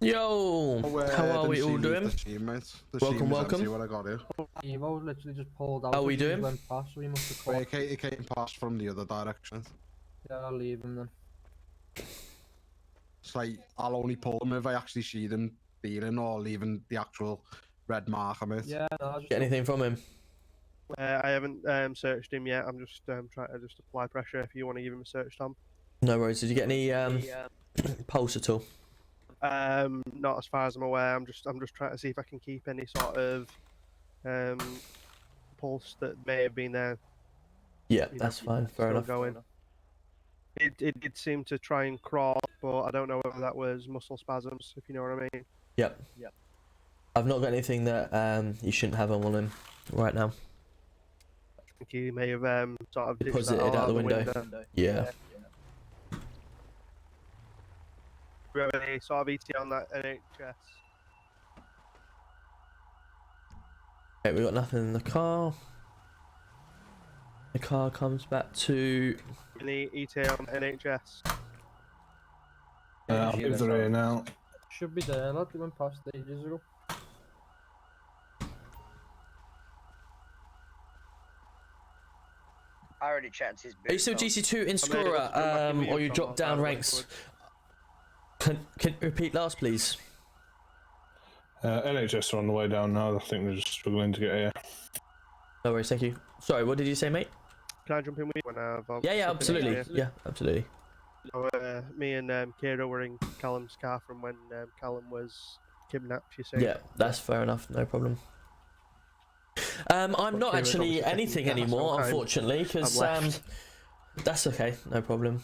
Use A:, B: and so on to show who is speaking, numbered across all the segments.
A: Yo, how are we all doing? Welcome, welcome.
B: See what I got here.
C: Evo literally just pulled out.
A: How we doing?
C: Went past, so he must have caught.
B: He came past from the other direction.
C: Yeah, I'll leave him then.
B: It's like, I'll only pull them if I actually see them beating or leaving the actual red mark on it.
C: Yeah, no, just
A: Get anything from him?
D: I haven't searched him yet. I'm just trying to just apply pressure if you want to give him a search, Tom.
A: No worries. Did you get any pulse at all?
D: Not as far as I'm aware. I'm just trying to see if I can keep any sort of pulse that may have been there.
A: Yeah, that's fine. Fair enough.
D: Going. It did seem to try and crawl, but I don't know whether that was muscle spasms, if you know what I mean.
A: Yep. I've not got anything that you shouldn't have on him right now.
D: I think he may have sort of
A: Deposited out the window. Yeah.
D: Do you have any sort of ET on that NHS?
A: Okay, we got nothing in the car. The car comes back to.
D: Any ET on NHS?
E: I'll give the rain now.
C: should be there. Lad, they went past ages ago.
F: I already checked his boots.
A: Are you still GC2 in scorer, or you dropped down ranks? Can you repeat last, please?
E: NHS are on the way down now. I think they're just struggling to get here.
A: No worries, thank you. Sorry, what did you say, mate?
D: Can I jump in with you when I've
A: Yeah, absolutely. Yeah, absolutely.
D: So, me and Kira were in Callum's car from when Callum was kidnapped, you say?
A: Yeah, that's fair enough, no problem. I'm not
D: Kira's
A: actually
D: obviously
A: anything
D: taking gas
A: anymore,
D: all time.
A: unfortunately, because that's okay, no problem.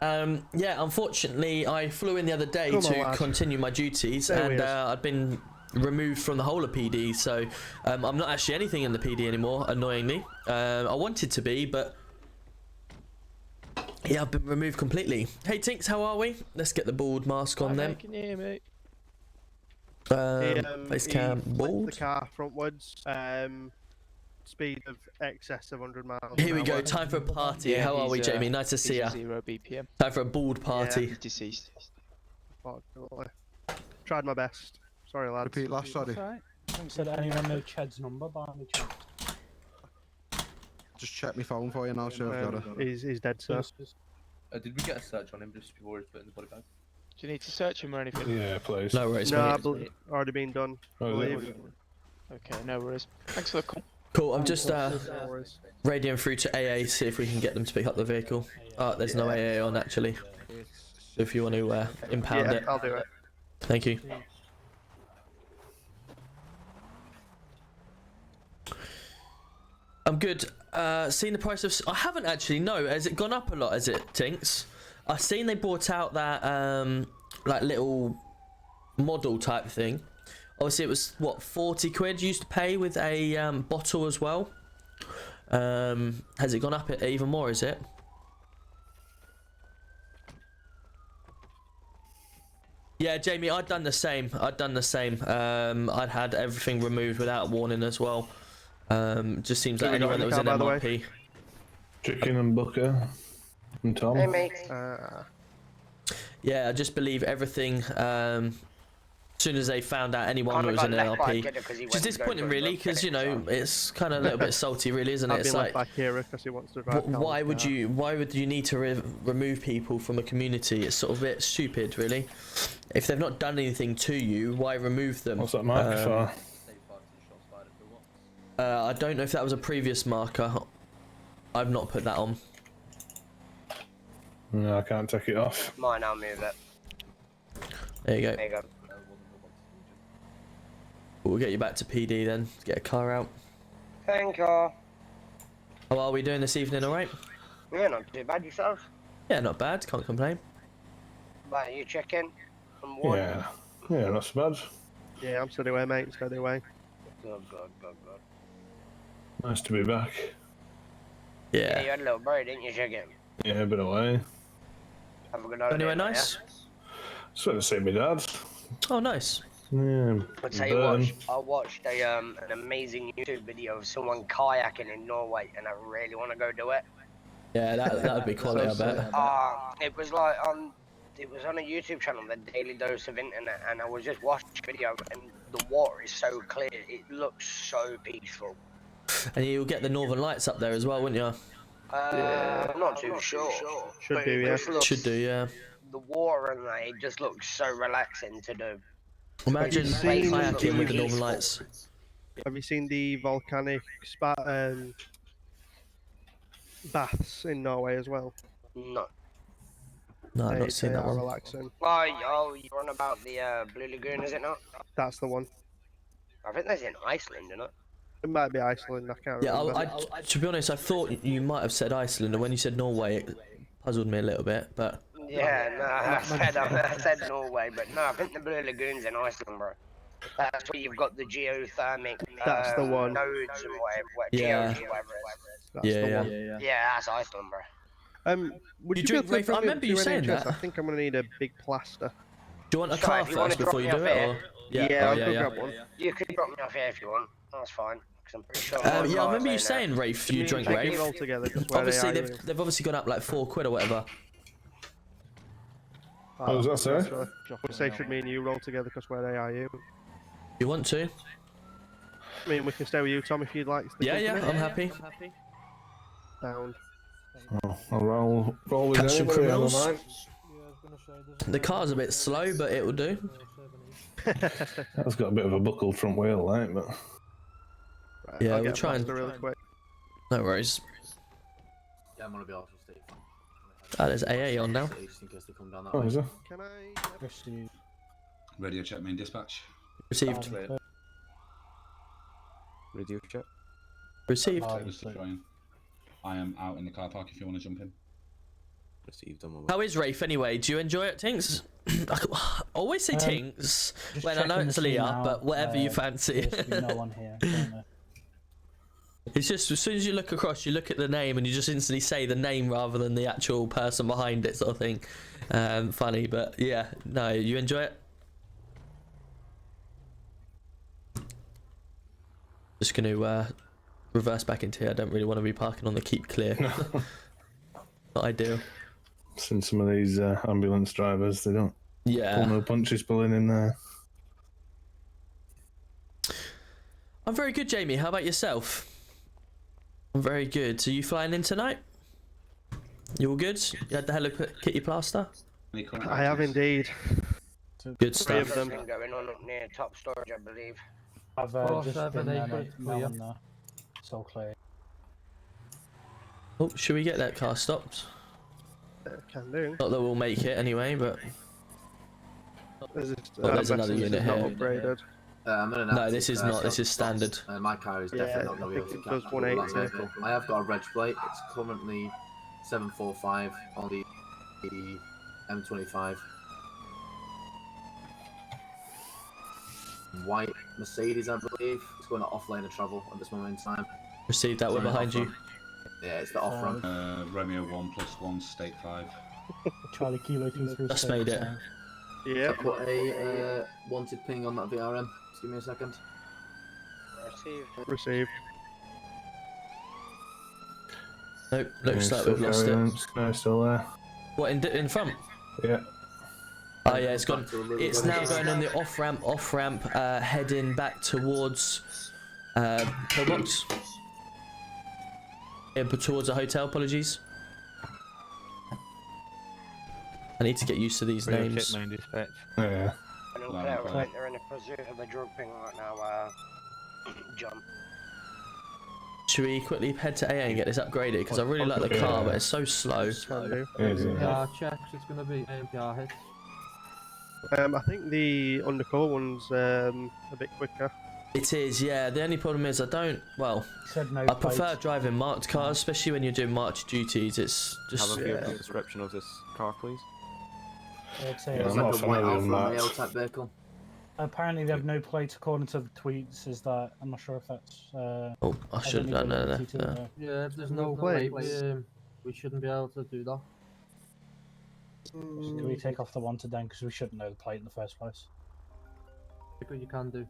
A: Yeah, unfortunately, I flew in the other day to continue my duties, and I'd been removed from the whole of PD, so I'm not actually anything in the PD anymore, annoyingly. I wanted to be, but yeah, I've been removed completely. Hey Tinks, how are we? Let's get the bald mask on then.
G: Can you hear me?
A: Face cam, bald.
D: The car frontwards, speed of excess of 100 miles.
A: Here we go, time for a party.
G: Yeah,
A: how are we, Jamie? Nice to see ya.
G: 0 BPM.
A: Time for a bald party.
G: He's deceased.
D: Unfortunately. Tried my best. Sorry, lads.
B: Repeat last, sorry.
H: Said anyone know Chad's number by any chance?
B: Just check my phone for you now, sure I've got it.
D: He's dead, sir.
I: Did we get a search on him just before he put in the body bag?
G: Do you need to search him or anything?
E: Yeah, please.
A: No worries,
D: No,
A: mate.
D: already been done.
E: Oh,
G: Okay, no worries. Thanks for the call.
A: Cool, I'm just radioing through to AA, see if we can get them to pick up the vehicle. Oh, there's no AA on actually. So if you want to impound it.
D: I'll do it.
A: Thank you. I'm good. Seen the price of... I haven't actually, no. Has it gone up a lot, has it, Tinks? I've seen they brought out that like little model type thing. Obviously it was, what, 40 quid you used to pay with a bottle as well. Has it gone up even more, is it? Yeah, Jamie, I'd done the same. I'd had everything removed without warning as well. Just seems like anyone that was in MRP.
E: Chicken and Booker and Tom.
F: Hey, mate.
A: Yeah, I just believe everything. As soon as they found out anyone who was in MRP, which is disappointing, really, because you know it's kind of a little bit salty, really, isn't it? It's like, why would you need to remove people from a community? It's sort of a bit stupid, really. If they've not done anything to you, why remove them?
E: What's that mark for?
A: I don't know if that was a previous marker. I've not put that on.
E: No, I can't take it off.
F: Mine, I'll move it.
A: There you go.
F: There you go.
A: We'll get you back to PD then. Get a car out.
F: Thank you.
A: How are we doing this evening? All right?
F: Yeah, not too bad yourself.
A: Yeah, not bad. Can't complain.
F: Right, you checking?
E: Yeah, not so bad.
D: Yeah, I'm steady away, mate. Steady away.
F: Good.
E: Nice to be back.
A: Yeah.
F: You had a little break, didn't you, chicken?
E: Yeah, a bit away.
F: Have a good holiday.
A: Anywhere nice?
E: Just went to see my dad.
A: Oh, nice.
E: Yeah.
F: I'll tell you what, I watched an amazing YouTube video of someone kayaking in Norway, and I really want to go do it.
A: Yeah, that would be quality, I bet.
F: It was like on it was on a YouTube channel, the Daily Dose of Internet, and I was just watching the video, and the water is so clear. It looks so peaceful.
A: And you'll get the Northern Lights up there as well, wouldn't you?
F: I'm not too sure.
D: Should do, yeah.
A: Should do, yeah.
F: The water and that, it just looks so relaxing to do.
A: Imagine kayaking with the Northern Lights.
D: Have you seen the volcanic baths in Norway as well?
F: No.
A: No, I've not seen that one.
D: Relaxing.
F: Oh, you're on about the Blue Lagoon, is it not?
D: That's the one.
F: I think that's in Iceland, isn't it?
D: It might be Iceland, I can't remember.
A: Yeah, to be honest, I thought you might have said Iceland, and when you said Norway, it puzzled me a little bit, but...
F: Yeah, no, I said Norway, but no, I think the Blue Lagoon's in Iceland, bro. That's where you've got the geothermic
D: That's the one.
F: nodes and whatever,
A: Yeah.
F: geodes or whatever it is.
D: That's the one.
F: Yeah, that's Iceland, bro.
D: Would
A: You
D: you,
A: drink
D: be able
A: Rafe?
D: to
A: I
D: bring me
A: remember
D: to
A: you
D: an
A: saying
D: NHS?
A: that.
D: I think I'm gonna need a big plaster.
A: Do you want a
F: Sorry,
A: car
F: if you wanna
A: first before you
F: drop
A: do
F: me
A: it,
F: off
A: or...?
D: Yeah, I'll go grab one.
F: You could drop me off here if you want. That's fine. Because I'm pretty sure.
A: Yeah, I remember you saying, Rafe, you drink
D: Take
A: Rafe.
D: it all together, 'cause where
A: Obviously,
D: they are,
A: they've obviously gone up like £4 or whatever.
E: Oh, was that so?
D: We'll say should me and you roll together because where they are you.
A: You want to?
D: I mean, we can stay with you, Tom, if you'd like.
A: Yeah, I'm happy.
D: Down.
E: Oh, I'll roll with
A: Catch some
E: anybody, I don't
A: criminals.
E: mind.
A: The car's a bit slow, but it will do.
E: That's got a bit of a buckled front wheel, right? But
D: Right,
A: Yeah,
D: I'll
A: we'll
D: get
A: try and-
D: plaster really quick.
A: No worries.
I: Yeah, I'm gonna be able to stay.
A: Ah, there's AA on now.
I: Just in case they come down that
E: oh,
I: way.
E: is it?
D: Can I?
J: Radio check main dispatch.
A: Received.
K: Radio check.
A: Received.
J: Mr. Troyan. I am out in the car park if you want to jump in.
K: Received on my way.
A: How is Rafe anyway? Do you enjoy it, Tinks? I always say Tinks when I know it's Leah, but whatever you fancy.
H: No one here. Don't know.
A: It's just as soon as you look across, you look at the name and you just instantly say the name rather than the actual person behind it, sort of thing. Funny, but yeah, no, you enjoy it. Just going to reverse back into here. I don't really want to be parking on the keep clear. Not ideal.
E: Since some of these ambulance drivers, they don't pull
A: Yeah.
E: no punches pulling in there.
A: I'm very good, Jamie. How about yourself? I'm very good. So you flying in tonight? You all good? You had the Hello Kitty plaster?
D: I have indeed.
A: Good
D: Three of
A: stuff.
D: them.
F: Something going on up near top storage, I believe.
H: I've just
C: 478,
H: been
C: but it's
H: no
C: clear.
H: one there. It's all clear.
A: Oh, should we get that car stopped?
D: Can do.
A: Not that we'll make it anyway, but
D: There's
A: there's another
D: vessel
A: unit
D: not
A: here.
D: upgraded.
I: I'm gonna
A: no, this is not. This is standard.
I: My car is
D: Yeah,
I: definitely not going to be able
D: I
I: to
D: think it
I: catch
D: does
I: that
D: 180.
I: vehicle. I have got a reg plate. It's currently 745 on the M25. White Mercedes, I believe. It's going to off lane of travel at this moment in time.
A: Received that one behind you.
I: Yeah, it's the off ramp.
J: Romeo 1+1, state 5.
H: Charlie Kilo 236.
A: Just made it.
D: Yeah.
I: I put a wanted ping on that VRM. Just give me a second.
D: Received.
A: Nope, looks like we've lost it.
E: No, still there.
A: What, in front?
E: Yeah.
A: Oh yeah, it's gone. It's now going on the off ramp, heading back towards Pillbox. Yeah, but towards a hotel. Apologies. I need to get used to these names.
E: Yeah.
F: I don't care, I think they're in a pursuit of a drug thing right now, John.
A: Should we quickly head to AA and get this upgraded? Because I really like the car, but it's so slow.
C: Yeah, checks. It's gonna be AMPR hits.
D: I think the undercover one's a bit quicker.
A: It is, yeah. The only problem is I prefer driving marked cars, especially when you're doing marked duties. It's just.
K: Have a vehicle description of this car, please.
I: It's like a white Alfa Romeo type vehicle.
H: Apparently they have no plate according to the tweets. Is that I'm not sure if that's.
A: Oh, I should have done that.
C: Yeah, if there's no plate, we shouldn't be able to do that.
H: Do we take off the wanted then? Because we shouldn't know the plate in the first place.
C: Look what you can do.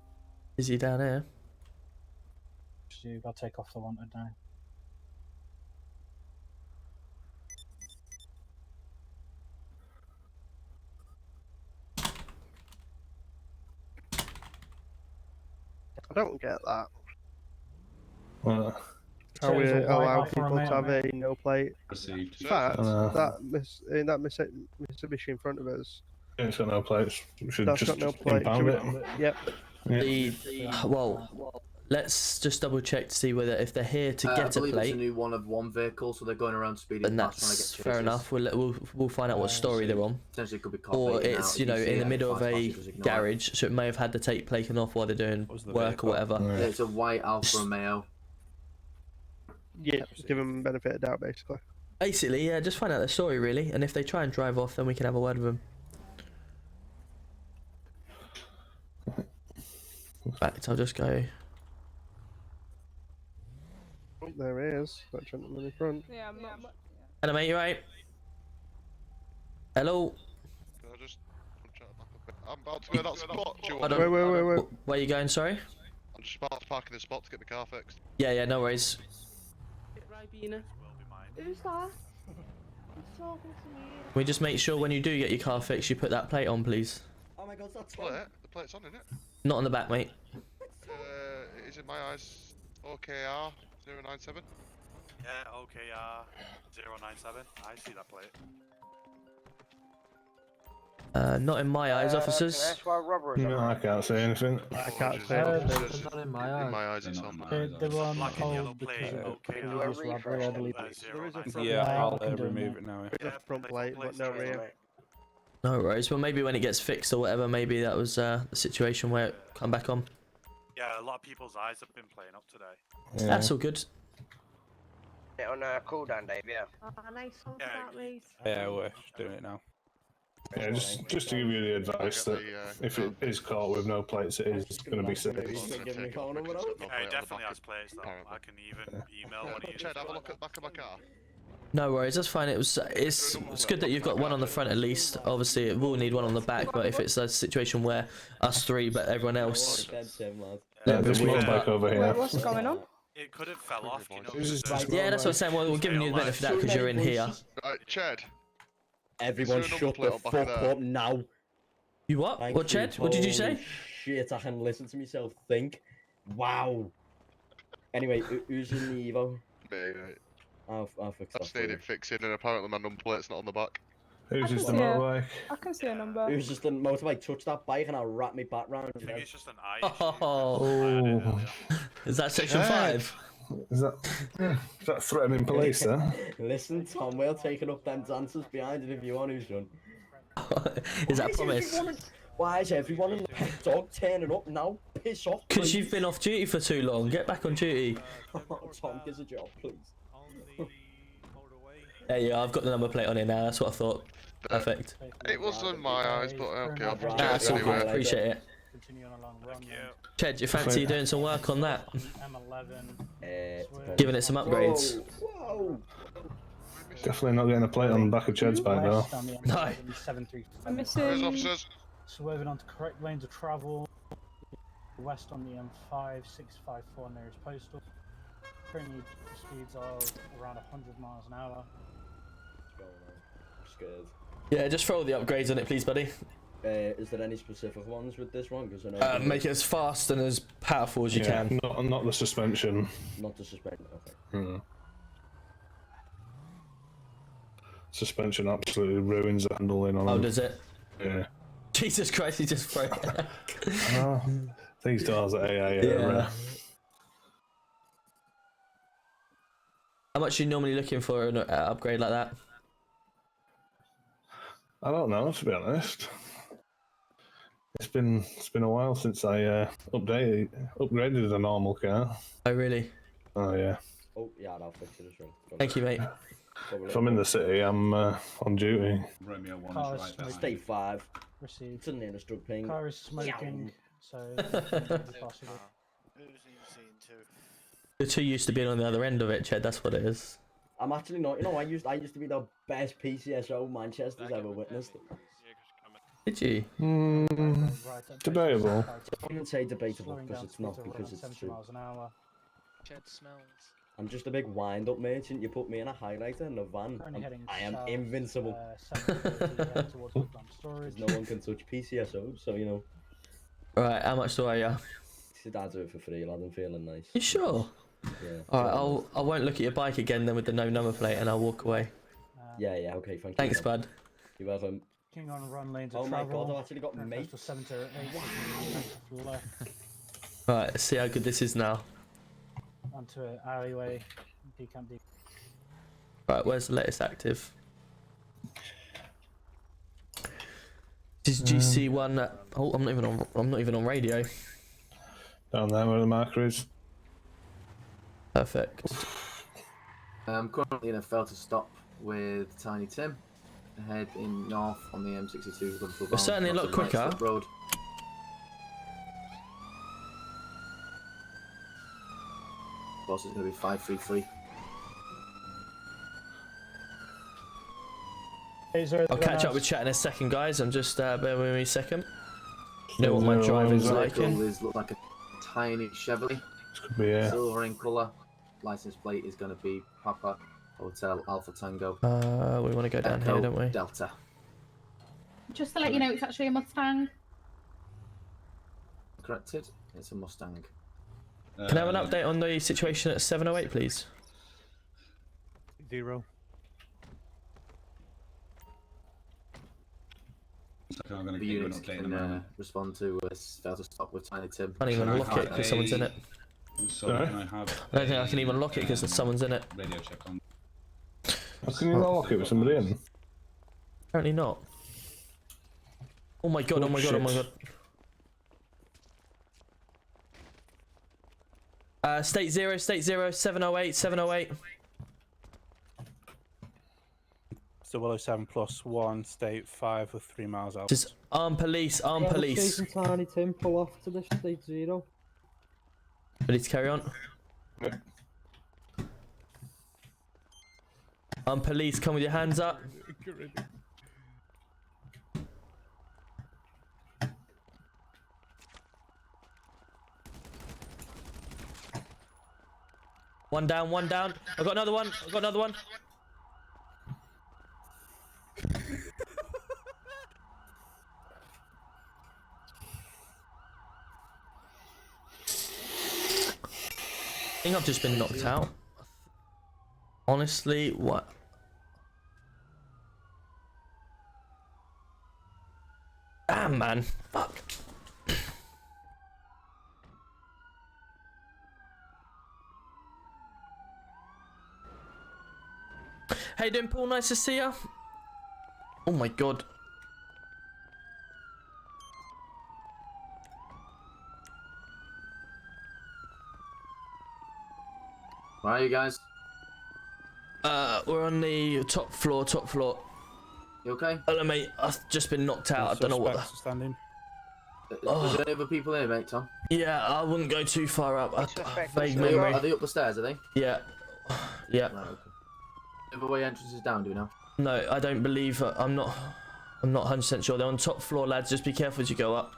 A: Is he down here?
H: So you've got to take off the wanted now.
D: I don't get that.
E: Well,
D: How we
H: Shows a white
D: allow
H: light for a
D: people to have
H: male.
D: a no plate.
J: Received.
D: In fact,
E: Uh,
D: in that Mitsubishi in front of us,
E: it's got no plates. We should
D: that's
E: just
D: got no plate.
E: impound it.
D: Yep.
E: Yeah.
A: Well, let's just double check to see whether if they're here to
I: I
A: get a
I: believe it's a
A: plate.
I: new one of one vehicle, so they're going around speeding
A: And
I: past trying to
A: that's
I: get
A: fair
I: chases.
A: enough. We'll find out what story they're on.
I: Potentially could be caught
A: Or
I: baiting
A: it's
I: out.
A: you know
I: If see
A: in the
I: it,
A: middle of
I: fast
A: a
I: passengers ignore it.
A: garage, so it may have had the tape taken off while they're doing
K: What was the
A: work
K: vehicle?
A: or whatever.
E: Yeah.
I: It's a white Alfa Romeo.
D: Yeah, give them benefit of doubt, basically.
A: Basically, yeah, just find out their story really, and if they try and drive off, then we can have a word with them. In fact, I'll just go.
D: Oh, there he is, that gentleman in front.
L: Yeah, I'm not.
A: Hello, mate. You right? Hello.
M: I'm about to go to that spot. Do you
A: Hold
M: want
A: on.
D: Wait.
A: Where are you going? Sorry.
M: I'm just about to park in the spot to get my car fixed.
A: Yeah, no worries.
L: Who's that? He's talking to me.
A: Can we just make sure when you do get your car fixed, you put that plate on, please?
M: Oh my god, that's plate. The plate's on, isn't it?
A: Not on the back, mate.
M: It is in my eyes OKR 097.
N: Yeah, OKR 097. I see that plate.
A: Not in my eyes, officers.
F: That's why rubber is
E: No, I can't say anything.
D: I can't say
C: They're not in my
M: In
C: eyes.
M: my eyes, it's on.
H: They were on
N: Black and yellow
H: hold because
N: plate,
H: of the
N: okay,
H: previous robbery, I believe.
D: There is a
N: 097.
D: front
K: Yeah,
H: Yeah,
K: I'll
H: I can do
K: remove
H: that.
K: it now.
D: There's a front plate, but no rear.
A: No worries. Well, maybe when it gets fixed or whatever, maybe that was the situation where it come back on.
N: Yeah, a lot of people's eyes have been playing up today.
E: Yeah.
A: That's all good.
F: On cooldown, Dave, yeah.
L: Oh, nice one for
N: Yeah,
L: that, mate.
K: Yeah, we're doing it now.
E: Yeah, just to give you the advice that if it is caught with no plates, it is going to be seized.
N: Yeah, he definitely has plates though. I can even email what he is.
M: Chad, have a look at the back of my car.
A: No worries. That's fine. It's good that you've got one on the front at least. Obviously, it will need one on the back, but if it's a situation where us three, but everyone else.
E: There's one back over here.
L: Wait, what's going on?
N: It could have fell off, you know.
A: Yeah, that's what I'm saying. Well, we're giving you the benefit of that because you're in here.
M: Right, Chad.
O: Everyone
M: Is there a
O: shut
M: number
O: the
M: plate on back
O: fuck
M: there?
O: up now.
A: You what?
O: Thank
A: What, Ched? What did you say?
O: Holy Shit, I can listen to myself think. Wow. Anyway, who's in the Evo?
M: Me, right.
O: I'll fix
M: I
O: that
M: just
O: for you.
M: needed fixing, and apparently my number plate's not on the back.
E: Who's just the
L: see it.
E: motorbike?
L: I can see a number.
O: Who's just the motorbike? Touch that bike and I'll wrap my back round.
N: I think it's just an eye issue.
A: Oh, is that section 5?
E: Is that threatening police then?
O: Listen, Tom, we'll take it up them dancers behind it if you want to, son.
A: Is that a promise?
O: Why is everyone in the pet dog turning up now? Piss off.
A: Because
O: please.
A: you've been off duty for too long. Get back on duty.
O: Tom, gives a job, please.
A: There you are. I've got the number plate on it now. That's what I thought. Perfect.
M: It was in my eyes, but okay, I'll just
A: That's all
M: check
A: good.
M: anyway.
A: Appreciate it.
H: Continue on a long run.
A: Ched, you fancy doing some work on that?
H: M11.
A: Giving it some upgrades?
O: Whoa.
E: Definitely not getting a plate on the back of Ched's bike though.
H: West on the
A: No.
H: M735.
L: I'm
M: Where's
L: missing.
M: officers?
H: Swerving onto correct lanes of travel. West on the M5654 nearest postal. Currently speeds of around 100 miles an hour.
O: I'm scared.
A: Yeah, just throw all the upgrades on it, please, buddy.
O: Is there any specific ones with this one? Because I know.
A: Make it as fast and as powerful as you can.
E: Not the suspension.
O: Not the suspension. Okay.
E: Hmm. Suspension absolutely ruins the handling on
A: Oh,
E: them.
A: does it?
E: Yeah.
A: Jesus Christ, he just threw it.
E: Oh, these doors at AA are
A: Yeah. How much are you normally looking for an upgrade like that?
E: I don't know, to be honest. It's been a while since I upgraded a normal car.
A: Oh, really?
E: Oh yeah.
O: Oh yeah, I'll fix it as well.
A: Thank you, mate.
E: If I'm in the city, I'm on duty.
J: Romeo 1
H: Car
J: is
H: is
J: right there.
O: Stay 5.
H: Received.
O: It's in the nearest drug ping.
H: Car is smoking, so it's possible.
A: You're too used to being on the other end of it, Ched. That's what it is.
O: I'm actually not. You know, I used to be the best PCSO Manchester's ever witnessed.
A: Did you?
E: Debatable.
O: I wouldn't say debatable
H: Slowing
O: because
H: down
O: it's not,
H: speeds of
O: because
H: around
O: it's
H: 70
O: true.
H: miles an hour.
G: Ched smells.
O: I'm just a big wind-up merchant. You put me in a highlighter in a van,
H: Currently
O: and
H: heading
O: I am
H: south,
O: invincible.
H: 730 heading towards Woodland Storage.
O: No one can touch PCSO, so you know.
A: Right, how much do I
O: His dad's do it for free, lad. I'm feeling nice.
A: You sure?
O: Yeah.
A: Alright, I won't look at your bike again then with the no number plate, and I'll walk away.
O: Yeah, okay, thank you.
A: Thanks, bud.
O: You're welcome.
H: King on run lanes of
O: Oh my
H: travel.
O: god, I've actually got mates.
H: To 7 to 8. Left
A: Right, let's see how good this is now.
H: onto an alleyway. Decamp.
A: Right, where's the latest active? This is GC1. Oh, I'm not even on radio.
E: Down there where the marker is.
A: Perfect.
I: I'm currently in a fail to stop with Tiny Tim. Heading north on the M62.
A: We're certainly a lot quicker.
I: Road. Boss is going to be 533.
A: I'll catch up with chat in a second, guys. I'm just bear with me a second. You know what my driving's like.
I: Look like a tiny Chevrolet.
E: Could be,
I: silver in colour. License plate is going to be Papa Hotel Alpha Tango.
A: We want to go down here, don't we?
I: Delta.
L: Just to let you know, it's actually a Mustang.
I: Corrected. It's a Mustang.
A: Can I have an update on the situation at 708, please?
D: 0.
J: I'm going to
I: The
J: give you an
I: units
J: update in a moment.
I: respond to fail to stop with Tiny Tim.
A: I can't even lock it because someone's in it.
J: So can I have
A: I don't think I can even lock it because someone's in it.
J: radio check on?
E: How can you not lock it with somebody in?
A: Apparently not. Oh my god, oh my god, oh my god. State 0, 708, 708.
P: So 07 plus 1, state 5 with 3 miles out.
A: Just armed police, armed police.
C: Tiny Tim, pull off to the state 0.
A: Ready to carry on? Armed police, come with your hands up. One down, one down. I've got another one, I've got another one. I think I've just been knocked out. Honestly, what? Ah, man. Fuck. How you doing, Paul? Nice to see ya. Oh my god.
I: Where are you guys?
A: We're on the top floor, top floor.
I: You okay?
A: Hello, mate. I've just been knocked out. I don't know what the...
P: Standing.
I: Was there any other people here, mate, Tom?
A: Yeah, I wouldn't go too far up. Vague
I: Are
A: memory.
I: they up the stairs, are they?
A: Yeah. Yeah.
I: Right, okay. The other way entrance is down, do you know?
A: No, I don't believe... I'm not 100% sure. They're on top floor, lads. Just be careful as you go up.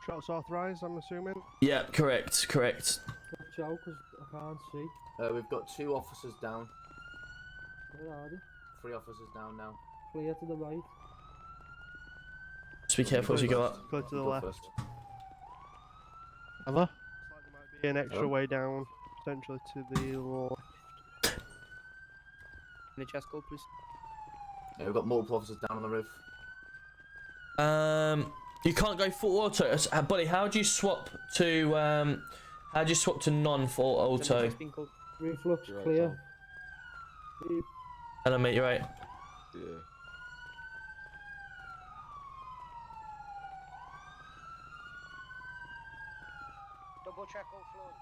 D: Shots authorised, I'm assuming?
A: Yeah, correct, correct.
C: Watch out, because I can't see.
I: We've got 2 officers down.
C: Where are they?
I: 3 officers down now.
C: Clear to the right.
A: Just be careful as you go up.
D: Go to the left.
I: First.
D: Hello? There might be an extra way down, potentially to the left.
K: Any chest code, please?
I: Yeah, we've got multiple officers down on the roof.
A: You can't go full auto. Buddy, how do you swap to non full auto?
C: Roof looks clear.
A: Hello, mate, you're right.
K: Yeah.
F: Double check all floors.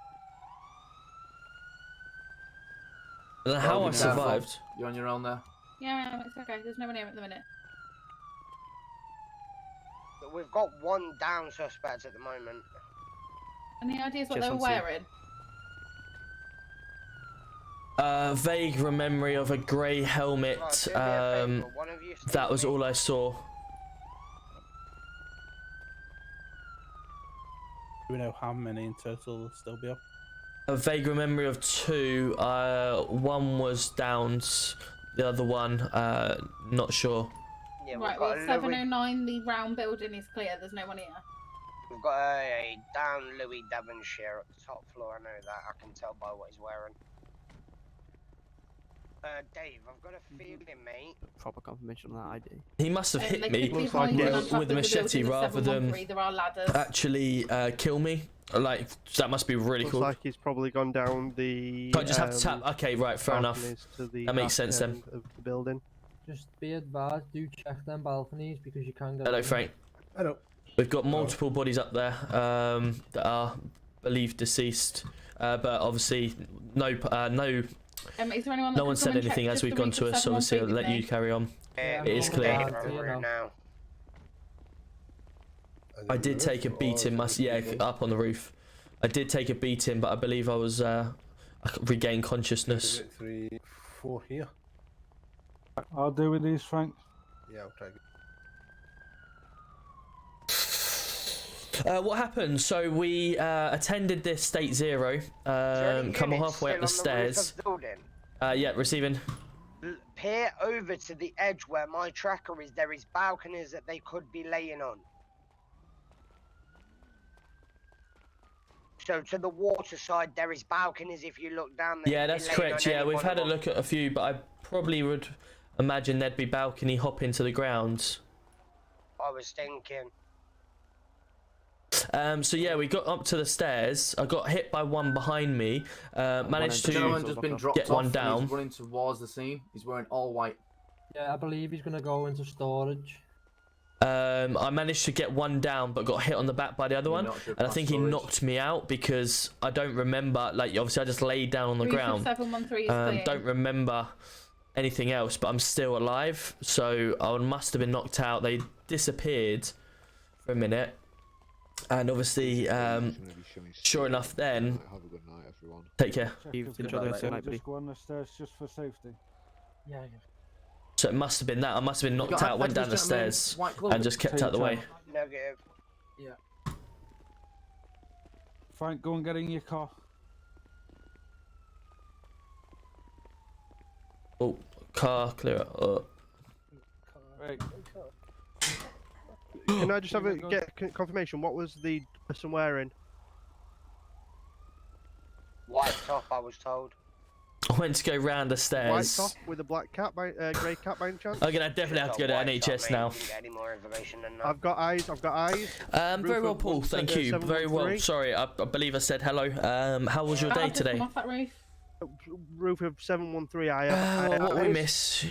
A: I don't know how I survived.
I: You're on your own there?
L: Yeah, it's okay. There's no one here at the minute.
F: We've got 1 down suspect at the moment.
L: Any ideas what
K: Just
L: they were
K: on
L: wearing?
A: Vague memory of a grey helmet.
F: Right, do me a favour, one of you stay
A: That was
F: with me.
A: all I saw.
P: Do we know how many in total will still be up?
A: A vague memory of 2. One was downs. The other one, not sure.
F: Yeah,
L: Right, well, 709, the round building is clear. There's no one here.
F: We've got a down Louis Devonshire at the top floor. I know that. I can tell by what he's wearing. Dave, I've got a feeling, mate.
K: Proper confirmation on that ID.
A: He must have hit me with a machete rather than actually kill me. Like, that must be really
D: Looks
A: cool.
D: like he's probably gone down the.
A: I just have to tap. Okay, right, fair enough. That makes sense then.
D: Of the building.
C: Just be advised, do check them balconies because you can go.
A: Hello, Frank.
D: Hello.
A: We've got multiple bodies up there that are believed deceased, but obviously no.
L: Is there anyone that
A: No one said anything as we've gone to us, so obviously I'll let you carry on. It is clear. I did take a beating, up on the roof. I did take a beating, but I believe I was I regained consciousness.
E: 3, 4 here.
P: I'll do with these, Frank.
E: Yeah, I'll take
A: it. What happened? So we attended this state 0. Come halfway up the stairs. Yeah, receiving.
F: Peer over to the edge where my tracker is. There is balconies that they could be laying on. So to the water side, there is balconies. If you look down there.
A: Yeah, that's correct. Yeah, we've had a look at a few, but I probably would imagine there'd be balcony hopping to the ground.
F: I was thinking.
A: So yeah, we got up to the stairs. I got hit by one behind me. Managed to get one down.
I: He's running towards the scene. He's wearing all white.
C: Yeah, I believe he's gonna go into storage.
A: I managed to get one down, but got hit on the back by the other one, and I think he knocked me out because I don't remember. Like, obviously, I just laid down on the ground. Don't remember anything else, but I'm still alive, so I must have been knocked out. They disappeared for a minute, and obviously, sure enough, then.
Q: Have a good night, everyone.
A: Take care.
P: Just go on the stairs just for safety.
C: Yeah.
A: So it must have been that. I must have been knocked out, went down the stairs, and just kept out the way.
F: Negative.
C: Yeah.
P: Frank, go and get in your car.
A: Oh, car, clear it up.
P: Right.
D: Can I just get confirmation? What was the person wearing?
F: White top, I was told.
A: I went to go round the stairs.
D: White top with a black cap, grey cap by any chance?
A: I'm gonna definitely have to go to NHS now.
F: Any more information than that.
D: I've got eyes.
A: Very well, Paul. Thank you. Very well. Sorry, I believe I said hello. How was your day today?
L: Off that roof.
D: Roof of 713. I
A: what we miss?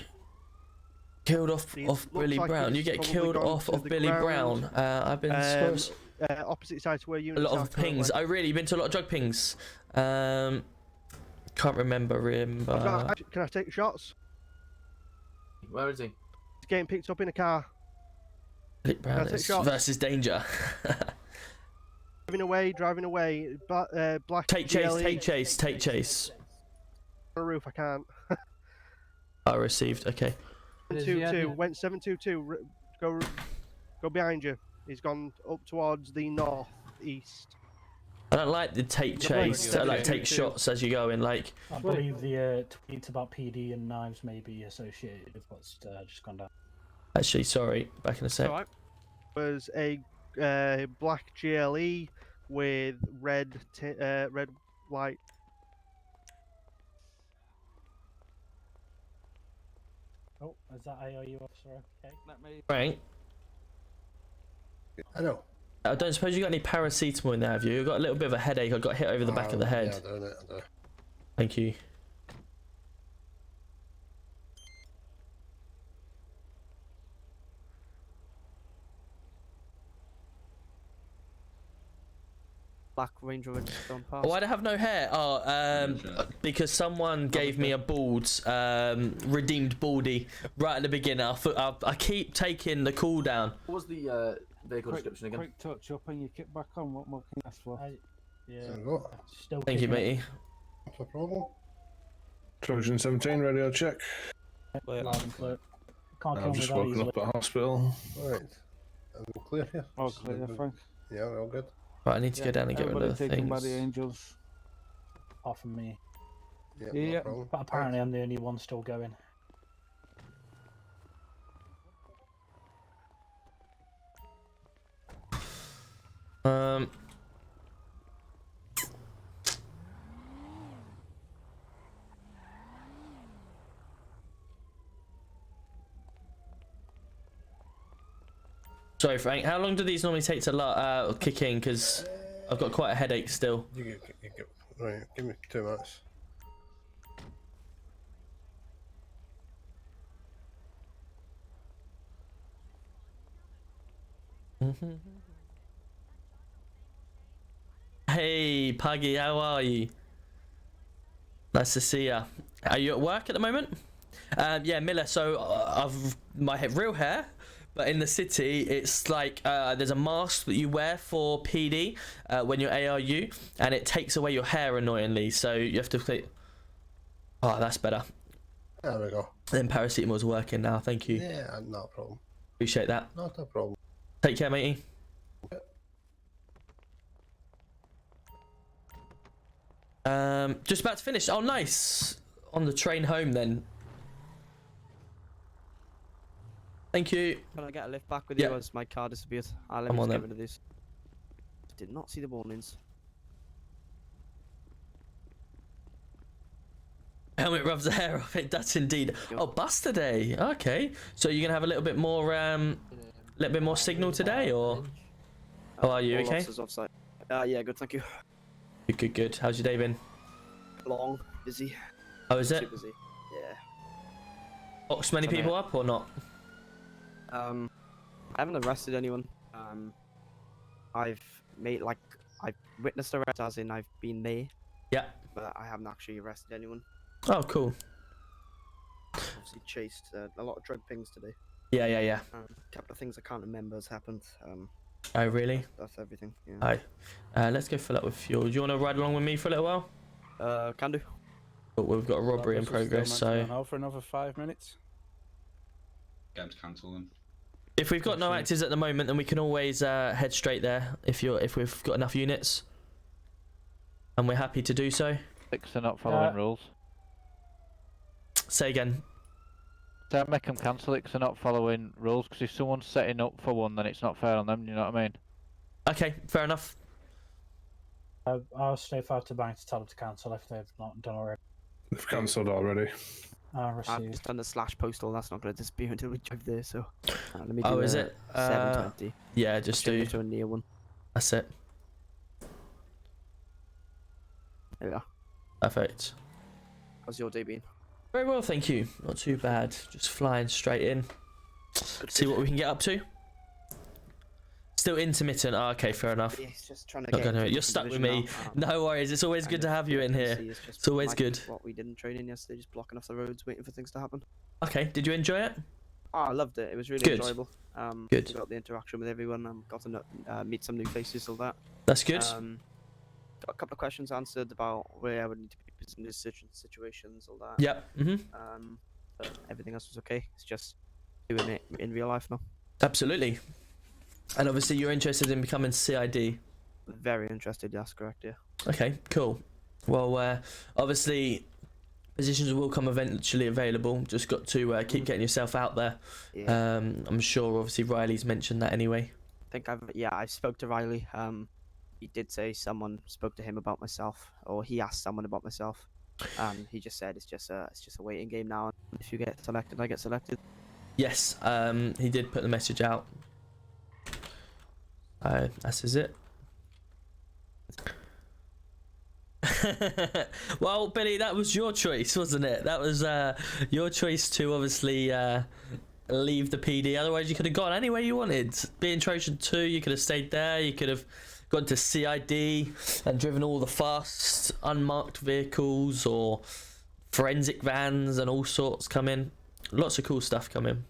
A: Killed off Billy Brown. You get killed off Billy Brown. I've been
D: opposite side to where you.
A: A lot of pings. Oh, really? You've been to a lot of drug pings. Can't remember him.
D: Can I take shots?
I: Where is he?
D: He's getting picked up in a car.
A: Billy Brown versus Danger.
D: Driving away. Black.
A: Take chase.
D: On the roof, I can't.
A: I received. Okay.
D: 722 went 722. Go behind you. He's gone up towards the northeast.
A: I don't like the take chase. I like take shots as you go in. Like.
H: I believe the tweets about PD and knives may be associated with what's just gone down.
A: Actually, sorry. Back in a sec.
D: Right. Was a black GLE with red light.
H: Oh, is that ARU officer? Okay. Let me.
A: Frank.
E: Hello.
A: I don't suppose you got any paracetamol in there, have you? You've got a little bit of a headache. I got hit over the back of the head.
E: Yeah, I do.
A: Thank you.
K: Black Range Rover just gone past.
A: Why do I have no hair? Oh, because someone gave me a bald, redeemed baldy right at the beginning. I keep taking the cooldown.
I: What was the vehicle description again?
P: Quick touch up and you kick back on. What more can you ask for?
H: Still
A: Thank you, matey.
E: No problem. Trojan 17, radio check.
H: Loud and clear. Can't
E: I've
H: kill me
E: just
H: that
E: woken
H: easily.
E: up at hospital. Right. All clear here?
P: All clear, Frank.
E: Yeah, we're all good.
A: Right, I need to go down and get rid of the
P: taken by
A: things.
P: the angels.
H: Apart from me.
P: Yeah.
E: No problem.
H: But apparently I'm the only one still going.
A: Sorry, Frank. How long do these normally take to kick in? Because I've got quite a headache still.
Q: Right, give me 2 minutes.
A: Hey, Puggy, how are you? Nice to see ya. Are you at work at the moment? Yeah, Miller. So I've my real hair, but in the city, it's like there's a mask that you wear for PD when you're ARU, and it takes away your hair annoyingly. So you have to say, "Oh, that's better."
Q: There we go.
A: Then paracetamol's working now. Thank you.
Q: Yeah, not a problem.
A: Appreciate that.
Q: Not a problem.
A: Take care, matey. Just about to finish. Oh, nice. On the train home then. Thank you.
K: Can I get a lift back with you as my car disappeared? Let me just get rid of these. Did not see the warnings.
A: Helmet rubs the hair off. It does indeed. Oh, Buster Day. Okay. So you're gonna have a little bit more signal today, or how are you? Okay.
K: Yeah, good. Thank you.
A: Good. How's your day been?
K: Long, busy.
A: Oh, is it?
K: Too busy. Yeah.
A: Boxed many people up or not?
K: I haven't arrested anyone. I've witnessed arrest, as in I've been there.
A: Yeah.
K: But I haven't actually arrested anyone.
A: Oh, cool.
K: Obviously chased a lot of drug things today.
A: Yeah.
K: A couple of things I can't remember has happened.
A: Oh, really?
K: That's everything. Yeah.
A: Hi. Let's go fill up with fuel. Do you want to ride along with me for a little while?
K: Can do.
A: But we've got a robbery in progress, so
P: for another 5 minutes.
J: Get them to cancel them.
A: if we've got no actives at the moment, then we can always head straight there if we've got enough units, and we're happy to do so.
R: They're not following rules.
A: Say again.
R: Don't make them cancel it because they're not following rules. Because if someone's setting up for one, then it's not fair on them. You know what I mean?
A: Okay, fair enough.
H: I'll stay far to bank to tell them to cancel if they've not done already.
E: They've cancelled already.
K: I've just done the slash postal. That's not going to disappear until we drive there. So let me do.
A: Oh, is it?
K: 720.
A: Yeah, just do.
K: To a near one.
A: That's it.
K: There we are.
A: Perfect.
K: How's your day been?
A: Very well, thank you. Not too bad. Just flying straight in. See what we can get up to. Still intermittent. Oh, okay, fair enough.
K: Yeah, it's just trying to
A: Not gonna. You're stuck with me. No worries. It's always good to have you in here. It's always good.
K: What we did in training yesterday, just blocking off the roads, waiting for things to happen.
A: Okay. Did you enjoy it?
K: Oh, I loved it. It was really enjoyable.
A: Good.
K: Got the interaction with everyone. Got to meet some new faces, all that.
A: That's good.
K: Got a couple of questions answered about where I would need to be in these situations, all that.
A: Yep.
K: But everything else was okay. It's just doing it in real life now.
A: Absolutely. And obviously, you're interested in becoming CID.
K: Very interested. That's correct. Yeah.
A: Okay. Cool. Well, obviously, positions will come eventually available. Just got to keep getting yourself out there.
K: Yeah.
A: I'm sure. Obviously, Riley's mentioned that anyway.
K: I think I spoke to Riley. He did say someone spoke to him about myself, or he asked someone about myself, and he just said it's just a waiting game now. If you get selected, I get selected.
A: Yes, he did put the message out. This is it. Well, Billy, that was your choice, wasn't it? That was your choice to obviously leave the PD. Otherwise, you could have gone anywhere you wanted. Being Trojan 2, you could have stayed there. You could have gone to CID and driven all the fast unmarked vehicles or forensic vans and all sorts come in. Lots of cool stuff come in.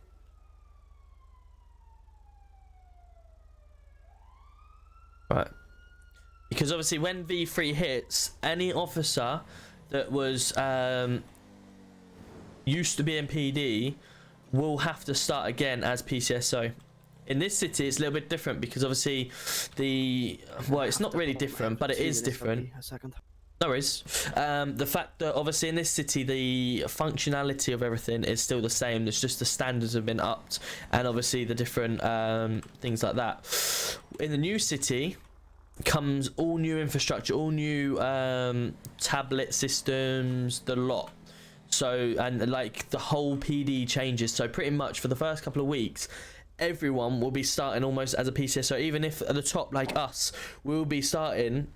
A: Right. Because obviously when V3 hits, any officer that was used to be in PD will have to start again as PCSO. In this city, it's a little bit different because obviously well, it's not really different, but it is different.
K: A second.
A: No worries. The fact that obviously in this city, the functionality of everything is still the same. It's just the standards have been upped, and obviously the different things like that. In the new city, comes all new infrastructure, all new tablet systems, the lot. So, and like the whole PD changes. So pretty much for the first couple of weeks, everyone will be starting almost as a PCSO. Even if at the top, like us, we'll be starting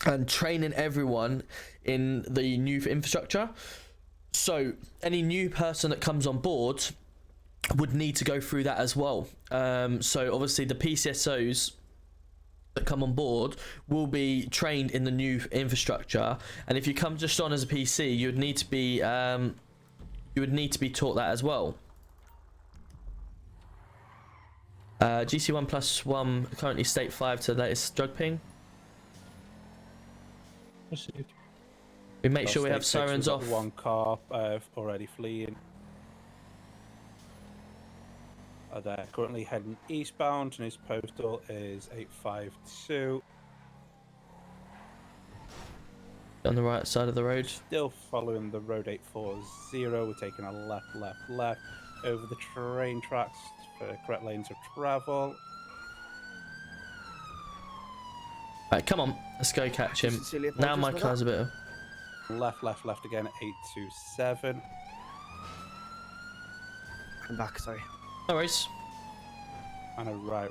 A: and training everyone in the new infrastructure. So any new person that comes on board would need to go through that as well. So obviously the PCSOs that come on board will be trained in the new infrastructure, and if you come just on as a PC, you would need to be taught that as well. GC1 plus 1 currently state 5 to the latest drug ping.
P: Received.
A: We make sure we have sirens off.
P: One car already fleeing. They're currently heading eastbound, and his postal is 852.
A: On the right side of the road.
P: Still following the road 840. We're taking a left over the train tracks for correct lanes of travel.
A: Right, come on, let's go catch him. Now my car's a bit.
P: Left again at 827.
K: I'm back, sorry.
A: No worries.
P: And a right.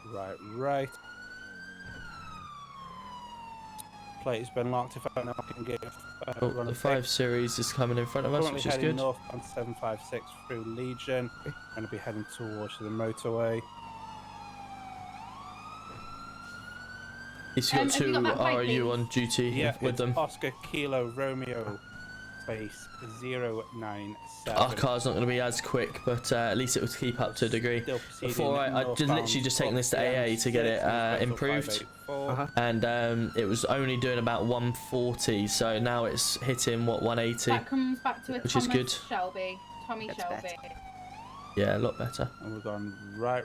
P: Plate has been locked. If I know I can get
A: the 5 Series is coming in front of us, which is good.
P: North on 756 through Legion. Going to be heading towards the motorway.
A: He's got 2 RU on duty with them.
P: Oscar Kilo Romeo space 097.
A: Our car's not going to be as quick, but at least it will keep up to a degree. Before I literally just taken this to AA to get it improved, and it was only doing about 140, so now it's hitting what 180.
L: That comes back to a
A: which is good.
L: Tommy Shelby.
A: Yeah, a lot better.
P: And we're going right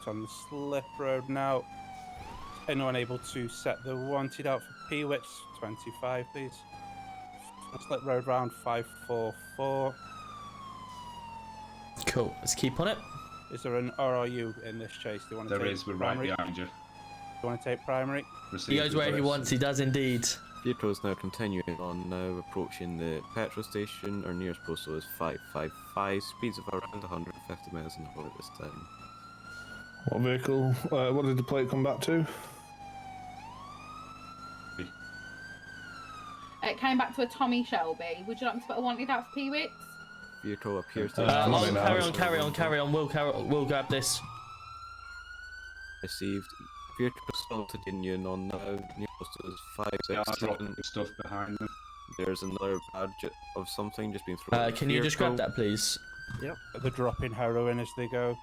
P: on the slip road now. Anyone able to set the wanted out for P-Witch 25, please? Slip road round 544.
A: Cool, let's keep on it.
P: Is there an RRU in this chase? Do you want to
J: There
P: take
J: is, we're
P: primary?
J: right behind you.
P: Do you want to take primary?
A: He goes where he wants, he does indeed.
S: Pietro is now continuing on, now approaching the petrol station. Our nearest postal is 555, speeds of around 150 miles an hour at this time.
E: What vehicle? What did the plate come back to?
L: It came back to a Tommy Shelby. Would you like me to put a wanted out for P-Wits?
S: Pietro appears to
A: carry on. We'll grab this.
S: Received. Pietro assaulted Union on now. Near postal is 567.
J: Stuff behind them.
S: There's another badge of something just being thrown.
A: Can you just grab that, please?
K: Yep.
P: They're dropping heroin as they go.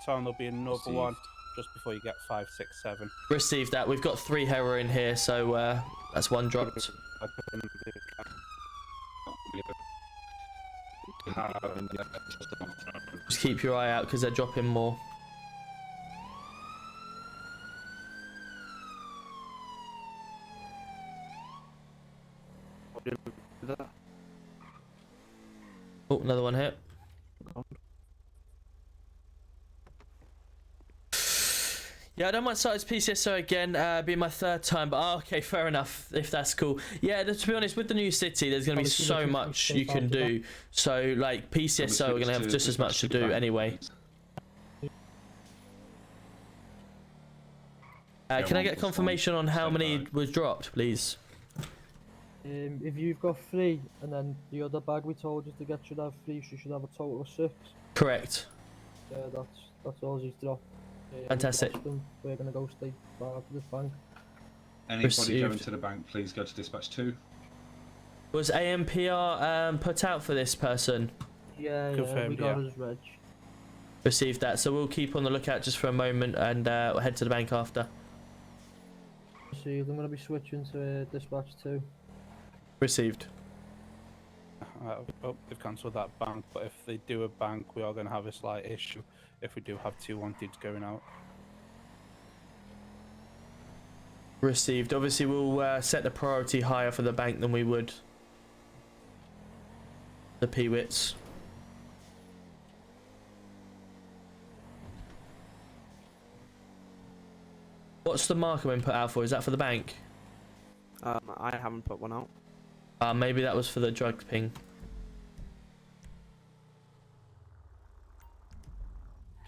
P: Tom, there'll be another one just before you get 567.
A: Received that. We've got 3 heroin here, so that's 1 dropped. Just keep your eye out because they're dropping more. Oh, another one hit. Yeah, I don't mind starting as PCSO again, being my 3rd time, but okay, fair enough, if that's cool. Yeah, to be honest, with the new city, there's going to be so much you can do. So, like, PCSO are going to have just as much to do anyway. Can I get confirmation on how many was dropped, please?
C: If you've got 3, and then the other bag we told you to get should have 3, so you should have a total of 6.
A: Correct.
C: Yeah, that's all he's dropped.
A: Fantastic.
C: We're gonna go straight back to this bank.
J: Anybody going to the bank, please go to dispatch 2.
A: Was AMPR put out for this person?
C: Yeah, we got his reg.
A: Received that, so we'll keep on the lookout just for a moment and we'll head to the bank after.
C: Received. I'm gonna be switching to dispatch 2.
A: Received.
P: They've cancelled that bank, but if they do a bank, we are going to have a slight issue if we do have 2 wanteds going out.
A: Received. Obviously, we'll set the priority higher for the bank than we would the P-Wits. What's the marker been put out for? Is that for the bank?
K: I haven't put one out.
A: Maybe that was for the drug ping.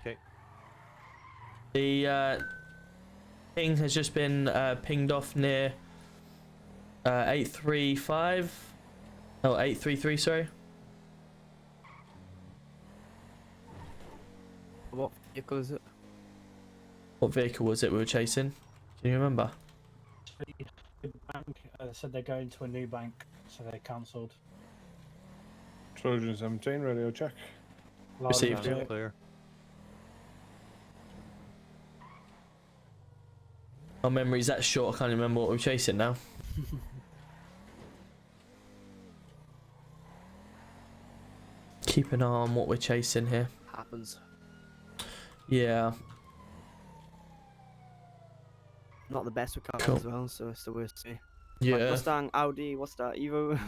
R: Okay.
A: The ping has just been pinged off near 835. Oh, 833, sorry.
K: What vehicle is it?
A: What vehicle was it we were chasing? Can you remember?
H: The bank said they're going to a new bank, so they cancelled.
E: Trojan 17, radio check.
A: Received.
R: Clear.
A: My memory's that short, I can't remember what we're chasing now. Keep an eye on what we're chasing here.
K: Happens.
A: Yeah.
K: Not the best with cars
A: Cool.
K: as well, so it's the worst to see.
A: Yeah.
K: Like Mustang, Audi, what's that? Evo.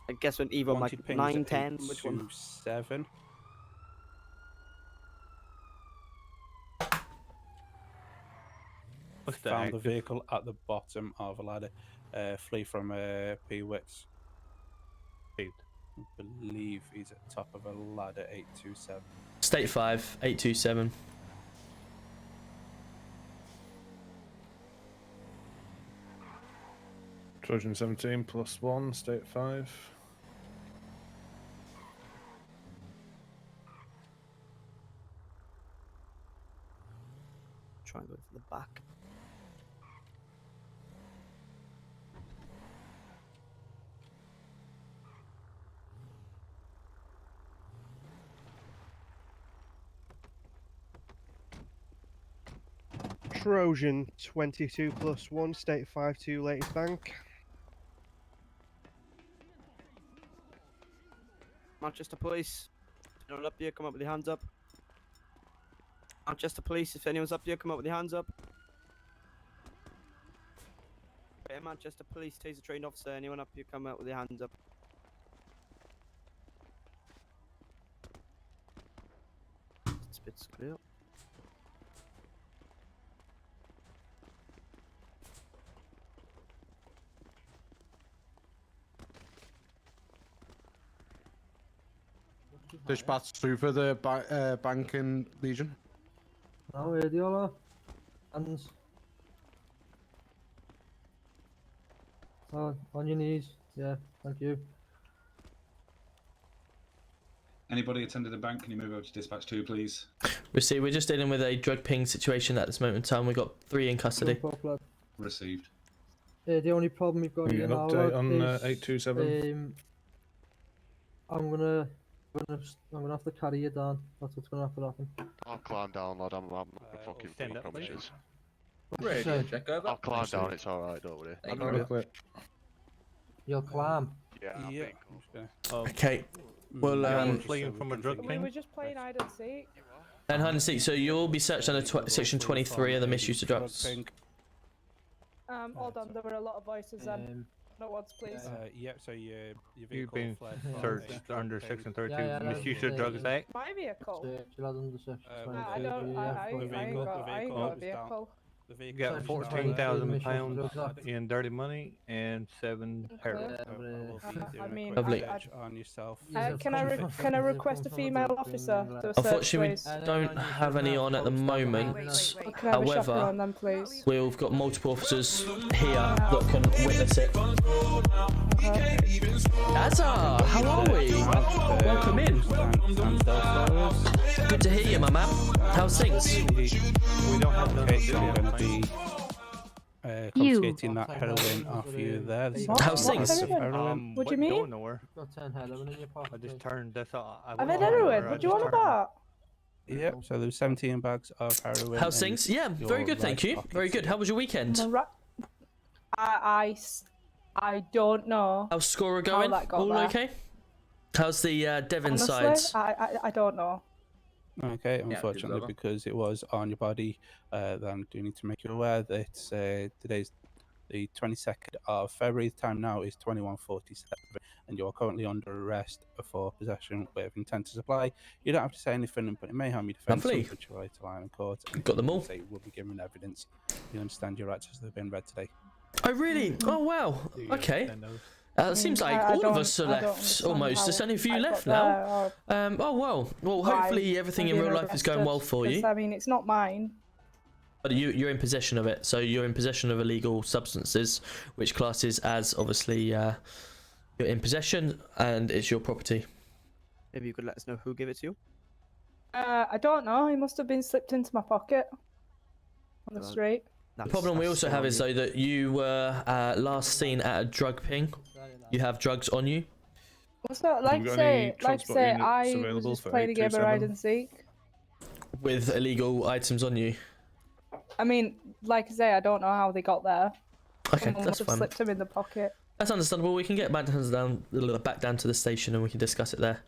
K: I guess when Evo,
P: Wanted
K: like
P: pings
K: 9,
P: at
K: 10, which one?
P: 827. Found the vehicle at the bottom of a ladder. Flee from P-Wits. I believe he's at the top of a ladder, 827.
A: State 5, 827.
E: Trojan 17 +1, state 5.
K: Try and go for the back.
D: Trojan 22 +1, state 5-2, latest bank.
K: Manchester Police. If anyone's up here, come up with your hands up. Manchester Police, if anyone's up here, come up with your hands up. Okay, Manchester Police, taser trained officer, anyone up here, come out with your hands up. It's a bit clear.
B: Dispatch through for the bank in Legion.
C: Now, Adiola. Hands. On your knees. Yeah, thank you.
J: Anybody attended the bank? Can you move over to dispatch 2, please?
A: Receive. We're just dealing with a drug ping situation at this moment in time. We've got 3 in custody.
J: Received.
C: The only problem we've got here
E: An
C: now
E: update on
C: is
E: 827.
C: I'm gonna have to carry you down. That's what's gonna have to happen.
M: I'll climb down, lad. I'm fucking
R: stand
M: free,
R: up,
M: promises.
C: Radio
M: check over. I'll climb down, it's alright, don't worry.
C: You'll climb.
M: Yeah,
P: Yeah.
A: Okay. Well,
R: fleeing from a drug
L: We
R: ping.
L: were just playing hide and seek.
A: and hide and seek. So you'll be searched under section 23 of the misuse of drugs.
L: Hold on, there were a lot of voices then. Not once, please.
P: Yep, so your
R: You've
P: vehicle
R: been
P: fled.
R: searched under section 32
C: Yeah,
R: misuse of drugs act.
L: My vehicle?
C: You'll have under section
L: I don't. I ain't got a vehicle.
R: You got £14,000 in dirty money and 7 heroin.
L: I mean,
A: Lovely.
P: On yourself.
L: Can I request a female officer to search,
A: Unfortunately,
L: please?
A: we don't have any on at the moment.
L: Can I have a
A: However,
L: chaperone then, please?
A: we've got multiple officers here that can witness it. Azza, how are we? Welcome in. Good to hear you, my man. How's things?
P: We don't have no be confiscating that heroin off you there.
A: How's things?
L: What do you mean?
R: Don't know her.
C: Got 10 heroin in your pocket.
R: I just turned this off.
L: I've had heroin. What do you want about?
P: Yep, so there's 17 bags of heroin.
A: How's things? Yeah, very good, thank you. Very good. How was your weekend?
L: I don't know.
A: How's Scorer going?
L: How that got
A: All
L: there.
A: okay? How's the Devon
L: Honestly,
A: sides?
L: I don't know.
P: Okay, unfortunately, because it was on your body, then I do need to make you aware that today's the 22nd of February. The time now is 21:47, and you are currently under arrest for possession with intent to supply. You don't have to say anything, but it may harm your defence,
A: Lovely.
P: which you right to lie in court. And
A: Got them all.
P: Say you will be given evidence. You understand your rights as they've been read today.
A: Oh really? Oh wow. Okay. It seems like all of us are left almost. There's only a few left now. Oh well. Well, hopefully everything in real life is going well for you.
L: I mean, it's not mine.
A: But you're in possession of it, so you're in possession of illegal substances, which classes as obviously you're in possession and it's your property.
K: Maybe you could let us know who gave it to you.
L: I don't know. It must have been slipped into my pocket on the street.
A: The problem we also have is though that you were last seen at a drug ping. You have drugs on you.
L: What's that? Like say, I was just playing a game of hide and seek.
A: With illegal items on you.
L: I mean, like I say, I don't know how they got there.
A: Okay,
L: Someone
A: that's
L: must have
A: fine.
L: slipped them in the pocket.
A: That's understandable. We can get back down to the station and we can discuss it there.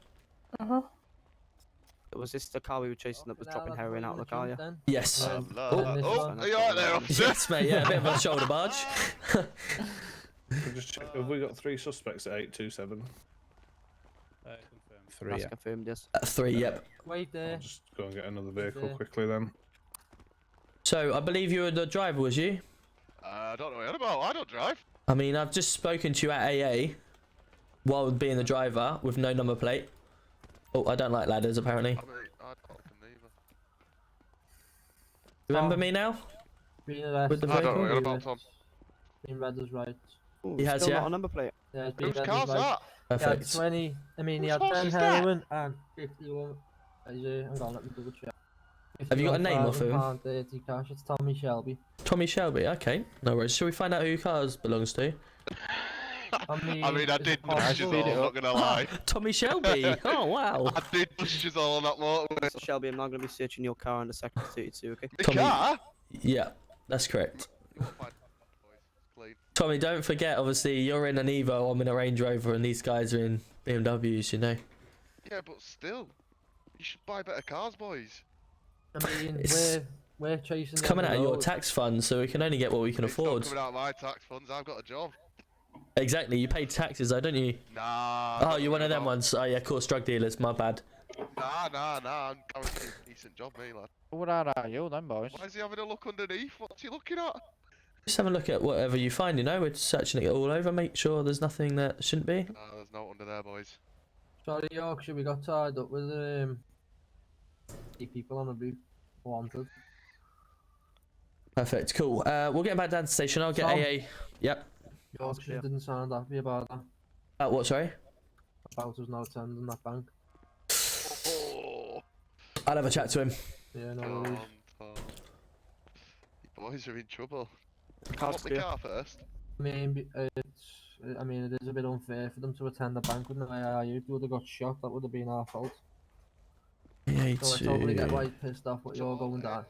K: Was this the car we were chasing that was dropping heroin out of the car, yeah?
A: Yes.
M: Are you alright there, officer?
A: Yes, mate. Yeah, a bit of a shoulder barge.
E: Just check, have we got 3 suspects at 827?
P: Confirmed. 3,
K: That's
P: yeah.
K: confirmed, yes.
A: 3, yep.
C: Wait there.
E: I'll just go and get another vehicle quickly then.
A: So I believe you were the driver, was you?
M: I don't know what you're on about. I don't drive.
A: I mean, I've just spoken to you at AA while being the driver with no number plate. Oh, I don't like ladders, apparently.
M: I mean, I don't either.
A: Remember me now?
C: Being arrested.
A: With the
M: I don't know what you're
C: vehicle?
M: about, Tom.
C: Being read as right.
K: Ooh,
A: He has,
K: still
A: yeah.
K: not a number plate.
C: Yeah, it's being
M: Whose
C: read
M: car's
C: as right.
M: that?
C: He had
A: Perfect.
C: 20. I mean, he
M: Whose
C: had
M: horse
C: 10
M: is that?
C: heroin and 51. Hang on, let me double check.
A: Have you got a name off him?
C: £30 cash. It's Tommy Shelby.
A: Tommy Shelby, okay. No worries. Shall we find out who your cars belongs to?
M: I mean, I did push you all, I'm not gonna lie.
A: Tommy Shelby! Oh, wow.
M: I did push you all on that motorway.
K: So Shelby, I'm not going to be searching your car in the second 32, okay?
M: The
A: Tommy-
M: car?
A: Yeah, that's correct.
M: You won't find boys. Clean.
A: Tommy, don't forget, obviously, you're in an Evo, I'm in a Range Rover, and these guys are in BMWs, you know?
M: Yeah, but still. You should buy better cars, boys.
C: I mean,
A: It's-
C: we're chasing.
A: It's
C: them
A: coming
C: on
A: out
C: the
A: of your
C: road.
A: tax fund, so we can only get what we can
M: It's
A: afford.
M: not coming out of my tax funds. I've got a job.
A: Exactly, you pay taxes though, don't you?
M: Nah.
A: Oh, you're one of them ones. Oh yeah, of course, drug dealers, my bad.
M: Nah. I'm guaranteed a decent job, me, lad.
R: What are you then, boys?
M: Why is he having a look underneath? What's he looking at?
A: Just have a look at whatever you find, you know? We're searching it all over, make sure there's nothing that shouldn't be.
M: Nah, there's no under there, boys.
C: Sorry, Yorkshire, we got tied up with 8 people on the roof. Wanted.
A: Perfect, cool. We'll get back down to the station, I'll get
C: Tom.
A: AA. Yep.
C: Yorkshire didn't sound happy about that.
A: What, sorry?
C: About us not attending that bank.
M: Oh,
A: I'll have a chat to him.
C: Yeah, no worries.
M: Tom. You boys are in trouble.
K: Car's
M: Want the
K: clear.
M: car first?
C: I mean, it is a bit unfair for them to attend the bank with no IRU. If they would have got shot, that would have been our fault.
A: AA
C: So I totally get why
A: to...
C: you're pissed off what you're going down.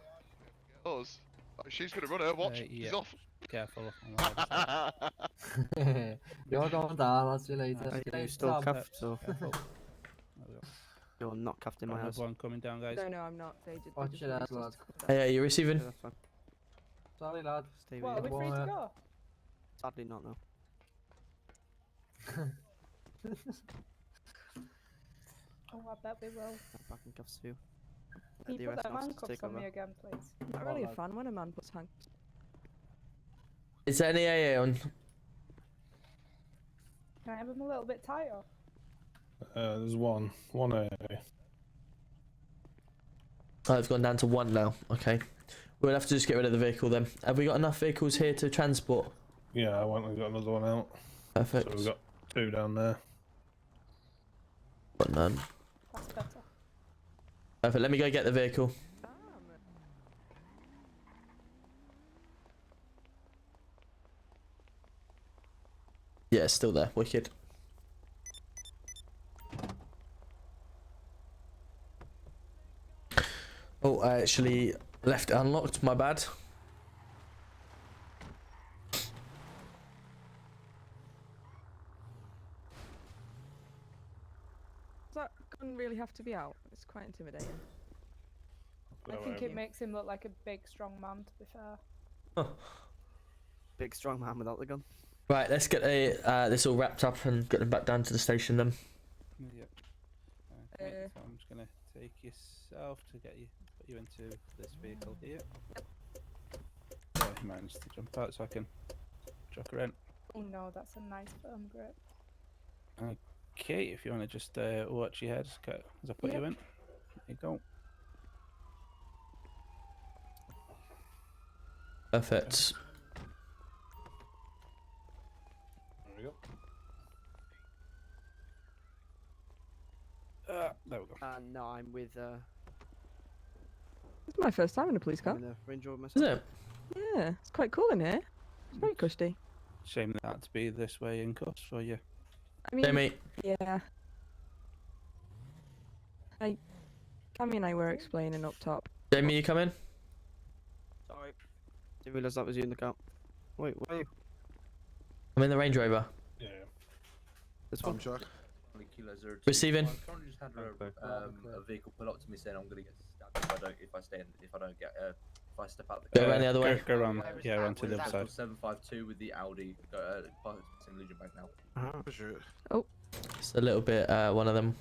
M: Us? Oh, she's gonna run her. Watch.
P: Yeah.
M: She's off.
P: Careful.
C: You're going down, I'll see you later.
K: Are you
C: Thanks,
K: still
C: Tom.
K: cuffed, or
P: Careful.
K: you're not cuffed in my house?
P: Another one coming down, guys.
L: No, I'm not. They just.
C: Watch your ass, lad.
A: AA, you receiving?
K: Yeah, that's fine.
C: Sorry, lad.
K: Stay with
L: What, are
K: you.
L: we free to go?
K: Sadly not, no.
L: Oh, I bet we will.
K: I'm back in cuffs too.
L: Can
K: The
L: you put
K: arrest
L: that
K: officer to
L: handcuffs
K: take
L: on me
K: over.
L: again, please? I'm not really a fan when a man puts handcuffs.
A: Is there any AA on?
L: Can I have them a little bit tighter?
E: There's one AA.
A: Oh, it's gone down to 1 now, okay. We'll have to just get rid of the vehicle then. Have we got enough vehicles here to transport?
E: Yeah, I went and got another one out.
A: Perfect.
E: So we've got 2 down there.
A: Got none.
L: That's better.
A: Perfect, let me go get the vehicle. Yeah, it's still there. Wicked. Oh, I actually left it unlocked. My bad.
L: Does that gun really have to be out? It's quite intimidating.
C: I think it makes him look like a big, strong man, to be fair.
K: Big strong man without the gun.
A: Right, let's get this all wrapped up and get them back down to the station then.
P: Yep. Okay, so I'm just gonna take yourself to put you into this vehicle here. Yeah, he managed to jump out so I can chuck her in.
L: Oh no, that's a nice firm grip.
P: Okay, if you want to just watch your head as I put you in. There you go.
A: Perfect.
E: There we go.
P: There we go.
K: No, I'm with.
T: It's my first time in a police car.
K: I'm in a Range Rover myself.
A: Is it?
T: Yeah, it's quite cool in here. It's very cushy.
P: Shame that had to be this way in cuffs for you.
T: I mean,
A: Jamie.
T: yeah. Cammy and I were explaining up top.
A: Jamie, you come in?
K: Sorry. Didn't realise that was you in the car. Wait, where are you?
A: I'm in the Range Rover.
E: Yeah.
K: This one.
A: Receiving.
U: I currently just had a vehicle pull up to me saying I'm gonna get stabbed if I step out the
A: Go around the other way.
P: Go around. Yeah, around to the other side.
U: 752 with the Audi. Passing Legion back now.
B: For sure.
T: Oh.
A: It's a little bit one of them.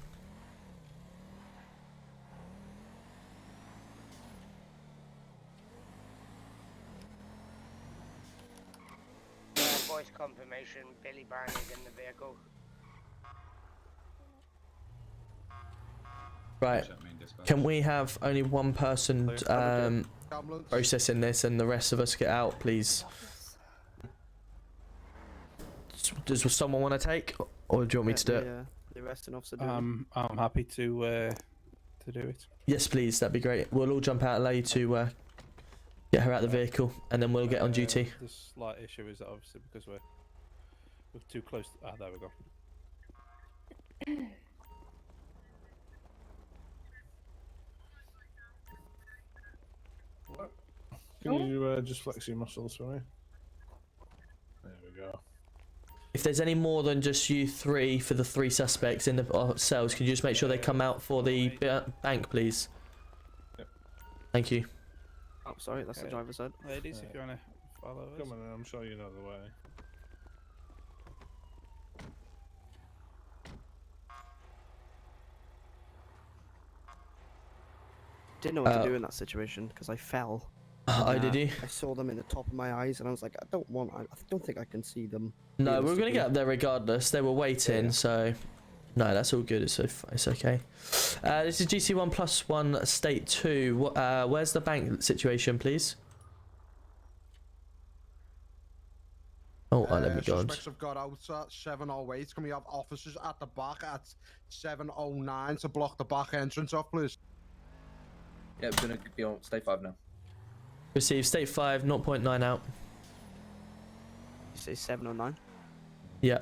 F: Voice confirmation, Billy Brown is in the vehicle.
A: Right. Can we have only one person processing this and the rest of us get out, please? Does someone want to take, or do you want me to do it?
K: The arresting officer. Do
P: I'm happy to do it.
A: Yes, please. That'd be great. We'll all jump out and allow you to get her out of the vehicle, and then we'll get on duty.
P: The slight issue is that obviously because we're too close. There we go.
E: Can you just flex your muscles for me? There we go.
A: If there's any more than just you three for the 3 suspects in the cells, can you just make sure they come out for the bank, please?
E: Yep.
A: Thank you.
K: Oh, sorry, that's the driver's side.
P: Ladies, if you want to follow us.
E: Come on, I'm sure you know the way.
K: Didn't know what to do in that situation because I fell.
A: Did you?
K: I saw them in the top of my eyes, and I was like, I don't think I can see them.
A: No, we're gonna get up there regardless. They were waiting, so no, that's all good. It's okay. This is GC1+1 State 2. Where's the bank situation, please? Oh, let me go on.
B: Suspects have got out at 7:08. Can we have officers at the back at 7:09 to block the back entrance off, please?
U: Yeah, we're gonna be on state 5 now.
A: Receive State 5, 0.9 out.
K: You say 7 or 9?
A: Yeah.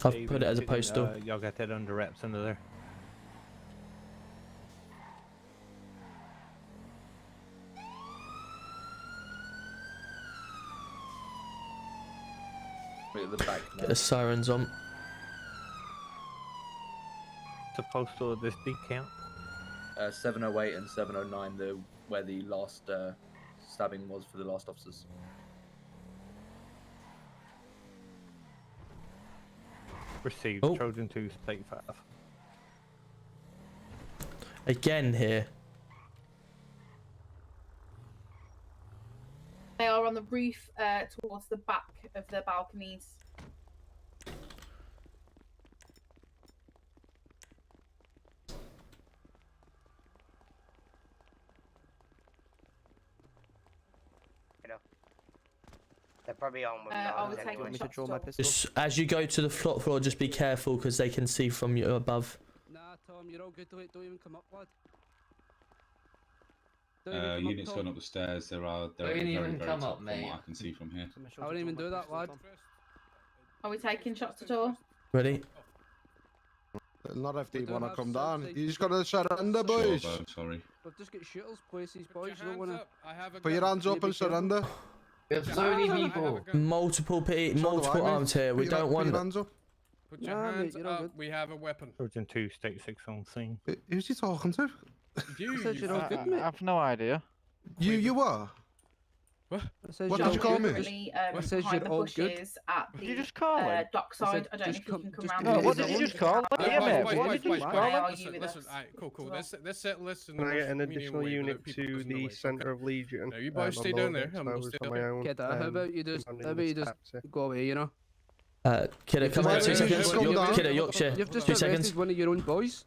A: I've put it as a postal.
R: Y'all got that under wraps under there.
U: We're at the back now.
A: Get the sirens on.
R: The postal of this beat count?
U: 708 and 709, where the last stabbing was for the last officers.
R: Received.
A: Oh.
R: Trojan 2, State 5.
A: Again here.
V: They are on the roof towards the back of the balconies.
F: They're probably on with
V: I was
F: knives
V: taking
F: anyway.
K: to draw my pistol.
A: Just as you go to the floor, just be careful because they can see from you above.
W: Nah, Tom, you're all good. Don't even come up, lad.
J: Units going up the stairs. They're
W: Don't
J: very,
W: even
J: very
W: come
J: top
W: up,
J: from
W: mate.
J: what I can see from here.
W: I wouldn't even do that, lad.
V: Are we taking shots to door?
A: Ready?
B: Not if they want to come down. You just gotta surrender, boys.
J: Sure, sorry.
W: We've just got shuttles, places, boys. You don't wanna.
B: Put your hands up and surrender.
W: There's so many people.
A: Multiple arms here. We don't want.
W: Put your hands up. We have a weapon.
R: Trojan 2, State 6 on scene.
B: Who's he talking to?
W: You
R: I've no idea.
B: You are?
W: What?
B: What did you call me?
V: Currently,
W: What says
V: behind
W: you're
V: the
W: all good?
V: bushes at the
R: you just call him?
V: dockside. I don't know if you can come round.
R: Oh,
V: and
R: what
V: visit
R: did you
V: us.
R: just call? Yeah, mate.
W: Boys,
R: What
W: boys,
R: did you
W: boys,
R: just
W: boys,
R: call him?
W: listen, listen. Alright, cool. Let's settle this in the
D: Can I
W: most
D: get an
W: medium
D: additional
W: way
D: unit
W: without people
D: to
W: causing
D: the
W: noise,
D: centre
W: okay?
D: of Legion?
W: Now you boys
D: I'm
W: stay
D: more
W: down there, and we'll
D: exposed
W: stay
D: on
W: up
D: my
W: here.
D: own.
W: Kidda, how about you just go away, you know?
A: Kidda, come here 2 seconds. Kidda, Yorkshire.
W: You've just
A: 2 seconds.
W: arrested one of your own boys.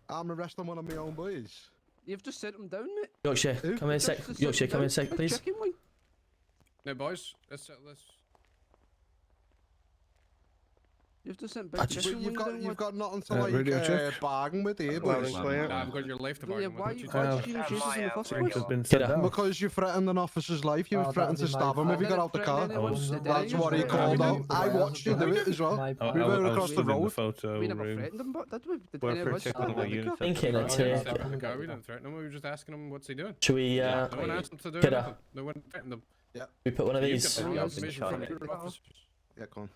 B: I'm arresting one of my own boys.
W: You've just sent him down, mate.
A: Yorkshire, come in a sec. Yorkshire, come in a sec, please.
W: Now, boys, let's settle this. You've just sent
B: But
W: back
B: you've got nothing to
E: radio check.
B: bargain with here,
E: Loud
B: boys.
E: and clear.
W: Nah, I've got your life to bargain with. Why What did you you talking even about? chase us in the first
E: Drinks
W: place?
E: have been set down.
B: Because you threatened an officer's life, you threatened to stab him if he got out the car. That's what he called out. I watched you do it as well. We were across the road.
W: We never threatened him, but did we? Did
E: We're
W: any of us
E: protecting
W: stab
E: the
W: him?
E: unit.
A: Thinking it
W: We
A: here.
W: didn't step in the car, we didn't threaten him, we were just asking him what's he doing.
A: Should we,
W: No one asked him to do
A: Kidda,
W: anything. No one threatened him.
A: we put one of
W: You've
A: these?
W: got the information from your officers.
B: Yeah, come on.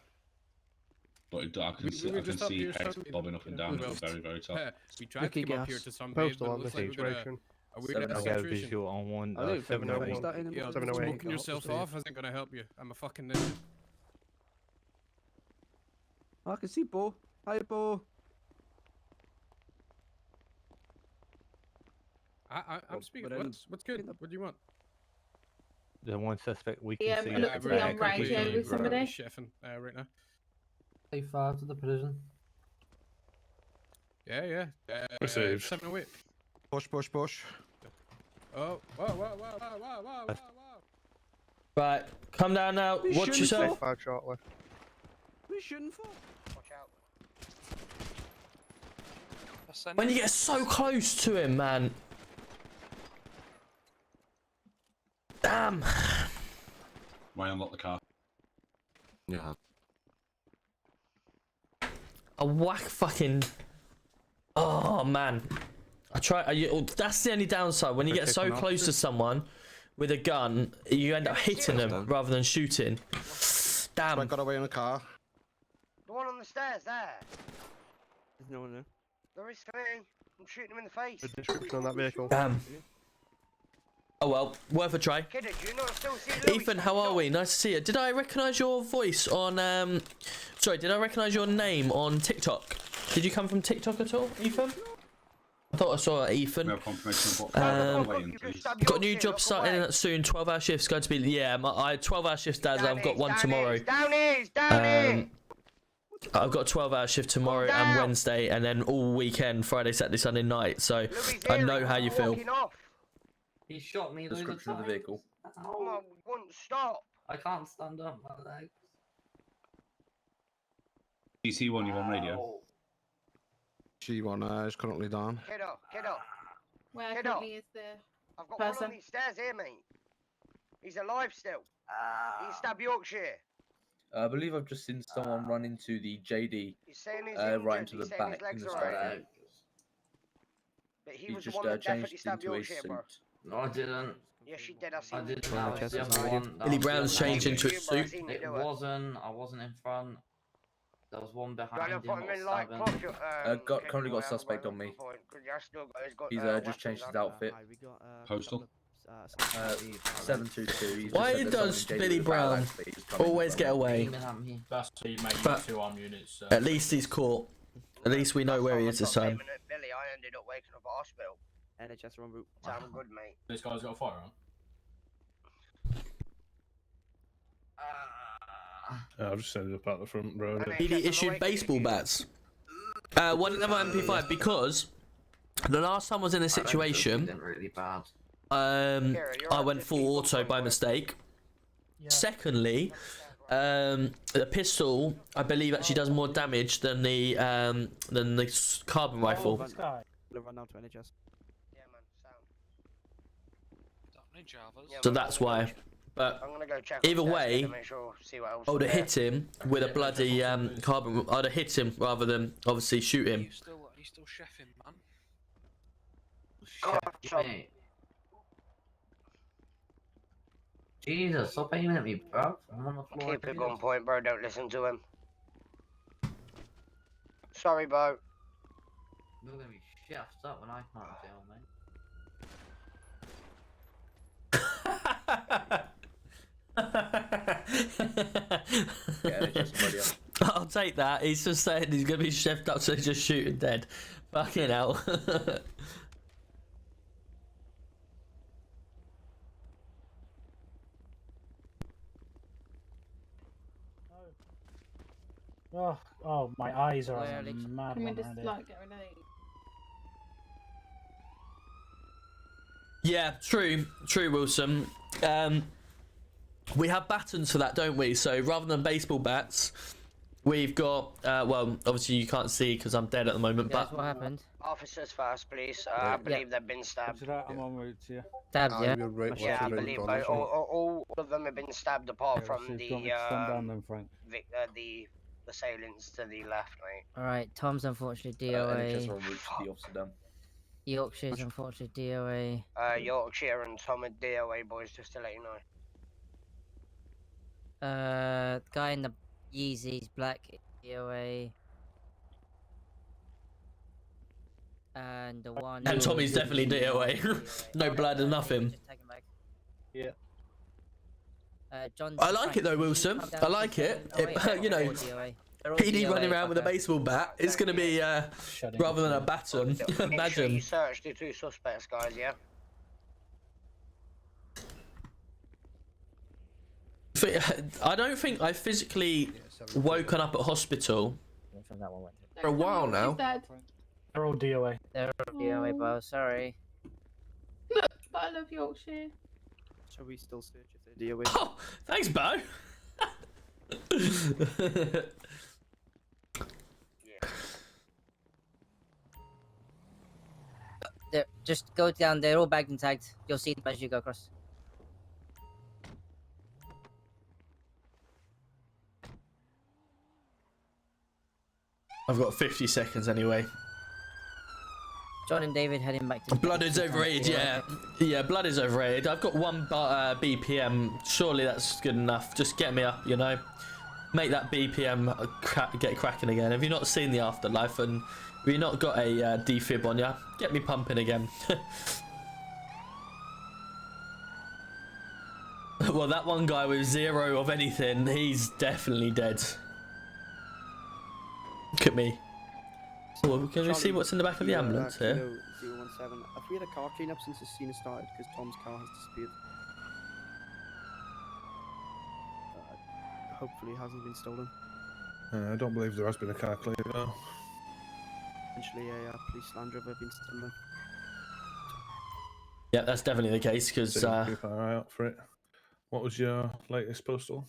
J: But I can see,
W: we
J: I can
W: just up
J: see
W: here
J: heads
W: something-
J: bobbing up and down at
W: Well,
J: the very, very top.
W: We tried to come up here to some
D: Postal
W: but it
D: on the
W: looks like we're gonna-
D: situation.
W: Are we gonna have a
R: I got a
W: situation?
R: visual on one.
W: I don't think
D: 708.
W: we that anymore.
D: 708.
W: Smoking yourself off isn't gonna help you. I'm a fucking ninja. I can see Bo. Hi, Bo. I'm speaking. What's good? What do you want?
R: The one suspect we can
V: Yeah,
R: see.
V: look to be on radio with somebody.
W: Chefing right now.
G: A5 to the prison.
W: Yeah.
E: Received.
W: 708.
B: Push.
W: Oh, whoa.
A: Right, come down now. Watch yourself.
D: A5 shortly.
W: We shouldn't fall.
A: When you get so close to him, man. Damn.
J: Why unlock the car?
S: Yeah.
A: A whack fucking. Oh man. That's the only downside. When you get so close to someone with a gun, you end up hitting them rather than shooting. Damn.
B: I got away in the car.
F: The one on the stairs there.
K: There's no one there.
F: There is me. I'm shooting him in the face.
D: The description on that vehicle.
A: Damn. Oh well, worth a try.
F: Kidda, do you not still see Louis?
A: Ethan, how are we? Nice to see you. Did I recognise your voice on sorry, did I recognise your name on TikTok? Did you come from TikTok at all, Ethan? I thought I saw Ethan.
J: No confirmation.
A: Got a new job starting soon. 12-hour shifts going to be. Yeah, I had 12-hour shifts, Dad. I've got one tomorrow.
F: Down here.
A: I've got a 12-hour shift tomorrow and Wednesday, and then all weekend, Friday, Saturday, Sunday night. So I know how you feel.
G: He shot me.
U: Description of the vehicle.
F: Come on, won't stop.
G: I can't stand up. My legs.
J: DC1, you're on radio.
B: G1 is currently down.
F: Kidda.
V: Where
F: Kidda.
V: currently is the
F: I've got one
V: person?
F: on these stairs here, mate. He's alive still. He stabbed Yorkshire.
U: I believe I've just seen someone run into the JD,
F: He's saying he's
U: right
F: injured,
U: into the
F: he's saying his
U: back in
F: legs
U: the
F: are
U: straight
F: alright.
U: out.
F: But he
U: He's
F: was the
U: just
F: one that definitely
U: changed
F: stabbed
U: into his
F: Yorkshire,
U: suit.
F: bro.
G: No, I didn't.
F: Yes, you did. I seen
G: I
F: you.
G: didn't.
K: Wow,
G: No,
K: Chester,
G: the other one.
A: Billy Brown's changed into his
F: Bro, I
A: suit.
F: seen you
G: It
F: do it.
G: wasn't. I wasn't in front. There was one
F: Do I
G: behind
F: not
G: him.
F: put him
G: that
F: in
G: was
F: light
G: stabbing.
F: cloth?
U: Currently got a suspect on me. He's just changed his outfit.
J: Postal.
U: 722. He's
A: Why
U: just said
A: does
U: there's someone in JD
A: Billy
U: with a
A: Brown
U: battle axe, but he's just coming
A: always
U: from
A: get
U: front.
A: away?
G: Aiming at me.
W: That's so you make
A: But
W: 2 arm units.
A: at least he's caught. At least we know where he is this time.
F: Billy, I ended up waking up at hospital.
K: NHS on route.
F: So I'm good, mate.
W: This guy's got a firearm.
E: I've just set it up out the front road.
A: BD issued baseball bats. One another MP5 because the last time I was in this situation,
G: Really bad.
A: I went full auto by mistake. Secondly, the pistol I believe actually does more damage than the carbon rifle.
K: Run down to NHS.
A: So that's why. But
F: I'm gonna go check
A: either
F: upstairs
A: way,
F: to make sure, see what else
A: I would have
F: is
A: hit him with a bloody carbon. I'd have hit him rather than obviously shoot him.
G: He's still chefing, man. Chef, Jesus, stop aiming at me, bro. I'm on the floor.
F: Keep it on point, bro. Don't listen to him. Sorry, bro.
G: You're gonna be chefed up when I can't deal, mate.
A: state that. He's just saying he's gonna be chefed up so he's just shooting dead. Fucking hell.
H: Oh, my eyes are on a mad
V: Can we
H: one
V: just
H: around here.
V: like get rid of these?
A: Yeah, true, Wilson. We have batons for that, don't we? So rather than baseball bats, we've got. Well, obviously you can't see because I'm dead at the moment.
F: Guys,
A: but
F: what happened? Officers first, please. I believe they've been stabbed.
H: I'm on route to you.
T: Stabbed, yeah?
F: Yeah, I believe all of them have been stabbed apart from
H: So do you want me to stand down then, Frank?
F: the assailants to the left, mate.
T: Alright, Tom's unfortunately
U: NHS
T: DOA.
U: are on route to the officer down.
T: Yorkshire's unfortunately DOA.
F: Yorkshire and Tom are DOA, boys, just to let you know.
T: Guy in the Yeezys, black DOA. And the one.
A: And Tommy's definitely DOA. No blood and nothing.
H: Yeah.
T: John.
A: I like it though, Wilson. I like it. You know, PD running around with a baseball bat. It's gonna be rather than a baton.
F: Make sure you
A: Imagine.
F: search the two suspects, guys, yeah?
A: I don't think I physically woken up at hospital for a while now.
H: They're all DOA.
T: They're all DOA, bro. Sorry.
V: But I love Yorkshire.
K: Shall we still search if they're DOA?
A: Oh, thanks, Bo.
T: Just go down. They're all bagged and tagged. You'll see them as you go across.
A: I've got 50 seconds anyway.
T: John and David heading back to.
A: Blood is overrated, yeah. Yeah, blood is overrated. I've got 1 BPM. Surely that's good enough. Just get me up, you know. Make that BPM get cracking again. Have you not seen the afterlife and have you not got a defib on ya? Get me pumping again. Well, that one guy with 0 of anything, he's definitely dead. Look at me. Oh, can we see what's in the back of the ambulance here?
K: 017. Have we had a car clean-up since the scene has started? Because Tom's car has disappeared. Hopefully it hasn't been stolen.
E: I don't believe there has been a car cleared though.
K: Potentially a police Land Rover been stolen.
A: Yeah, that's definitely the case because
E: keep our eye out for it. What was your latest postal?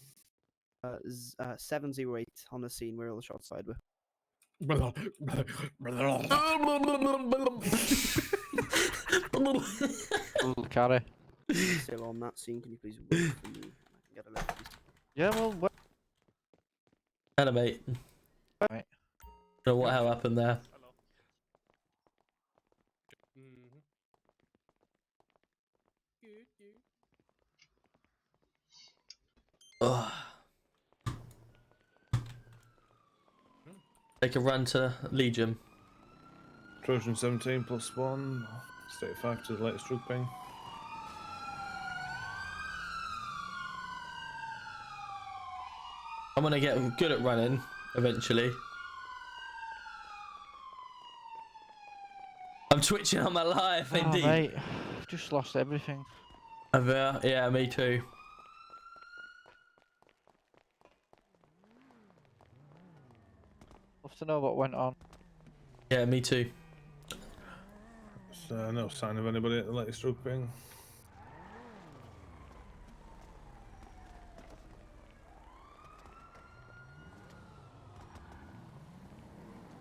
K: 708 on the scene where all the shots side were.
R: Carry.
K: Still on that scene, can you please wait for me? I can get a letter.
R: Yeah, well, what?
A: Hello, mate.
R: Right.
A: Don't know what hell happened there. Oh. Take a run to Legion.
E: Trojan 17 +1. State 5 to the latest drug ping.
A: I'm gonna get good at running eventually. I'm twitching on my life,
R: Oh,
A: indeed.
R: mate, I've just lost everything.
A: Yeah, me too.
R: Love to know what went on.
A: Yeah, me too.
E: No sign of anybody at the latest drug ping.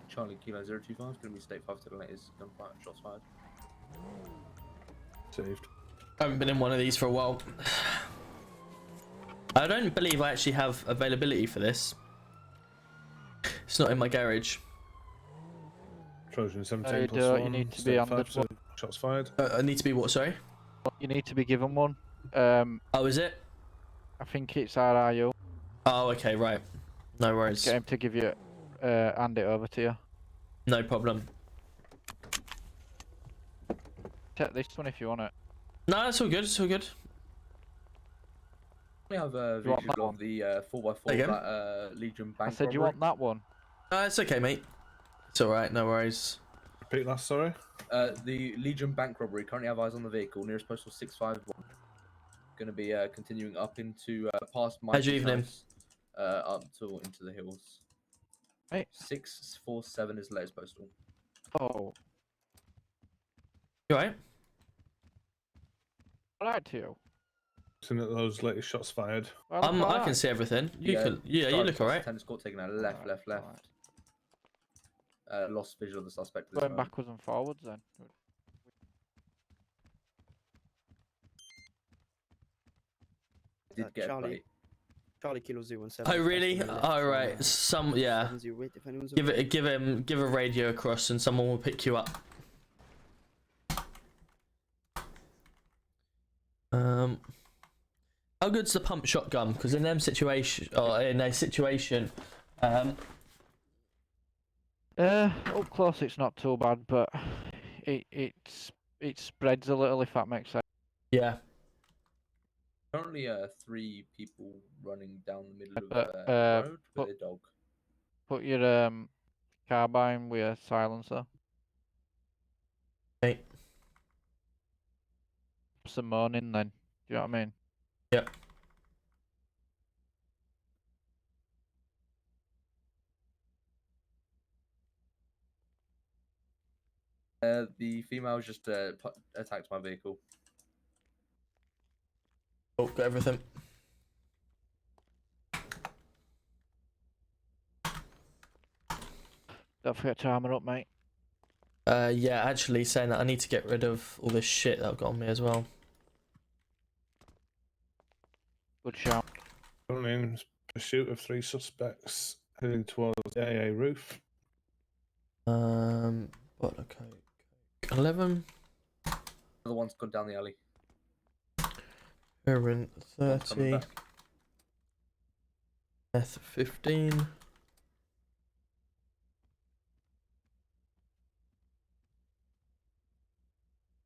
U: Charlie Kilo 025 is going to be state 5 to the latest gunfire, shots fired.
E: Saved.
A: I haven't been in one of these for a while. I don't believe I actually have availability for this. It's not in my garage.
E: Trojan 17
R: you
E: +1.
R: you need to
E: state
R: be on
E: 5
R: this
E: to
R: one.
E: shots fired.
A: I need to be what, sorry?
R: You need to be given one.
A: Oh, is it?
R: I think it's RIO.
A: Oh, okay, right. No worries.
R: Get him to give you, hand it over to you.
A: No problem.
R: Take this one if you want it.
A: No, it's all good. It's all good.
U: We have a
R: You want
U: visual
R: that
U: of
R: one?
U: the 4x4
A: There you go.
U: that Legion bank
R: I said you
U: robbery.
R: want that one.
A: It's okay, mate. It's alright, no worries.
E: Repeat that, sorry.
U: The Legion bank robbery. Currently have eyes on the vehicle. Nearest postal 651. Going to be continuing up into past
A: How's your
U: Mikey's
A: evening?
U: house, up to into the hills.
R: Hey.
U: 647 is latest postal.
R: Oh.
A: You alright?
R: Alright to you.
E: Looking at those latest shots fired.
A: I can see everything. You can. Yeah, you look alright.
U: Tennis court taking a left. Lost visual of the suspect.
R: Going backwards and forwards then.
U: Did get
K: Charlie.
U: plate.
K: Charlie Kilo 017.
A: Oh really? Alright. Yeah. Give a radio across and someone will pick you up. How good's the pump shotgun? Because in a situation,
R: up close it's not too bad, but it spreads a little, if that makes sense.
A: Yeah.
U: Currently, 3 people running down the middle of the road with a dog.
R: Put your carbine with a silencer.
A: Okay.
R: Some morning then. Do you know what I mean?
A: Yep.
U: The female just attacked my vehicle.
A: Oh, got everything.
R: Don't forget to armor up, mate.
A: Yeah, actually saying that I need to get rid of all this shit that I've got on me as well.
R: Good shout.
E: Currently in pursuit of 3 suspects heading towards the AA roof.
A: What a coke. 11.
U: Another one's gone down the alley.
A: Heroin 30. Meth 15.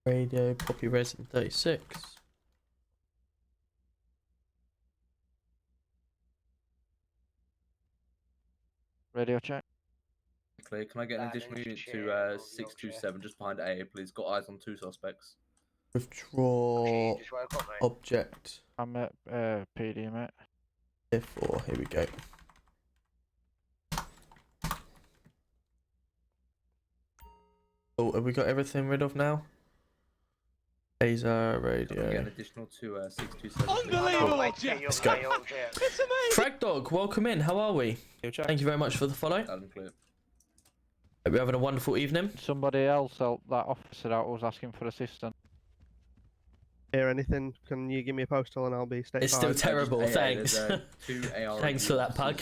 A: Radio, poppy resin 36.
R: Radio check.
U: Clear. Can I get an additional unit to 627 just behind AA, please? Got eyes on 2 suspects.
A: Withdraw object.
R: I'm at PD, mate.
A: Therefore, here we go. Oh, have we got everything rid of now? Laser, radio.
U: Can I get an additional to 627?
A: Unbelievable! Let's go. Frag Dog, welcome in. How are we? Thank you very much for the follow. Hope you're having a wonderful evening.
R: Somebody else helped that officer out who was asking for assistance.
D: Hear anything? Can you give me a postal and I'll be staying.
A: It's still terrible, thanks.
U: There's, 2 AR
A: Thanks for that, Pug.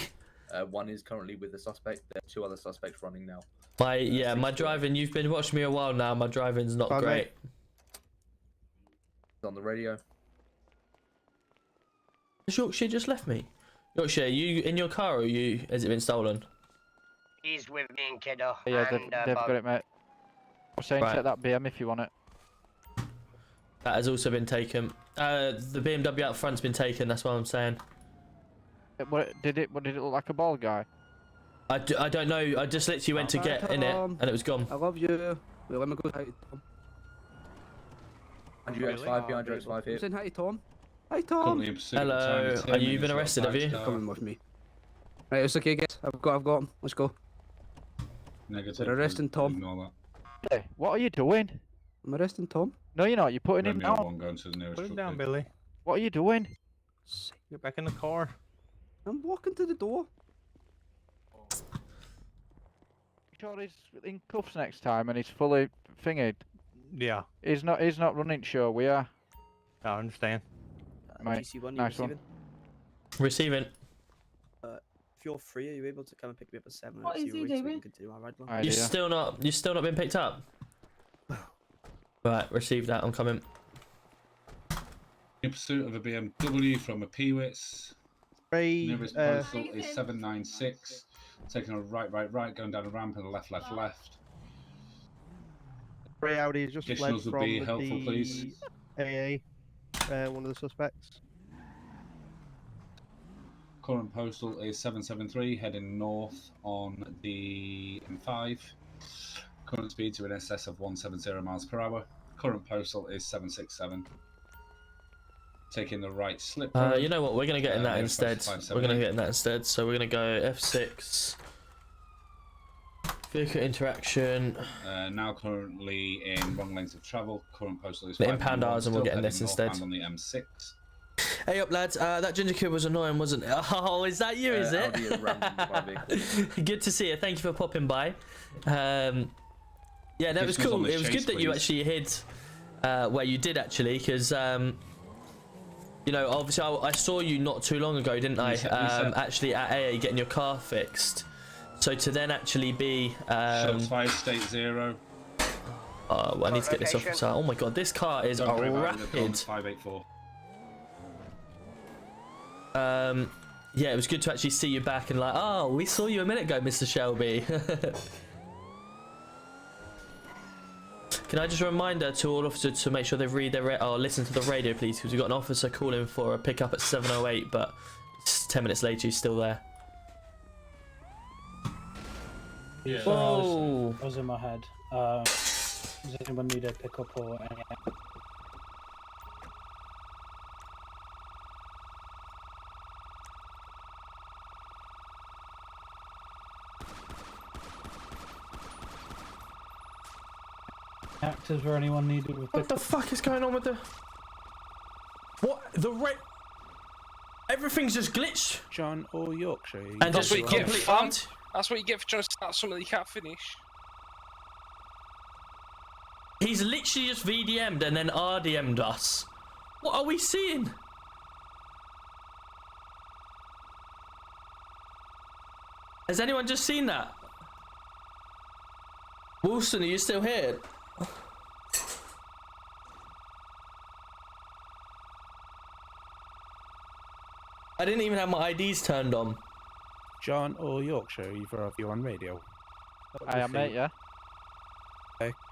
U: One is currently with the suspect. There are 2 other suspects running now.
A: My driving, you've been watching me a while now, my driving's not great.
U: On the radio.
A: Has Yorkshire just left me? Yorkshire, are you in your car or has it been stolen?
F: He's with me and Kiddo.
R: Yeah,
F: and,
R: they've got it, mate. I'm saying
A: Right.
R: check that BM if you want it.
A: That has also been taken. The BMW out front's been taken, that's what I'm saying.
R: What did it look like a bald guy?
A: I don't know, I just literally went to get in it and it was gone.
K: I love you. Well, let me go hi to Tom.
U: Behind you, X5, behind you, X5 here.
K: Saying hi to Tom. Hi, Tom.
A: Hello, are you been arrested, have you?
K: Coming with me. Right, it's okay, guys. I've got him. Let's go.
J: Negative.
K: We're arresting Tom.
R: Hey, what are you doing?
K: I'm arresting Tom.
R: No, you're not. You're putting him down.
J: One going to the nearest
I: Put him
J: truck,
I: down,
J: please.
I: Billy.
R: What are you doing?
I: Get back in the car.
K: I'm walking to the door.
R: Sure he's in cuffs next time and he's fully thingied.
I: Yeah.
R: He's not running show, we are.
I: I understand.
R: Mate,
K: GC1, you
R: nice one.
A: Receiving.
K: If you're free, are you able to come and pick me up at 7?
V: What is he doing?
A: You've still not been picked up? Right, receive that, I'm coming.
J: In pursuit of a BMW from a Peewits. Nearest postal is 796. Taking a right, going down a ramp and a left.
D: Grey Audi has just fled
J: Additionals would
D: from
J: be helpful,
D: the
J: please.
D: AA, one of the suspects.
J: Current postal is 773, heading north on the M5. Current speed to in excess of 170 miles per hour. Current postal is 767. Taking the right slip road.
A: You know what? We're gonna get in that instead. We're gonna get in that instead. So we're gonna go F6. Vehicle interaction.
J: Now currently in wrong length of travel. Current postal is
A: the impound hours, and we're getting this instead.
J: On the M6.
A: Hey up, lads. That ginger kid was annoying, wasn't it? Oh, is that you? Is it? Good to see you. Thank you for popping by. Yeah, that was cool. It was good that you actually hid where you did actually, because you know, obviously I saw you not too long ago, didn't I? Actually at AA getting your car fixed. So to then actually be
J: shots fired, state 0.
A: Oh, I need to get this off the side. Oh my god, this car is rapid.
J: 584.
A: Yeah, it was good to actually see you back and like, oh, we saw you a minute ago, Mr. Shelby. Can I just reminder to all officers to make sure they read their or listen to the radio, please, because we've got an officer calling for a pickup at 7:08, but 10 minutes later he's still there.
H: Yeah. Whoa! That was in my head. Does anyone need a pickup or any? Actors or anyone needed with
A: What the fuck is going on with the... What? The rate... Everything's just glitched.
P: John or Yorkshire.
A: And that's what you get, fam.
N: That's what you get for trying to start something you can't finish.
A: He's literally just VDM'd and then RDM'd us. What are we seeing? Has anyone just seen that? Wilson, are you still here? I didn't even have my IDs turned on.
P: John or Yorkshire, either of you on radio?
R: I am, mate, yeah.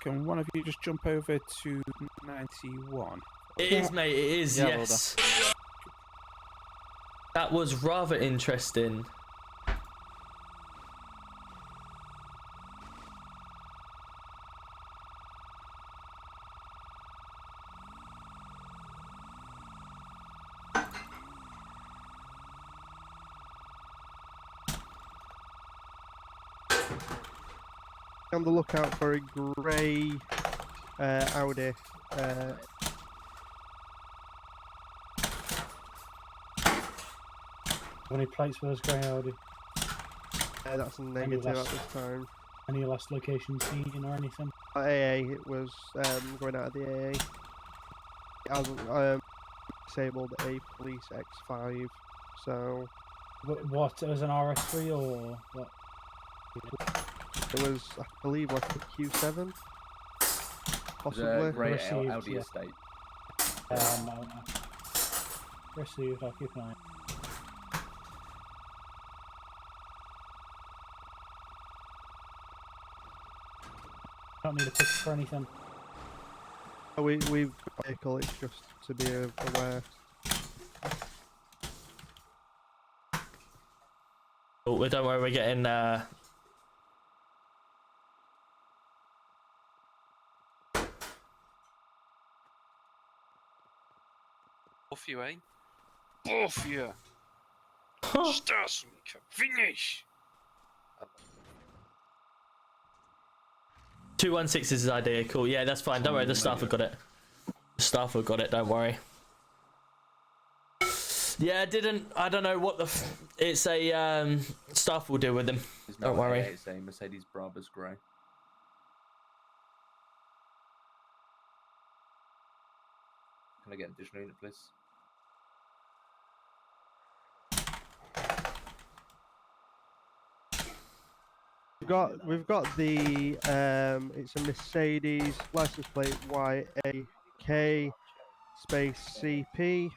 P: Can one of you just jump over to 91?
A: It is, mate, it is,
R: yeah,
A: yes. That was rather interesting.
D: On the lookout for a grey Audi.
H: How many plates for this grey Audi?
D: That's a negative at this time.
H: Any last location seen or anything?
D: AA, it was going out of the AA. It hasn't disabled a police X5, so...
H: What, it was an RS3 or what?
D: It was, I believe, like a Q7, possibly.
U: Grey Audi estate.
H: Received, I'll keep an eye. Don't need a picture for anything.
D: Oh, we've got a vehicle, it's just to be aware.
A: Oh, don't worry, we're getting
N: Off you, eh? Off you! Stars, we can finish!
A: 216 is his idea, cool. Yeah, that's fine. Don't worry, the staff have got it. The staff have got it, don't worry. Yeah, I don't know what the it's a staff will deal with them. Don't worry.
U: It's a Mercedes Brabus grey. Can I get an additional unit, please?
D: We've got the it's a Mercedes license plate YAK space CP.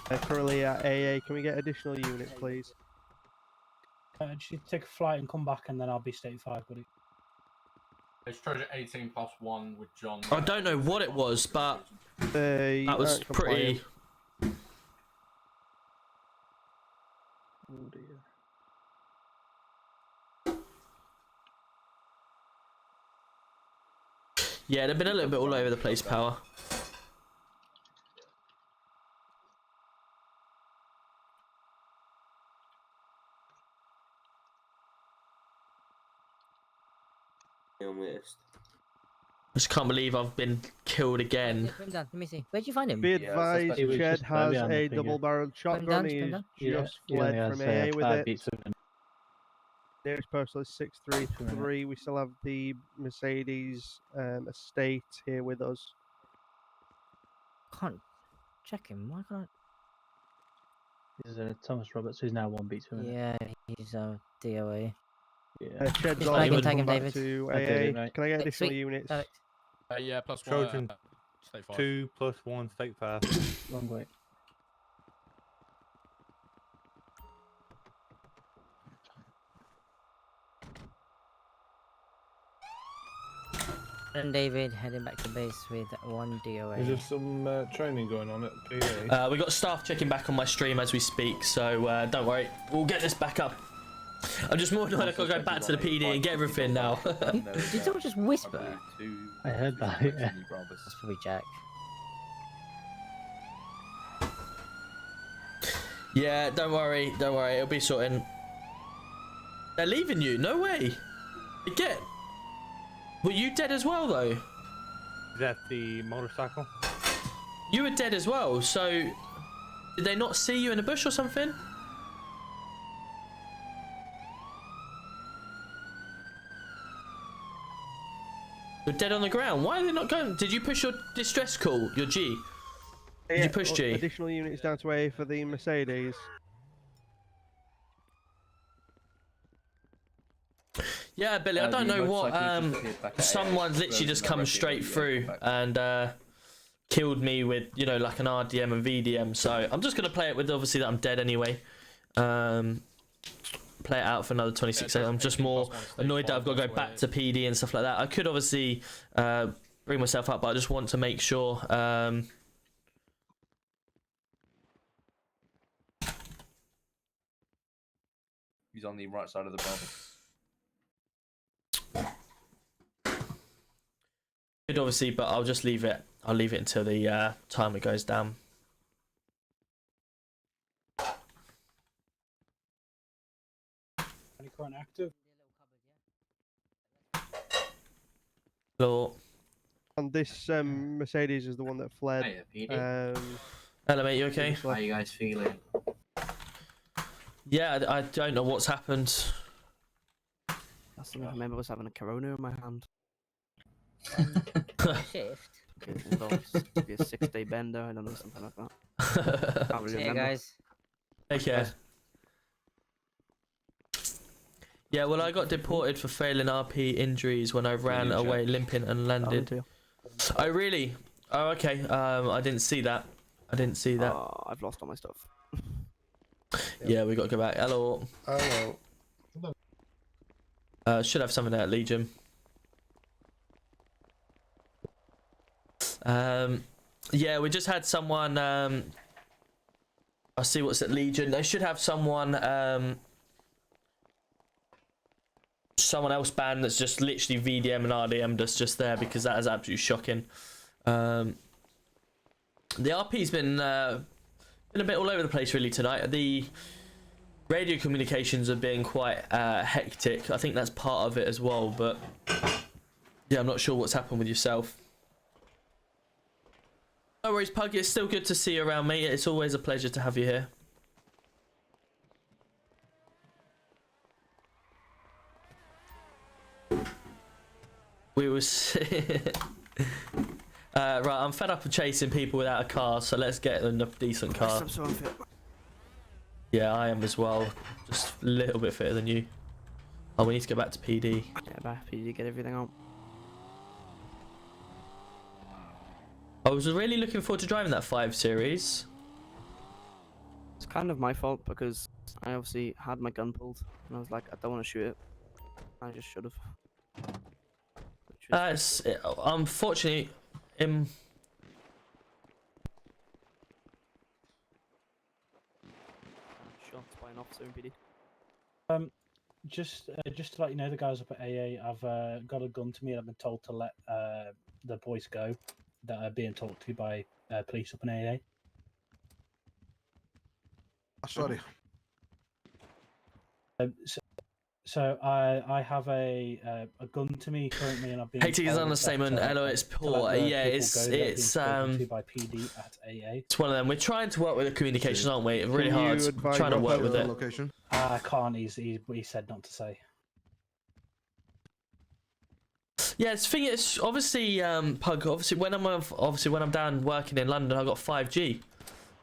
D: Currently at AA. Can we get additional units, please?
H: Just take a flight and come back, and then I'll be state 5, buddy.
W: It's Treasure 18 plus 1 with John.
A: I don't know what it was, but that was pretty.
D: Oh dear.
A: Yeah, they've been a little bit all over the place, Power. I just can't believe I've been killed again.
M: Put him down. Let me see. Where'd you find him?
D: Be advised, Ched has a double-barreled shotgun. He's just fled from AA with it. Nearest postal is 633. We still have the Mercedes estate here with us.
M: Can't check him. Why can't
O: This is Thomas Roberts, who's now 1 beat per minute.
M: Yeah, he's DOA.
O: Yeah.
D: Ched's
M: I can
D: on
M: take him,
D: back
M: David.
D: to
O: I did it,
D: AA.
O: mate.
D: Can I get additional
M: Sweet.
D: units?
M: Perfect.
W: Yeah, plus
I: Trojan
W: 1. Stay 5.
I: 2 plus 1, stake 5.
O: Long way.
M: And David heading back to base with 1 DOA.
E: Is there some training going on at PA?
A: We got staff checking back on my stream as we speak, so don't worry, we'll get this back up. I'm just more annoyed I've got to go back to the PD and get everything now.
M: Did someone just whisper?
O: I heard that, yeah.
M: That's probably Jack.
A: Yeah, don't worry, it'll be sorting. They're leaving you, no way. Were you dead as well though?
I: Is that the motorcycle?
A: You were dead as well, so did they not see you in a bush or something? You're dead on the ground. Why are they not going? Did you push your distress call, your G? Did you push G?
D: Additional units down to A for the Mercedes.
A: Yeah, Billy, I don't know what, someone's literally just come straight through and killed me with, you know, like an RDM and VDM, so I'm just going to play it with, obviously, that I'm dead anyway. Play it out for another 26 seconds. I'm just more annoyed that I've got to go back to PD and stuff like that. I could obviously bring myself up, but I just want to make sure...
U: He's on the right side of the Bravo.
A: Could obviously, but I'll just leave it. I'll leave it until the timer goes down.
H: Any current active?
A: Hello.
D: And this Mercedes is the one that fled.
A: Hello, mate. You okay?
G: How are you guys feeling?
A: Yeah, I don't know what's happened.
K: Last thing I remember was having a Corona in my hand.
M: Shift.
K: To be a 6-day bender, I don't know, something like that. Can't really
M: See ya,
K: remember.
M: guys.
A: Take care. Yeah, well, I got deported for failing RP injuries when I ran away limping and landed. Oh, really? Oh, okay. I didn't see that.
K: I've lost all my stuff.
A: Yeah, we got to go back. Hello.
B: Hello.
A: Should have something at Legion. Yeah, we just had someone. I'll see what's at Legion. They should have someone. Someone else banned that's just literally VDM and RDM just there because that is absolutely shocking. The RP's been a bit all over the place really tonight. The radio communications have been quite hectic. I think that's part of it as well, but yeah, I'm not sure what's happened with yourself. No worries, Pug. It's still good to see you around, mate. It's always a pleasure to have you here. We was right. I'm fed up of chasing people without a car, so let's get a decent car.
K: I'm so unfit.
A: Yeah, I am as well. Just a little bit fitter than you. Oh, we need to go back to PD.
K: Yeah, back to PD, get everything out.
A: I was really looking forward to driving that 5 Series.
K: It's kind of my fault because I obviously had my gun pulled and I was like, I don't want to shoot it. I just should have.
A: Unfortunately,
K: Shots by an officer in PD.
H: Just to let you know, the guys up at AA have got a gun to me. I've been told to let the boys go that are being talked to by police up in AA.
B: Sorry.
H: So I have a gun to me currently, and I've been.
A: Hectic is understatement. Hello, it's poor. Yeah, it's
H: by PD at AA.
A: It's one of them. We're trying to work with the communications, aren't we? Really hard. Trying to work with it.
B: Location?
H: I can't. He said not to say.
A: Yeah, it's thing. It's obviously Pug. Obviously, when I'm down working in London, I've got 5G.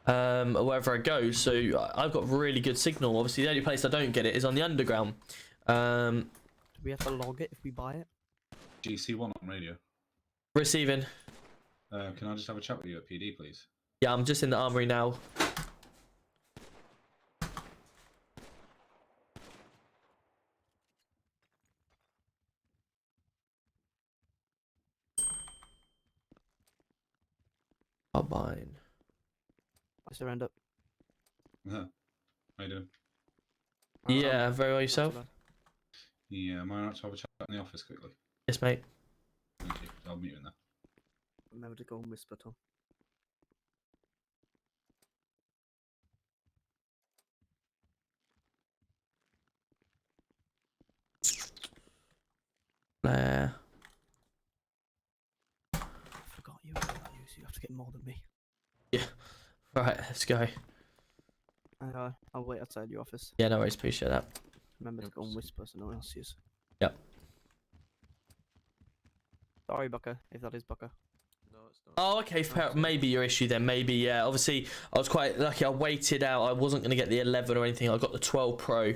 A: Wherever I go, so I've got really good signal. Obviously, the only place I don't get it is on the underground.
K: Do we have to log it if we buy it?
J: GC1 on radio.
A: Receiving.
J: Can I just have a chat with you at PD, please?
A: Yeah, I'm just in the armory now. Combine.
K: I surrender.
J: How you doing?
A: Yeah, very well yourself.
J: Yeah, am I allowed to have a chat in the office quickly?
A: Yes, mate.
J: Thank you. I'll meet you in there.
K: Remember to go and whisper, Tom.
A: Blair.
K: I forgot you. So you have to get more than me.
A: Yeah. Right, let's go.
K: I'll wait outside your office.
A: Yeah, no worries. Appreciate that.
K: Remember to go and whisper so no one else sees.
A: Yep.
K: Sorry, Bucker, if that is Bucker.
S: No, it's not.
A: Oh, okay. Maybe your issue then. Maybe, yeah. Obviously, I was quite lucky. I waited out. I wasn't going to get the 11 or anything. I got the 12 Pro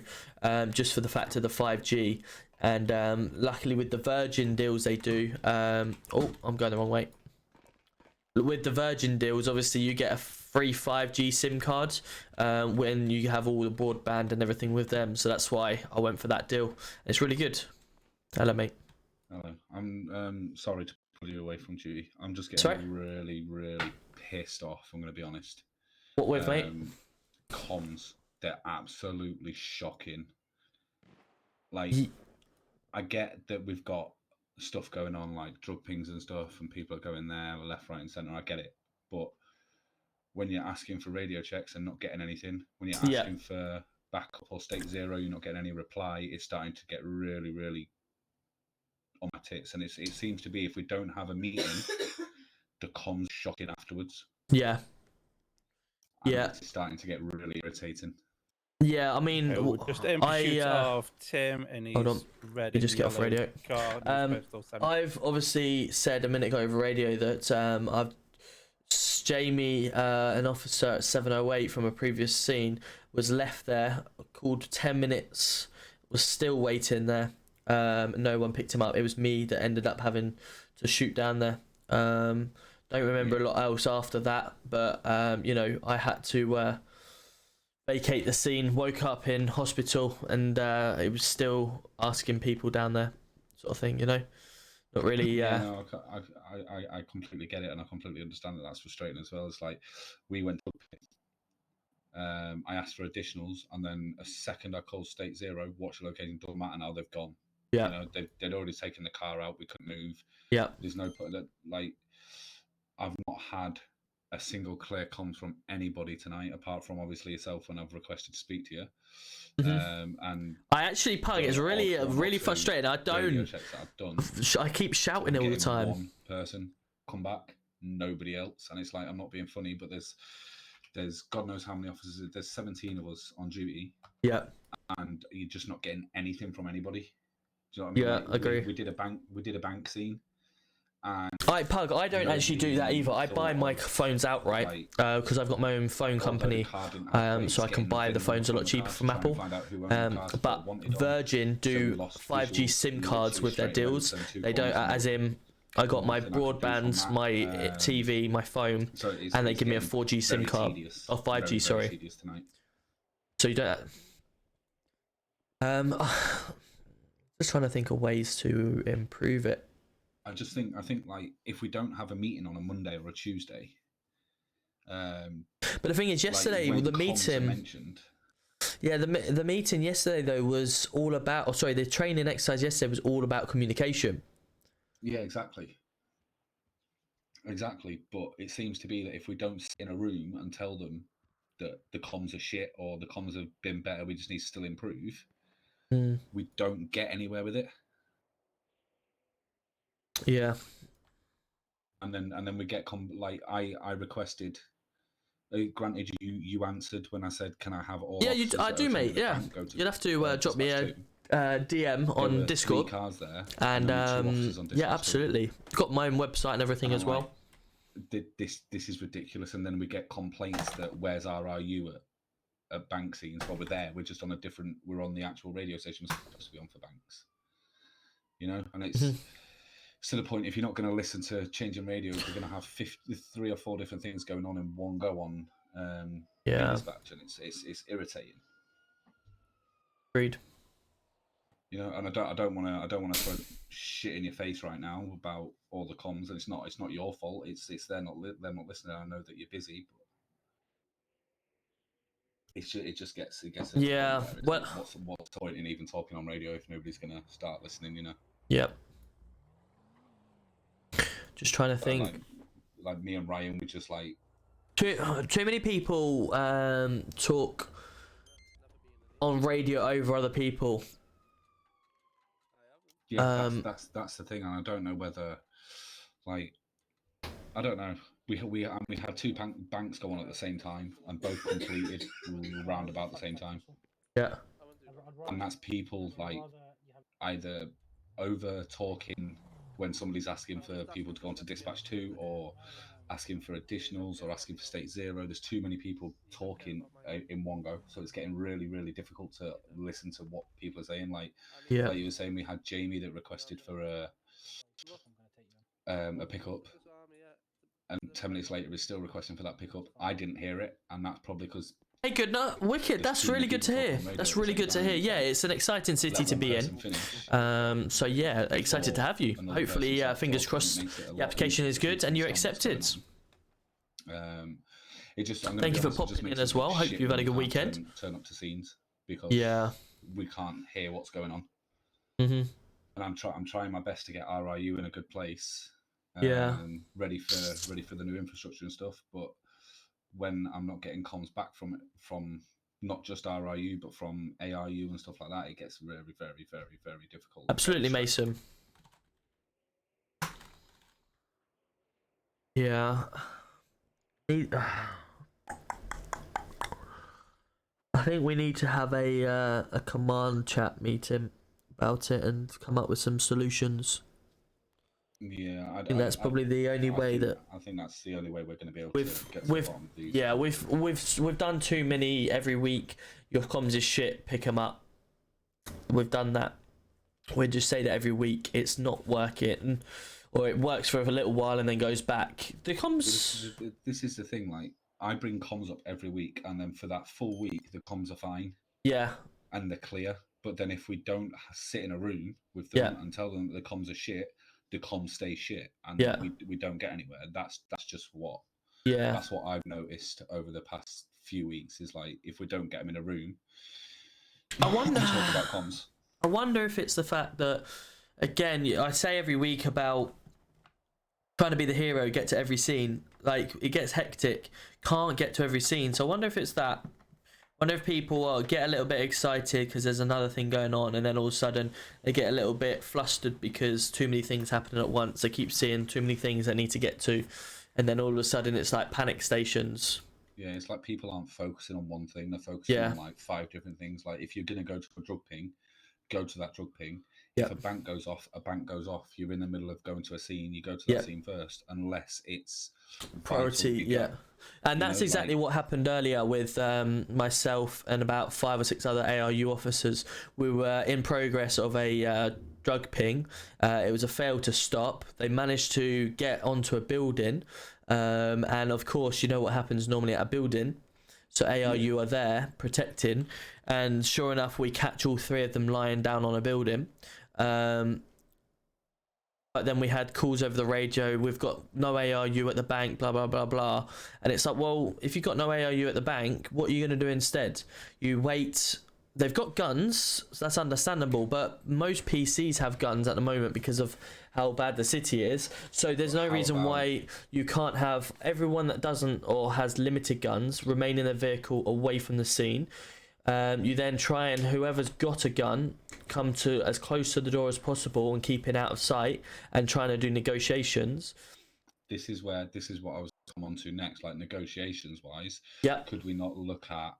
A: just for the fact of the 5G. And luckily, with the Virgin deals they do... oh, I'm going the wrong way. With the Virgin deals, obviously, you get a free 5G SIM card when you have all the broadband and everything with them. So that's why I went for that deal. It's really good. Hello, mate.
J: Hello. I'm sorry to pull you away from duty. I'm just getting really, really pissed off, I'm going to be honest.
A: What with, mate?
J: Comms. They're absolutely shocking. Like, I get that we've got stuff going on, like drug pings and stuff, and people are going there, left, right, and centre. I get it. But when you're asking for radio checks and not getting anything, when you're asking for backup or state zero, you're not getting any reply, it's starting to get really, really on my tits. And it seems to be, if we don't have a meeting, the comms shocking afterwards.
A: Yeah.
J: And it's starting to get really irritating.
A: Yeah, I mean,
P: just in pursuit of Tim, and he's ready.
A: You just get off radio. I've obviously said a minute ago over radio that Jamie, an officer at 708 from a previous scene, was left there, called 10 minutes, was still waiting there. No one picked him up. It was me that ended up having to shoot down there. Don't remember a lot else after that, but you know, I had to vacate the scene, woke up in hospital, and it was still asking people down there, sort of thing, you know. Not really.
J: No, I completely get it, and I completely understand that that's frustrating as well. It's like we went up, I asked for additionals, and then a second I called state zero, watch the location, doesn't matter now, they've gone.
A: Yeah.
J: You know, they'd already taken the car out, we couldn't move.
A: Yeah.
J: There's no point that, like, I've not had a single clear comms from anybody tonight, apart from obviously yourself when I've requested to speak to you. And
A: I actually, Pug, it's really frustrating. I don't. I keep shouting all the time.
J: One person come back, nobody else, and it's like, I'm not being funny, but there's God knows how many officers. There's 17 of us on duty.
A: Yeah.
J: And you're just not getting anything from anybody. Do you know what I mean?
A: Yeah,
J: like,
A: I agree.
J: We did a bank scene. And
A: Pug, I don't actually do that either. I buy my phones outright because I've got my own phone company, so I can buy the phones a lot cheaper from Apple. But Virgin do 5G SIM cards with their deals. They don't, as in, I got my broadbands, my TV, my phone, and they give me a 4G SIM card, or 5G, sorry. So you don't. Just trying to think of ways to improve it.
J: I think like if we don't have a meeting on a Monday or a Tuesday,
A: but the thing is, yesterday
J: like
A: the meeting
J: mentioned.
A: Yeah, the meeting yesterday though was all about. Oh, sorry, the training exercise yesterday was all about communication.
J: Yeah, exactly. Exactly, but it seems to be that if we don't sit in a room and tell them that the comms are shit or the comms have been better, we just need to still improve. We don't get anywhere with it.
A: Yeah.
J: And then we get like I requested. Granted, you answered when I said, "Can I have all?"
A: Yeah, I do, mate. Yeah, you'll have to drop me a DM on Discord.
J: 3 cars there,
A: and
J: yeah,
A: absolutely. Got my own website and everything as well.
J: This is ridiculous, and then we get complaints that where's RRU at bank scenes? Well, we're there. We're just on a different. We're on the actual radio station we're supposed to be on for banks. You know, and it's. To the point, if you're not going to listen to changing radios, you're going to have 3 or 4 different things going on in one go on dispatch, and it's irritating.
A: Agreed.
J: You know, and I don't want to throw shit in your face right now about all the comms, and it's not your fault. It's they're not listening. I know that you're busy, but it just gets
A: yeah. Well,
J: what's the point in even talking on radio if nobody's going to start listening? You know.
A: Yep. Just trying to think.
J: Like me and Ryan, we just like
A: too many people talk on radio over other people.
J: Yeah, that's the thing, and I don't know whether, like, I don't know. We had 2 banks go on at the same time, and both completed round about the same time.
A: Yeah.
J: And that's people like either over talking when somebody's asking for people to go on to dispatch 2, or asking for additionals, or asking for state 0. There's too many people talking in one go, so it's getting really, really difficult to listen to what people are saying. Like you were saying, we had Jamie that requested for a pickup, and 10 minutes later is still requesting for that pickup. I didn't hear it, and that's probably because.
A: Hey, good, no, wicked. That's really good to hear. That's really good to hear. Yeah, it's an exciting city to be in. So yeah, excited to have you. Hopefully, fingers crossed, the application is good and you're accepted. Thank you for popping in as well. Hope you've had a good weekend.
J: Turn up to scenes because we can't hear what's going on. And I'm trying my best to get RIU in a good place. Ready for the new infrastructure and stuff, but when I'm not getting comms back from not just RIU but from ARU and stuff like that, it gets very, very, very, very difficult.
A: Absolutely, Mason. Yeah. I think we need to have a command chat meeting about it and come up with some solutions.
J: Yeah,
A: I think that's probably the only way that.
J: I think that's the only way we're going to be able to get to the bottom of these.
A: Yeah, we've done too many every week. Your comms is shit. Pick them up. We've done that. We just say that every week it's not working, or it works for a little while and then goes back. The comms.
J: This is the thing. Like, I bring comms up every week, and then for that full week, the comms are fine.
A: Yeah.
J: And they're clear. But then if we don't sit in a room with them and tell them that the comms are shit, the comms stay shit, and we don't get anywhere. That's just what.
A: Yeah.
J: That's what I've noticed over the past few weeks. Is like, if we don't get them in a room,
A: I wonder.
J: Talk about comms.
A: I wonder if it's the fact that, again, I say every week about trying to be the hero, get to every scene. Like, it gets hectic, can't get to every scene. So I wonder if it's that. I wonder if people get a little bit excited because there's another thing going on, and then all of a sudden they get a little bit flustered because too many things happen at once. They keep seeing too many things they need to get to, and then all of a sudden it's like panic stations.
J: Yeah, it's like people aren't focusing on one thing. They're focusing on like 5 different things. Like, if you're going to go to a drug ping, go to that drug ping. If a bank goes off, a bank goes off. You're in the middle of going to a scene, you go to that scene first, unless it's
A: priority. And that's exactly what happened earlier with myself and about 5 or 6 other ARU officers. We were in progress of a drug ping. It was a fail to stop. They managed to get onto a building, and of course, you know what happens normally at a building. So ARU are there protecting, and sure enough, we catch all 3 of them lying down on a building. But then we had calls over the radio, we've got no ARU at the bank, blah, blah, blah, blah. And it's like, well, if you've got no ARU at the bank, what are you going to do instead? You wait. They've got guns, so that's understandable, but most PCs have guns at the moment because of how bad the city is. So there's no reason why you can't have everyone that doesn't or has limited guns remain in their vehicle away from the scene. You then try and whoever's got a gun come to as close to the door as possible and keep it out of sight and trying to do negotiations.
J: This is what I was come on to next, like negotiations wise.
A: Yeah.
J: Could we not look at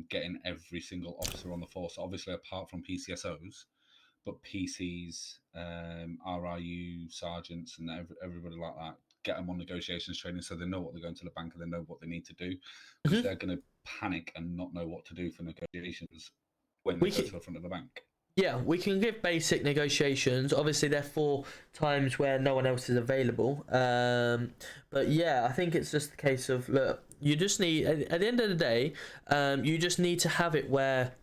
J: getting every single officer on the force, obviously apart from PCSOs, but PCs, RIU sergeants, and everybody like that, get them on negotiations training so they know what they're going to the bank and they know what they need to do, because they're going to panic and not know what to do for negotiations when they go to the front of the bank.
A: Yeah, we can give basic negotiations. Obviously, they're for times where no one else is available. But yeah, I think it's just the case of, look, you just need, at the end of the day, you just need to have it where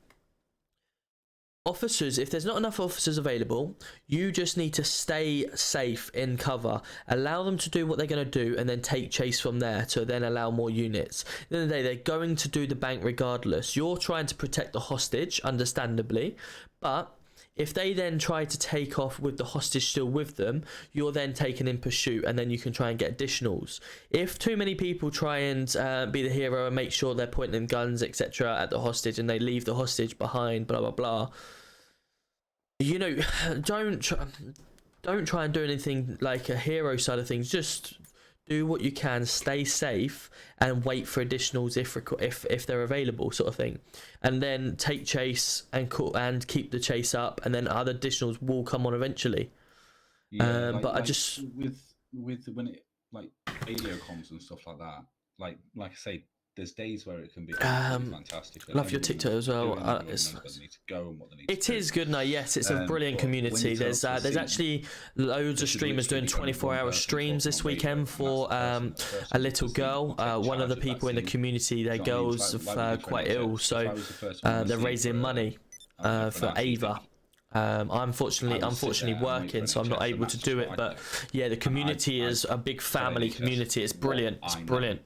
A: officers, if there's not enough officers available, you just need to stay safe in cover, allow them to do what they're going to do, and then take chase from there to then allow more units. At the end of the day, they're going to do the bank regardless. You're trying to protect the hostage, understandably, but if they then try to take off with the hostage still with them, you're then taken in pursuit, and then you can try and get additionals. If too many people try and be the hero and make sure they're pointing guns, etc., at the hostage, and they leave the hostage behind, blah blah blah, you know, don't try and do anything like a hero side of things. Just do what you can, stay safe, and wait for additionals if they're available, sort of thing, and then take chase and keep the chase up, and then other additionals will come on eventually.
J: Yeah,
A: but I just
J: with when it like radio comms and stuff like that, like I say, there's days where it can be fantastic.
A: Love your TikTok as well. It is good now. Yes, it's a brilliant community. There's actually loads of streamers doing 24-hour streams this weekend for a little girl. One of the people in the community, their girl's quite ill, so they're raising money for Ava. I'm unfortunately working, so I'm not able to do it. But yeah, the community is a big family community. It's brilliant. It's brilliant.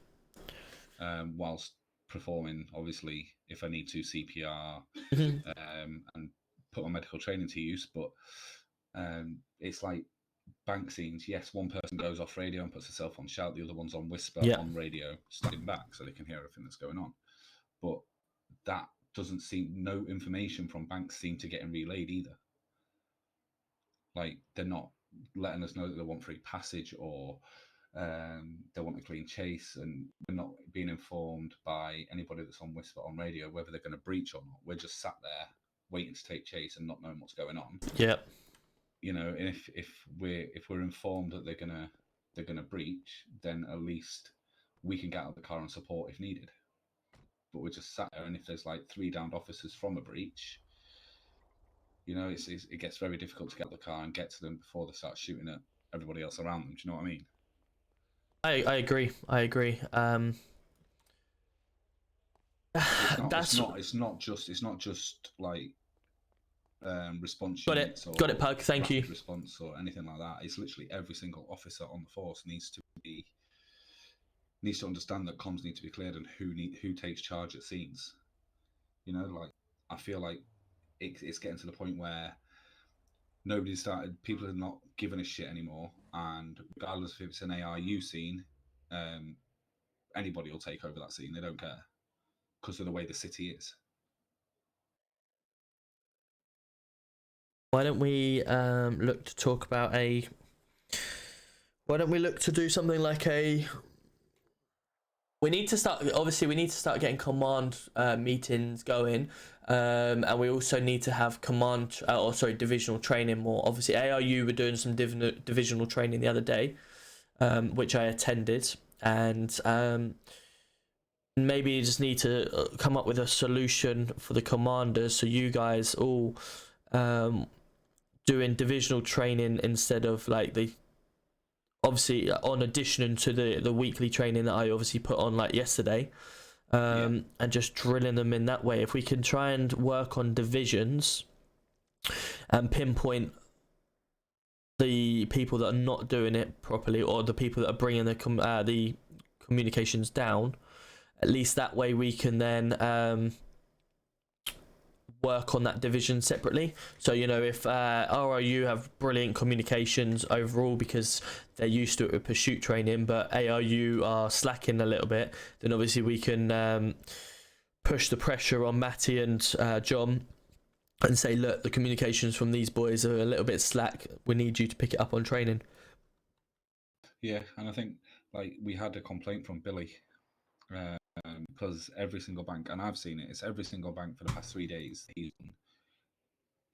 J: Whilst performing, obviously, if I need to CPR and put my medical training to use, but it's like bank scenes. Yes, one person goes off radio and puts herself on shout, the other one's on whisper on radio, standing back so they can hear everything that's going on. But that doesn't seem, no information from banks seem to get relayed either. Like, they're not letting us know that they want free passage or they want a clean chase, and we're not being informed by anybody that's on whisper on radio whether they're going to breach or not. We're just sat there waiting to take chase and not knowing what's going on.
A: Yep.
J: You know, and if we're informed that they're gonna breach, then at least we can get out of the car and support if needed. But we're just sat there, and if there's like 3 downed officers from a breach, you know, it gets very difficult to get out of the car and get to them before they start shooting at everybody else around them. Do you know what I mean?
A: I agree.
J: It's not just like response
A: got
J: units
A: it. Got it, Pug. Thank you.
J: Response or anything like that. It's literally every single officer on the force needs to understand that comms need to be cleared and who takes charge at scenes. You know, like, I feel like it's getting to the point where people are not giving a shit anymore, and regardless if it's an ARU scene, anybody will take over that scene. They don't care because of the way the city is.
A: Why don't we look to talk about why don't we look to do something like we need to start getting command meetings going, and we also need to have divisional training more. Obviously, ARU were doing some divisional training the other day, which I attended, and maybe you just need to come up with a solution for the commanders, so you guys all doing divisional training instead of like obviously on addition to the weekly training that I obviously put on like yesterday, and just drilling them in that way. If we can try and work on divisions and pinpoint the people that are not doing it properly, or the people that are bringing the communications down. At least that way we can then work on that division separately. So, you know, if RRU have brilliant communications overall because they're used to it with pursuit training, but ARU are slacking a little bit, then obviously we can push the pressure on Matty and John and say, look, the communications from these boys are a little bit slack. We need you to pick it up on training.
J: Yeah, and I think like we had a complaint from Billy because every single bank, and I've seen it, it's every single bank for the past 3 days.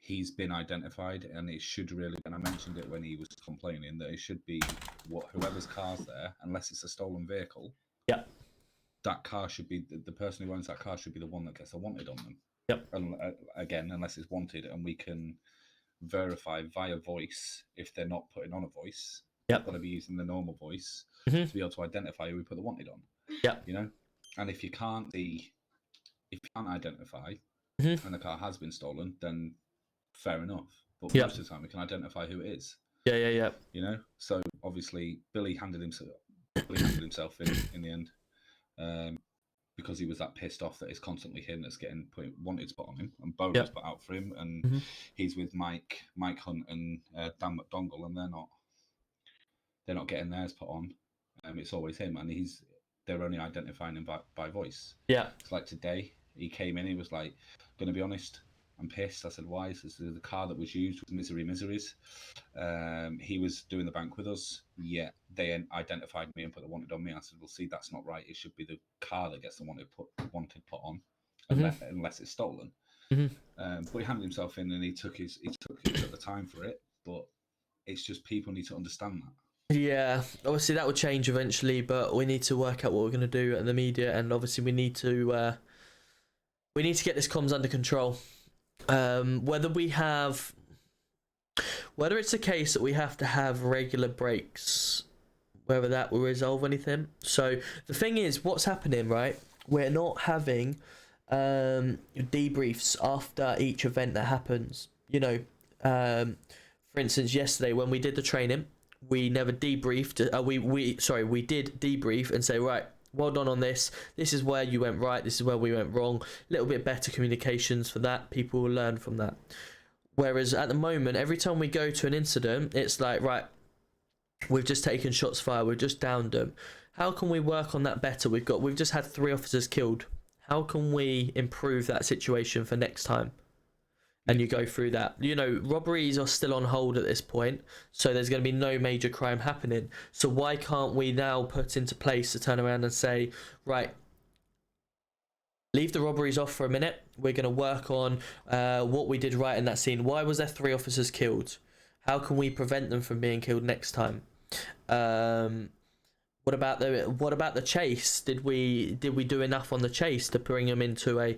J: He's been identified, and it should really. And I mentioned it when he was complaining that it should be whoever's car's there, unless it's a stolen vehicle.
A: Yeah.
J: That car should be the person who owns that car should be the one that gets a wanted on them.
A: Yep.
J: And again, unless it's wanted, and we can verify via voice if they're not putting on a voice.
A: Yep.
J: They've got to be using the normal voice
A: Mm-hmm.
J: to be able to identify who we put the wanted on.
A: Yeah.
J: You know, and if you can't identify,
A: mm-hmm.
J: and the car has been stolen, then fair enough. But
A: Yep.
J: most of the time, we can identify who it is.
A: Yeah.
J: You know, so obviously Billy handed himself in the end. Because he was that pissed off that it's constantly him that's getting wanted put on him, and Bo was put out for him, and
A: mm-hmm.
J: he's with Mike Hunt and Dan McDongle, and they're not getting theirs put on. It's always him, and they're only identifying him by voice.
A: Yeah,
J: it's like today he came in, he was like, "Gonna be honest, I'm pissed." I said, "Why?" He said, "The car that was used was Miseries. He was doing the bank with us, yet they identified me and put the wanted on me." I said, "Well, see, that's not right. It should be the car that gets the wanted put on, unless it's stolen."
A: Mm-hmm.
J: But he handed himself in, and he took the time for it. But it's just people need to understand that.
A: Yeah, obviously that will change eventually, but we need to work out what we're going to do at the media, and obviously we need to get this comms under control. Whether it's a case that we have to have regular breaks, whether that will resolve anything. So the thing is, what's happening, right? We're not having debriefs after each event that happens. You know, for instance, yesterday when we did the training, we never debriefed. We did debrief and say, right, well done on this. This is where you went right. This is where we went wrong. A little bit better communications for that. People will learn from that. Whereas at the moment, every time we go to an incident, it's like, right, we've just taken shots fired. We've just downed them. How can we work on that better? We've just had 3 officers killed. How can we improve that situation for next time? And you go through that. You know, robberies are still on hold at this point, so there's going to be no major crime happening. So why can't we now put into place to turn around and say, right, leave the robberies off for a minute. We're going to work on what we did right in that scene. Why was there 3 officers killed? How can we prevent them from being killed next time? What about the chase? Did we do enough on the chase to bring them into an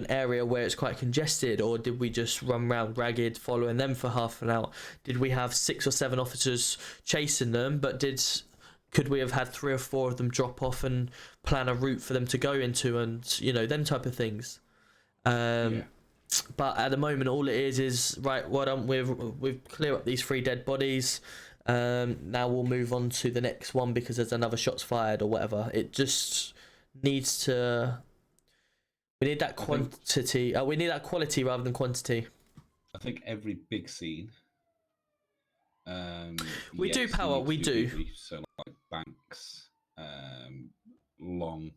A: area where it's quite congested, or did we just run round ragged following them for half an hour? Did we have 6 or 7 officers chasing them, but could we have had 3 or 4 of them drop off and plan a route for them to go into, and you know, them type of things? But at the moment, all it is right. Well done. We've cleared up these 3 dead bodies. Now we'll move on to the next one because there's another shots fired or whatever. It just needs to. We need that quantity. We need that quality rather than quantity.
J: I think every big scene.
A: We do power. We do.
J: So like banks, long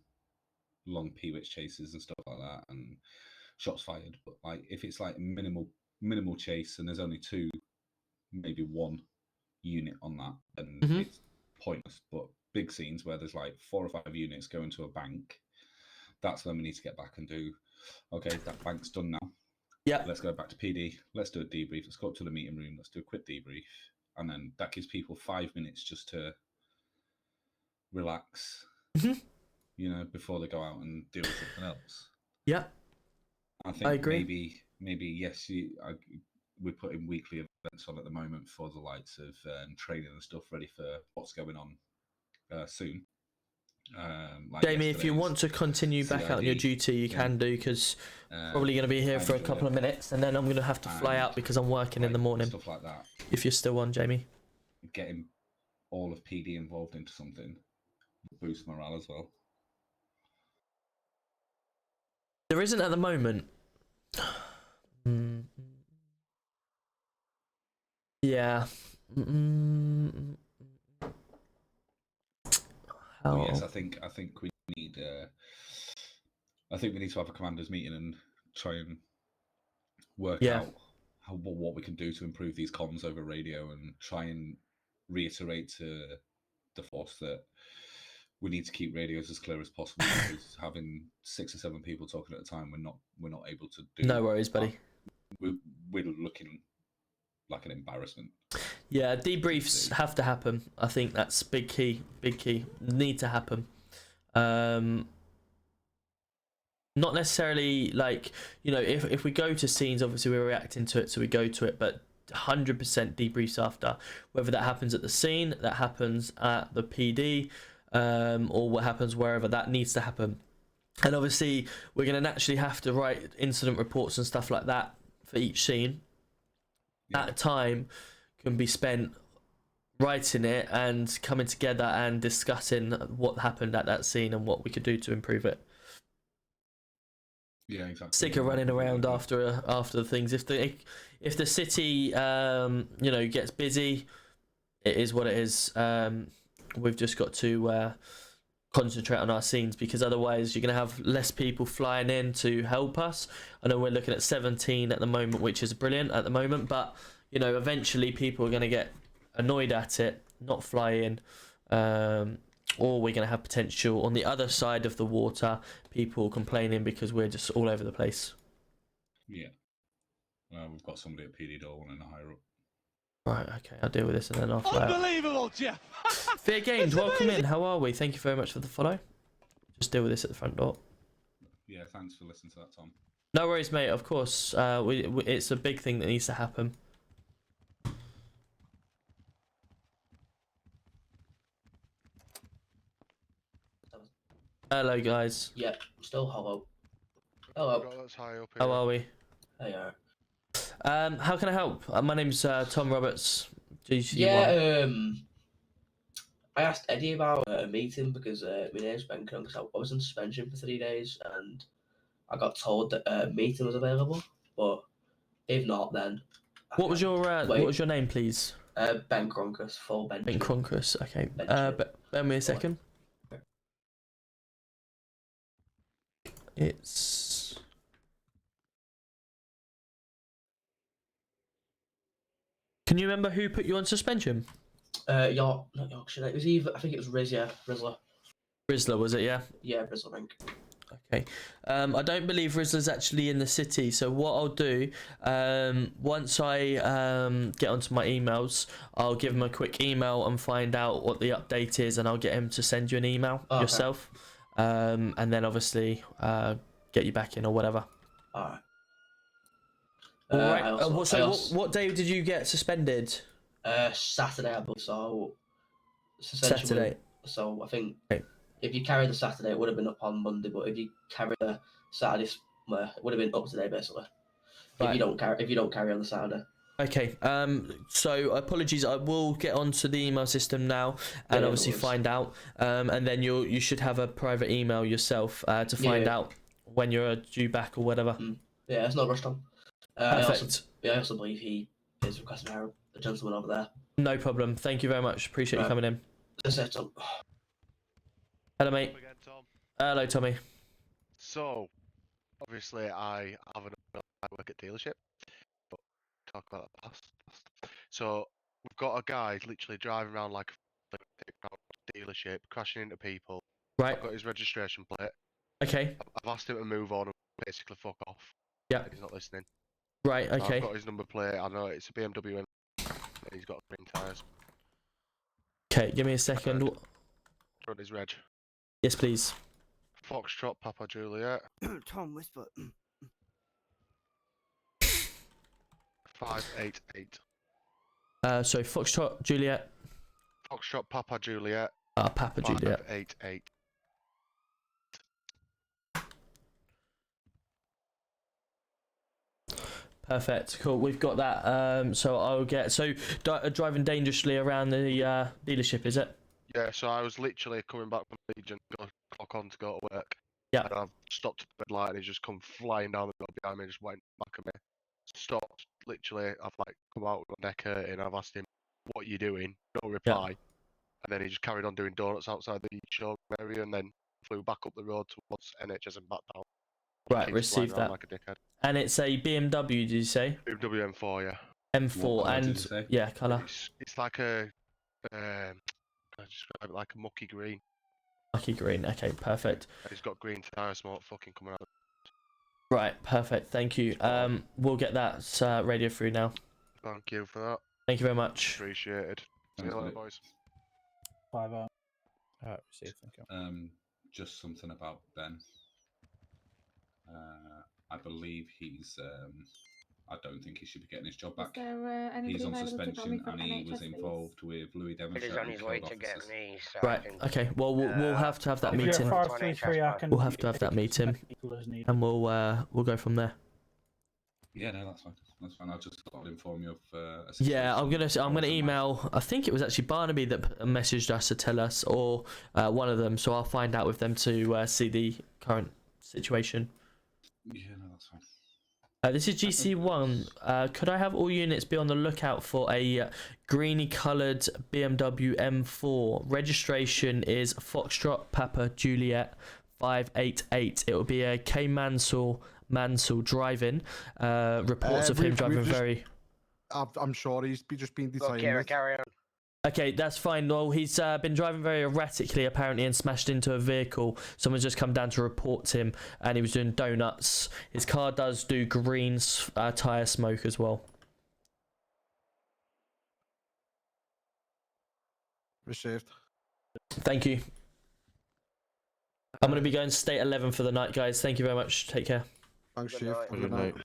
J: P-Witch chases and stuff like that, and shots fired. But like if it's like minimal chase and there's only 2, maybe 1 unit on that, then it's pointless. But big scenes where there's like 4 or 5 units going to a bank, that's when we need to get back and do, okay, that bank's done now.
A: Yeah.
J: Let's go back to PD. Let's do a debrief. Let's go up to the meeting room. Let's do a quick debrief. And then that gives people 5 minutes just to relax, you know, before they go out and deal with something else.
A: Yeah.
J: I think I agree. Maybe yes, we're putting weekly events on at the moment for the likes of training and stuff ready for what's going on soon.
A: Jamie, if you want to continue back out on your duty, you can do, because probably going to be here for a couple of minutes, and then I'm going to have to fly out because I'm working in the morning.
J: Stuff like that.
A: If you're still on, Jamie.
J: Getting all of PD involved into something will boost morale as well.
A: There isn't at the moment. Yeah.
J: Well, yes, I think we need. I think we need to have a commanders meeting and try and work out what we can do to improve these comms over radio, and try and reiterate to the force that we need to keep radios as clear as possible, because having 6 or 7 people talking at a time, we're not able to do.
A: No worries, buddy.
J: We're looking like an embarrassment.
A: Yeah, debriefs have to happen. I think that's big key. Need to happen. Not necessarily like, you know, if we go to scenes, obviously we're reacting to it, so we go to it, but 100% debriefs after. Whether that happens at the scene, that happens at the PD, or what happens wherever, that needs to happen. And obviously we're going to naturally have to write incident reports and stuff like that for each scene. That time can be spent writing it and coming together and discussing what happened at that scene and what we could do to improve it.
J: Yeah, exactly.
A: Sick of running around after the things. If the city you know, gets busy, it is what it is. We've just got to concentrate on our scenes, because otherwise you're going to have less people flying in to help us. I know we're looking at 17 at the moment, which is brilliant at the moment, but you know, eventually people are going to get annoyed at it, not fly in, or we're going to have potential on the other side of the water, people complaining because we're just all over the place.
J: Yeah. We've got somebody at PD door wanting to hire up.
A: Right, okay, I'll deal with this and then I'll fly out.
B: Unbelievable, Jeff!
A: Fair Games, welcome in. How are we? Thank you very much for the follow. Just deal with this at the front door.
J: Yeah, thanks for listening to that, Tom.
A: No worries, mate. Of course, it's a big thing that needs to happen. Hello, guys.
C: Yeah, still hollow. Hello.
A: How are we?
C: Hey,
A: how can I help? My name's Tom Roberts. GC1.
C: Yeah, I asked Eddie about a meeting because my name's Ben Crunk, so I was on suspension for 3 days, and I got told that a meeting was available, but if not, then
A: what was your name, please?
C: Ben Crunkus, full Ben.
A: Ben Crunkus. Okay. Bear me a second. It's. Can you remember who put you on suspension?
C: Not Yorkshire. It was either, I think it was Rizzler.
A: Rizzler, was it? Yeah.
C: Yeah, Rizzler, I think.
A: Okay. I don't believe Rizzler's actually in the city. So what I'll do, once I get onto my emails, I'll give him a quick email and find out what the update is, and I'll get him to send you an email yourself, and then obviously get you back in or whatever.
C: Alright.
A: All right. What day did you get suspended?
C: Saturday, I believe. So
A: Saturday.
C: So I think if you carry the Saturday, it would have been up on Monday. But if you carry the Saturday, it would have been up today, basically. Right. If you don't carry on the Saturday.
A: Okay. So apologies. I will get onto the email system now and obviously find out. And then you should have a private email yourself to find out when you're due back or whatever.
C: Yeah, it's not rushed on.
A: Perfect.
C: I also believe he is requesting to hire a gentleman over there.
A: No problem. Thank you very much. Appreciate you coming in. Hello, mate.
L: Again, Tom.
A: Hello, Tommy.
L: So, obviously, I work at dealership, but talk about that past. So, we've got a guy literally driving around like a dealership, crashing into people.
A: Right.
L: I've got his registration plate.
A: Okay.
L: I've asked him to move on and basically fuck off.
A: Yeah.
L: He's not listening.
A: Right,
L: So
A: okay.
L: I've got his number plate. I know it's a BMW and he's got green tyres.
A: Okay, give me a second.
L: Do you want his reg?
A: Yes, please.
L: Foxtrot, Papa Juliet.
K: Tom, whisper.
L: 588.
A: So Foxtrot, Juliet.
L: Foxtrot, Papa Juliet.
A: Papa Juliet.
L: 588.
A: Perfect. Cool. We've got that. So I'll get driving dangerously around the dealership. Is it?
L: Yeah. So I was literally coming back from Legion, got a clock on to go to work.
A: Yeah.
L: And I've stopped at the red light and he's just come flying down the road behind me, just went back at me. Stopped. Literally, I've like come out with my neck hurting. I've asked him, "What are you doing?" No reply. And then he just carried on doing donuts outside the showroom area and then flew back up the road towards NHS and back down.
A: Right, receive that.
L: Like a dickhead.
A: And it's a BMW, did you say?
L: BMW M4, yeah.
A: M4 and yeah, colour.
L: It's like a I describe it like a mucky green.
A: Mucky green. Okay, perfect.
L: And it's got green tyre smoke fucking coming out.
A: Right, perfect. Thank you. We'll get that radio through now.
L: Thank you for that.
A: Thank you very much.
L: Appreciated. See you later, boys.
H: 5 out.
P: Alright, receive, thank you.
J: Just something about Ben. I believe he's. I don't think he should be getting his job back. He's on suspension and he was involved with Louis Demonstrator.
F: on his way to get me. So
A: Right. Okay. Well, we'll have to have that meeting. We'll have to have that meeting, and we'll go from there.
J: Yeah, no, that's fine. That's fine. I'll just sort of inform you of.
A: Yeah, I'm gonna email. I think it was actually Barnaby that messaged us to tell us, or one of them. So I'll find out with them to see the current situation.
J: Yeah, no, that's fine.
A: This is GC1. Could I have all units be on the lookout for a greeny coloured BMW M4? Registration is Foxtrot Papa Juliet 588. It will be a K Mansell driving. Reports of him driving very.
B: I'm sure he's just been detained.
F: Okay, carry on.
A: Okay, that's fine. Well, he's been driving very erratically, apparently, and smashed into a vehicle. Someone's just come down to report him, and he was doing donuts. His car does do green tyre smoke as well.
B: Received.
A: Thank you. I'm going to be going to state 11 for the night, guys. Thank you very much. Take care.
B: Thanks, Chief.
S: Good night.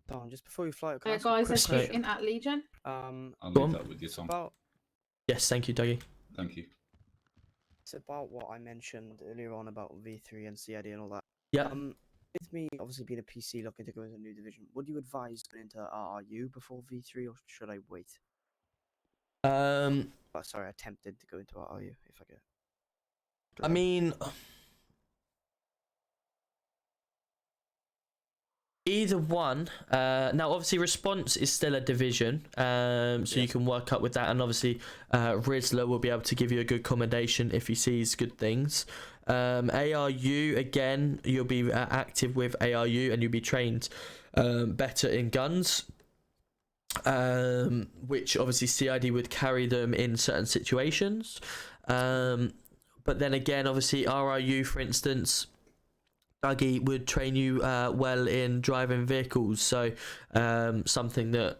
K: Don, just before you fly,
V: Guys, let's shoot in at Legion.
J: I'll leave that with you, Tom.
A: Yes, thank you, Dougie.
J: Thank you.
K: It's about what I mentioned earlier on about V3 and CID and all that.
A: Yeah.
K: With me obviously being a PC looking to go into a new division, would you advise going into RRU before V3 or should I wait? Sorry, I attempted to go into RRU if I could.
A: I mean, either one. Now, obviously, response is still a division, so you can work up with that. And obviously, Rizzler will be able to give you a good commendation if he sees good things. ARU, again, you'll be active with ARU and you'll be trained better in guns, which obviously CID would carry them in certain situations. But then again, obviously, RRU, for instance, Dougie would train you well in driving vehicles, so something that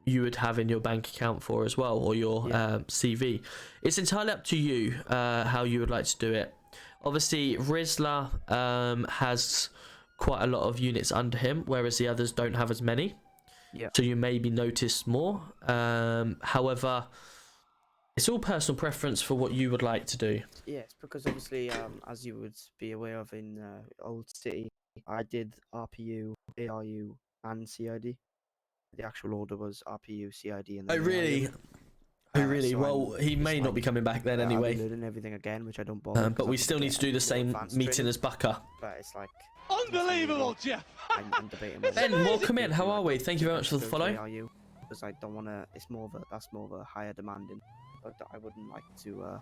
A: you would have in your bank account for as well, or your CV. It's entirely up to you how you would like to do it. Obviously, Rizzler has quite a lot of units under him, whereas the others don't have as many.
K: Yeah.
A: So you may be noticed more. However, it's all personal preference for what you would like to do.
K: Yes, because obviously, as you would be aware of in Old City, I did RPU, ARU, and CID. The actual order was RPU, CID, and then
A: really?
K: ARU.
A: Oh, really? Well, he may not be coming back then anyway.
K: I'll be learning everything again, which I don't bother.
A: But we still need to do the same meeting as Bucker.
K: But it's like
F: unbelievable, Jeff.
K: I'm debating.
A: Ben, welcome in. How are we? Thank you very much for the follow.
K: ARU, because I don't want to. That's more of a higher demanding. But I wouldn't like to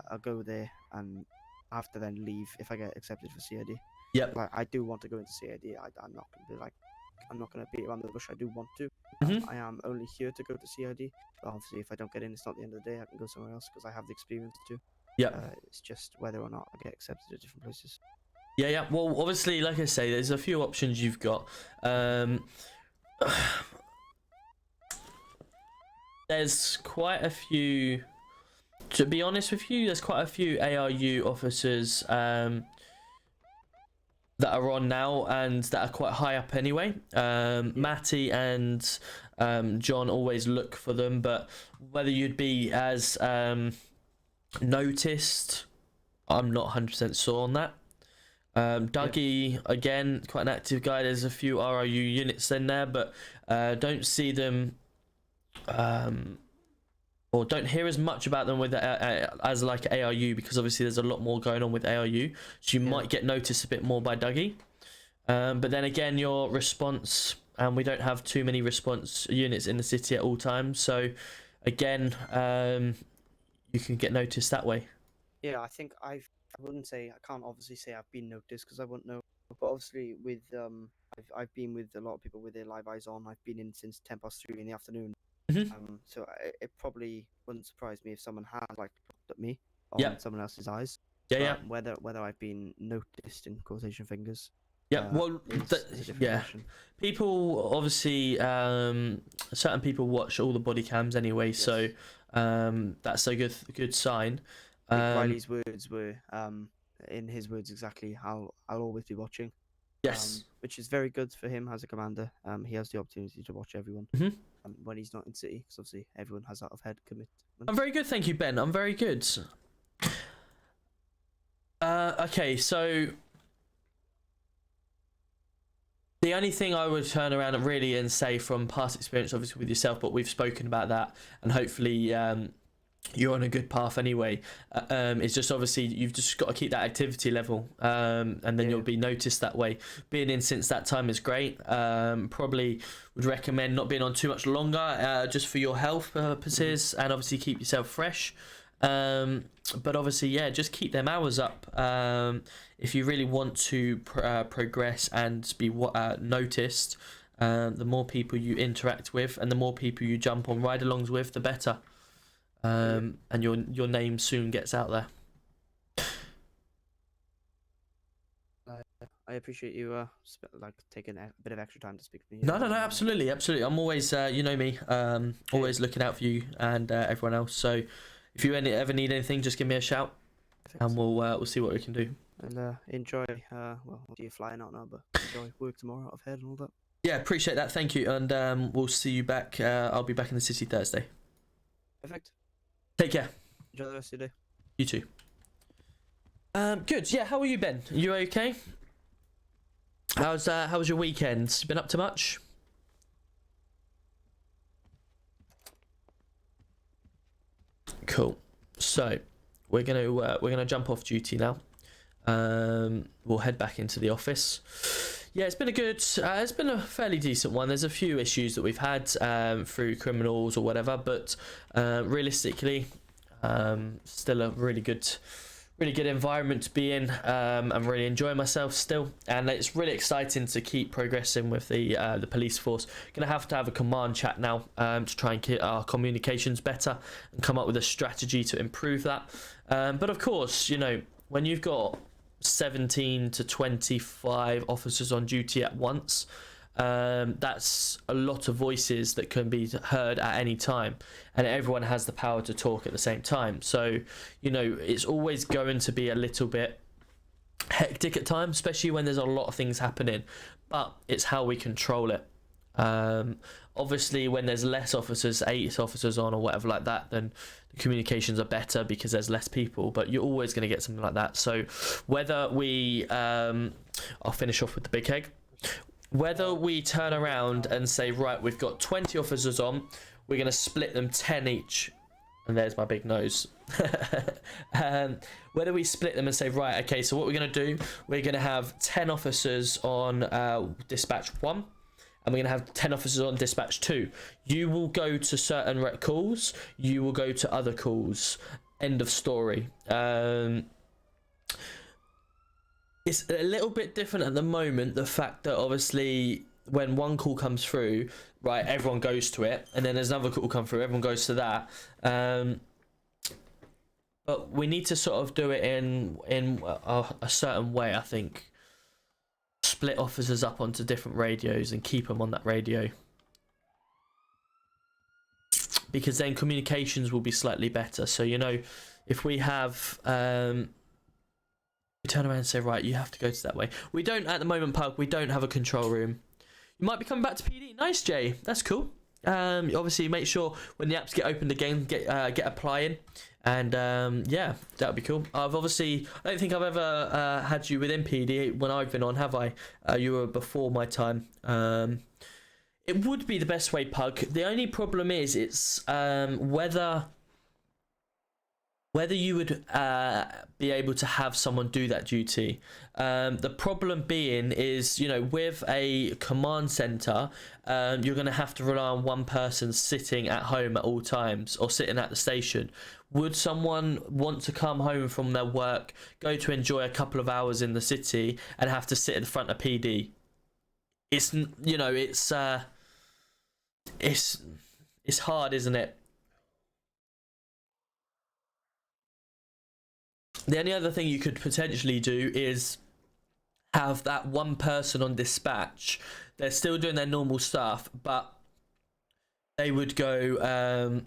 K: I'll go there and have to then leave if I get accepted for CID.
A: Yep.
K: Like I do want to go into CID. I'm not gonna be like, I'm not gonna beat around the bush. I do want to. I am only here to go to CID. But obviously, if I don't get in, it's not the end of the day. I can go somewhere else because I have the experience too.
A: Yeah.
K: It's just whether or not I get accepted at different places.
A: Yeah. Well, obviously, like I say, there's a few options you've got. There's quite a few. To be honest with you, there's quite a few ARU officers that are on now and that are quite high up anyway. Matty and John always look for them, but whether you'd be as noticed, I'm not 100% sure on that. Dougie, again, quite an active guy. There's a few RIU units in there, but don't see them or don't hear as much about them with as like ARU, because obviously there's a lot more going on with ARU, so you might get noticed a bit more by Dougie. But then again, your response, and we don't have too many response units in the city at all times, so again, you can get noticed that way.
K: Yeah, I think I wouldn't say, I can't obviously say I've been noticed because I wouldn't know, but obviously with I've been with a lot of people with their live eyes on. I've been in since 3:10 in the afternoon. So it probably wouldn't surprise me if someone had like looked at me on someone else's eyes. Whether I've been noticed in quotation fingers.
A: Well, people obviously, certain people watch all the body cams anyway, so that's a good sign.
K: Riley's words were, in his words exactly, I'll always be watching.
A: Yes.
K: Which is very good for him as a commander. He has the opportunity to watch everyone when he's not in city, because obviously everyone has out of head commitment.
A: I'm very good, thank you, Ben. I'm very good. Okay, so the only thing I would turn around and really say from past experience, obviously with yourself, but we've spoken about that, and hopefully you're on a good path anyway. It's just obviously you've just got to keep that activity level, and then you'll be noticed that way. Being in since that time is great. Probably would recommend not being on too much longer, just for your health purposes, and obviously keep yourself fresh. But obviously, just keep them hours up. If you really want to progress and be noticed, the more people you interact with and the more people you jump on ride-alongs with, the better. And your name soon gets out there.
K: I appreciate you taking a bit of extra time to speak to me.
A: No, absolutely. I'm always, you know me, always looking out for you and everyone else. So if you ever need anything, just give me a shout, and we'll see what we can do.
K: And enjoy. Well, you're flying out now, but enjoy work tomorrow out of head and all that.
A: Yeah, appreciate that. Thank you, and we'll see you back. I'll be back in the city Thursday.
K: Perfect.
A: Take care.
K: Enjoy the rest of your day.
A: You too. Good. Yeah, how are you, Ben? You okay? How was your weekend? Been up to much? Cool. So we're gonna jump off duty now. We'll head back into the office. Yeah, it's been a fairly decent one. There's a few issues that we've had through criminals or whatever, but realistically, still a really good environment to be in. I'm really enjoying myself still, and it's really exciting to keep progressing with the police force. Gonna have to have a command chat now to try and get our communications better and come up with a strategy to improve that. But of course, you know, when you've got 17 to 25 officers on duty at once, that's a lot of voices that can be heard at any time, and everyone has the power to talk at the same time. So, you know, it's always going to be a little bit hectic at times, especially when there's a lot of things happening, but it's how we control it. Obviously when there's less officers, 8 officers on or whatever like that, then the communications are better because there's less people, but you're always going to get something like that. So whether we I'll finish off with the big egg. Whether we turn around and say, right, we've got 20 officers on, we're going to split them 10 each, and there's my big nose. Whether we split them and say, right, okay, so what we're going to do, we're going to have 10 officers on dispatch 1, and we're going to have 10 officers on dispatch 2. You will go to certain rec calls, you will go to other calls. End of story. It's a little bit different at the moment, the fact that obviously when one call comes through, right, everyone goes to it, and then there's another call come through, everyone goes to that. But we need to sort of do it in a certain way, I think. Split officers up onto different radios and keep them on that radio, because then communications will be slightly better. So, you know, if we have we turn around and say, right, you have to go to that way. We don't at the moment, Pug, we don't have a control room. You might be coming back to PD. Nice, Jay. That's cool. obviously make sure when the apps get opened again, get applying, and yeah, that would be cool. I don't think I've ever had you within PD when I've been on, have I? You were before my time. It would be the best way, Pug. The only problem is it's whether you would be able to have someone do that duty. The problem being is, you know, with a command center, you're going to have to rely on one person sitting at home at all times or sitting at the station. Would someone want to come home from their work, go to enjoy a couple of hours in the city, and have to sit in front of PD? It's, you know, it's hard, isn't it? The only other thing you could potentially do is have that one person on dispatch. They're still doing their normal stuff, but they would go,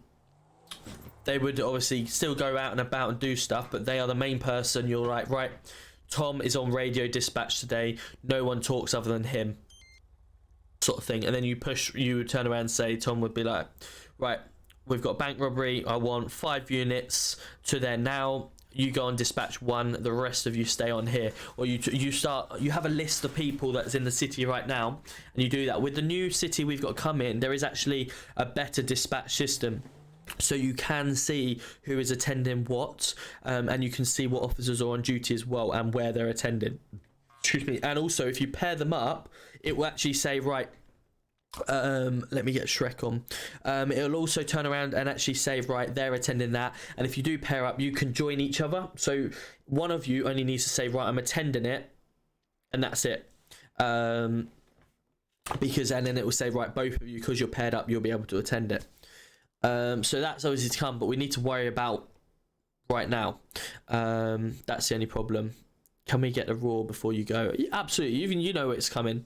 A: they would obviously still go out and about and do stuff, but they are the main person. You're like, right, Tom is on radio dispatch today. No one talks other than him, sort of thing. And then you would turn around and say, Tom would be like, right, we've got bank robbery. I want 5 units to there now. You go on dispatch 1, the rest of you stay on here. Or you have a list of people that's in the city right now, and you do that. With the new city we've got come in, there is actually a better dispatch system, so you can see who is attending what, and you can see what officers are on duty as well and where they're attending. Excuse me. And also, if you pair them up, it will actually say, right, let me get Shrek on. It'll also turn around and actually say, right, they're attending that. And if you do pair up, you can join each other. So one of you only needs to say, right, I'm attending it, and that's it. Because, and then it will say, right, both of you, because you're paired up, you'll be able to attend it. So that's obviously to come, but we need to worry about right now. That's the only problem. Can we get the raw before you go? Yeah, absolutely. Even you know it's coming.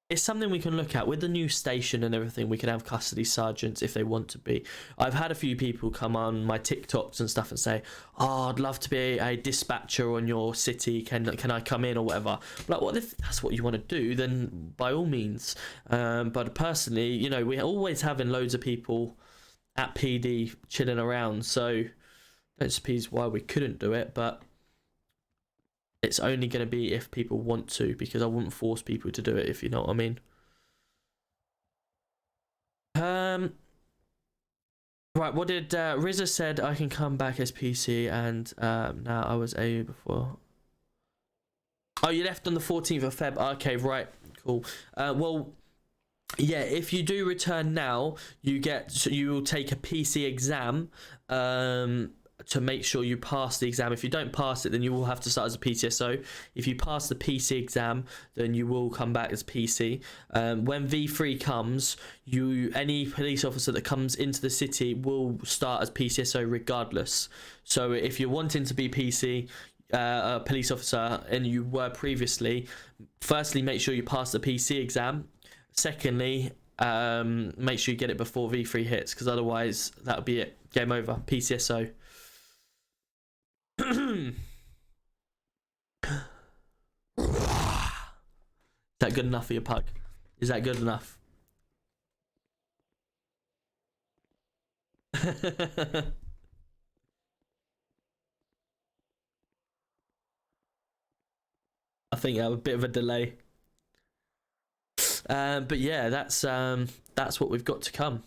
A: It's something we can look at with the new station and everything. We can have custody sergeants if they want to be. I've had a few people come on my TikToks and stuff and say, "Oh, I'd love to be a dispatcher on your city. Can I come in or whatever?" I'm like, well, if that's what you want to do, then by all means. But personally, you know, we're always having loads of people at PD chilling around, so don't suppose why we couldn't do it, but it's only going to be if people want to, because I wouldn't force people to do it, if you know what I mean. Right, what did Rizza said? I can come back as PC, and now I was A before. Oh, you left on the 14th of Feb. Okay, right, cool. Well, yeah, if you do return now, you will take a PC exam. To make sure you pass the exam. If you don't pass it, then you will have to start as a PCSO. If you pass the PC exam, then you will come back as PC. When V3 comes, any police officer that comes into the city will start as PCSO regardless. So if you're wanting to be PC, a police officer, and you were previously, firstly, make sure you pass the PC exam. Secondly, make sure you get it before V3 hits, because otherwise that'll be it. Game over. PCSO. Is that good enough for your Pug? Is that good enough? I think I have a bit of a delay. But yeah, that's what we've got to come.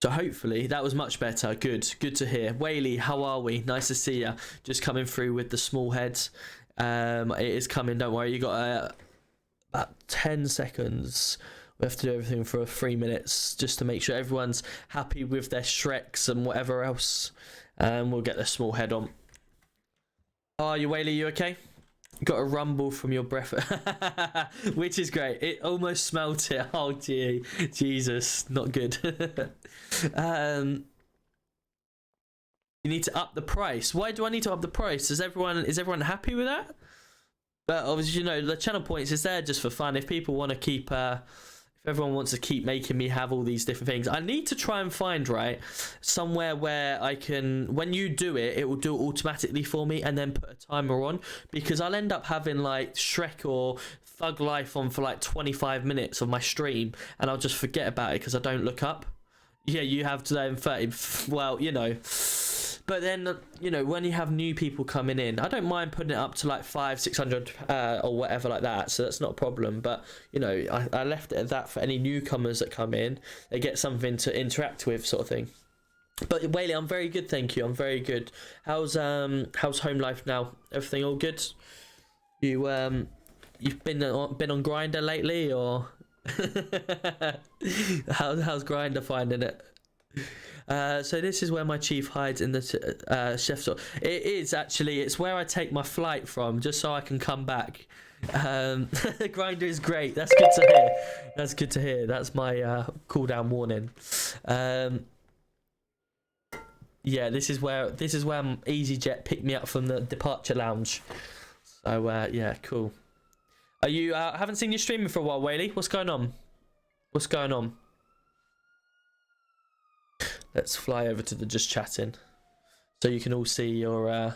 A: So hopefully that was much better. Good to hear. Whaley, how are we? Nice to see you. Just coming through with the small heads. It is coming, don't worry. You got about 10 seconds. We have to do everything for 3 minutes just to make sure everyone's happy with their Shreks and whatever else. We'll get the small head on. Are you, Whaley? You okay? Got a rumble from your breath, which is great. It almost smelt it. Oh, gee, Jesus, not good. You need to up the price. Why do I need to up the price? Is everyone happy with that? But obviously, you know, the channel points is there just for fun. If people want to keep, if everyone wants to keep making me have all these different things, I need to try and find, right, somewhere where I can, when you do it, it will do it automatically for me and then put a timer on, because I'll end up having like Shrek or Thug Life on for like 25 minutes of my stream, and I'll just forget about it because I don't look up. Yeah, you have to then 30. Well, you know. But then, you know, when you have new people coming in, I don't mind putting it up to like 500-600 or whatever like that, so that's not a problem. But, you know, I left it at that for any newcomers that come in. They get something to interact with, sort of thing. But Whaley, I'm very good, thank you. I'm very good. How's home life now? Everything all good? You've been on Grindr lately, or how's Grindr finding it? So this is where my chief hides in the chef's store. It is actually, it's where I take my flight from, just so I can come back. Grindr is great. That's good to hear. That's good to hear. That's my cooldown warning. Yeah, this is where EasyJet picked me up from the departure lounge. So yeah, cool. Are you? Haven't seen you streaming for a while, Whaley. What's going on? What's going on? Let's fly over to the just chatting, so you can all see your.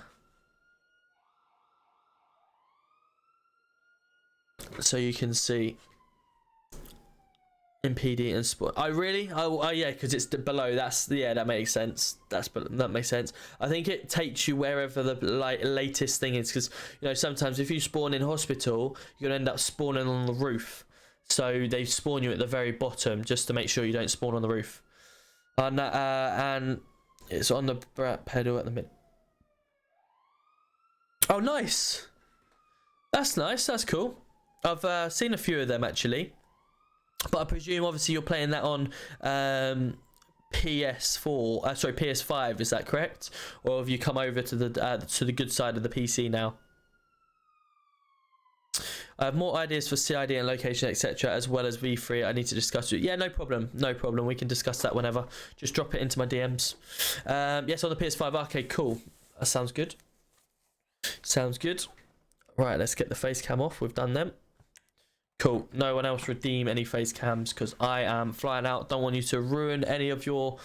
A: So you can see. In PD and sport. Oh really? Oh yeah, because it's below. That makes sense. That makes sense. I think it takes you wherever the latest thing is, because you know sometimes if you spawn in hospital, you're gonna end up spawning on the roof. So they spawn you at the very bottom just to make sure you don't spawn on the roof. And it's on the pedal at the mid. Oh nice. That's nice. That's cool. I've seen a few of them actually. But I presume obviously you're playing that on PS4, sorry, PS5, is that correct? Or have you come over to the good side of the PC now? I have more ideas for CID and location, etc., as well as V3. I need to discuss it. Yeah, no problem. No problem. We can discuss that whenever. Just drop it into my DMs. Yes, on the PS5. Okay, cool. That sounds good. Sounds good. Right, let's get the face cam off. We've done them. Cool. No one else redeem any face cams because I am flying out. Don't want you to ruin any of your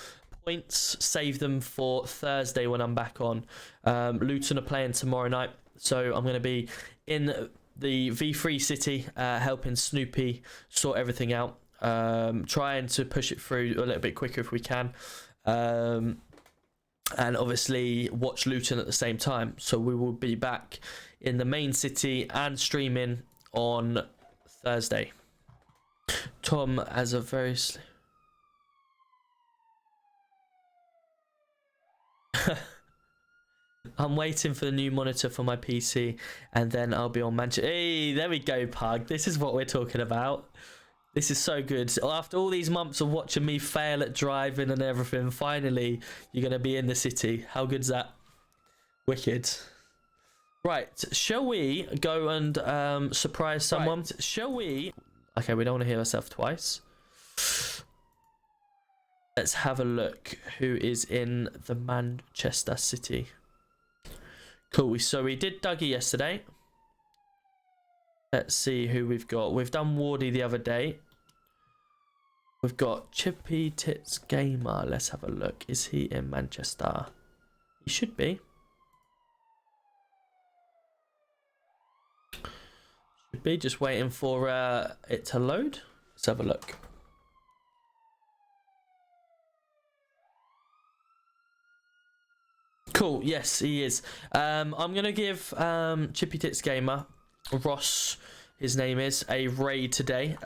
A: points. Save them for Thursday when I'm back on. Luton are playing tomorrow night, so I'm going to be in the V3 city helping Snoopy sort everything out. Trying to push it through a little bit quicker if we can. And obviously watch Luton at the same time. So we will be back in the main city and streaming on Thursday. Tom has a very I'm waiting for the new monitor for my PC and then I'll be on Manchester. Hey, there we go, Pug. This is what we're talking about. This is so good. After all these months of watching me fail at driving and everything, finally you're going to be in the city. How good's that? Wicked. Right, shall we go and surprise someone? Right. Shall we? Okay, we don't want to hear ourselves twice. Let's have a look who is in the Manchester City. Cool, so we did Dougie yesterday. Let's see who we've got. We've done Wardy the other day. We've got Chippy Tits Gamer. Let's have a look. Is he in Manchester? He should be. Should be just waiting for it to load. Let's have a look. Cool. Yes, he is. I'm gonna give Chippy Tits Gamer, Ross, his name is, a raid today.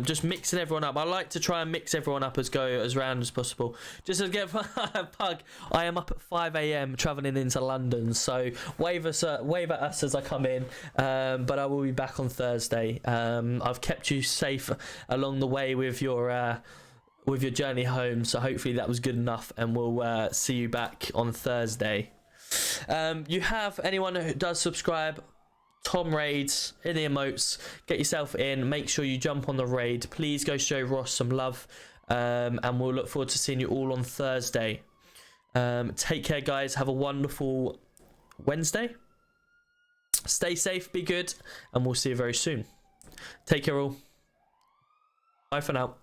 A: Just mixing everyone up. I like to try and mix everyone up as round as possible. Just to get Pug. I am up at 5 AM traveling into London, so wave at us as I come in. But I will be back on Thursday. I've kept you safe along the way with your journey home, so hopefully that was good enough, and we'll see you back on Thursday. You have anyone who does subscribe, Tom raids in the emotes, get yourself in, make sure you jump on the raid. Please go show Ross some love, and we'll look forward to seeing you all on Thursday. Take care, guys. Have a wonderful Wednesday. Stay safe, be good, and we'll see you very soon. Take care all. Bye for now.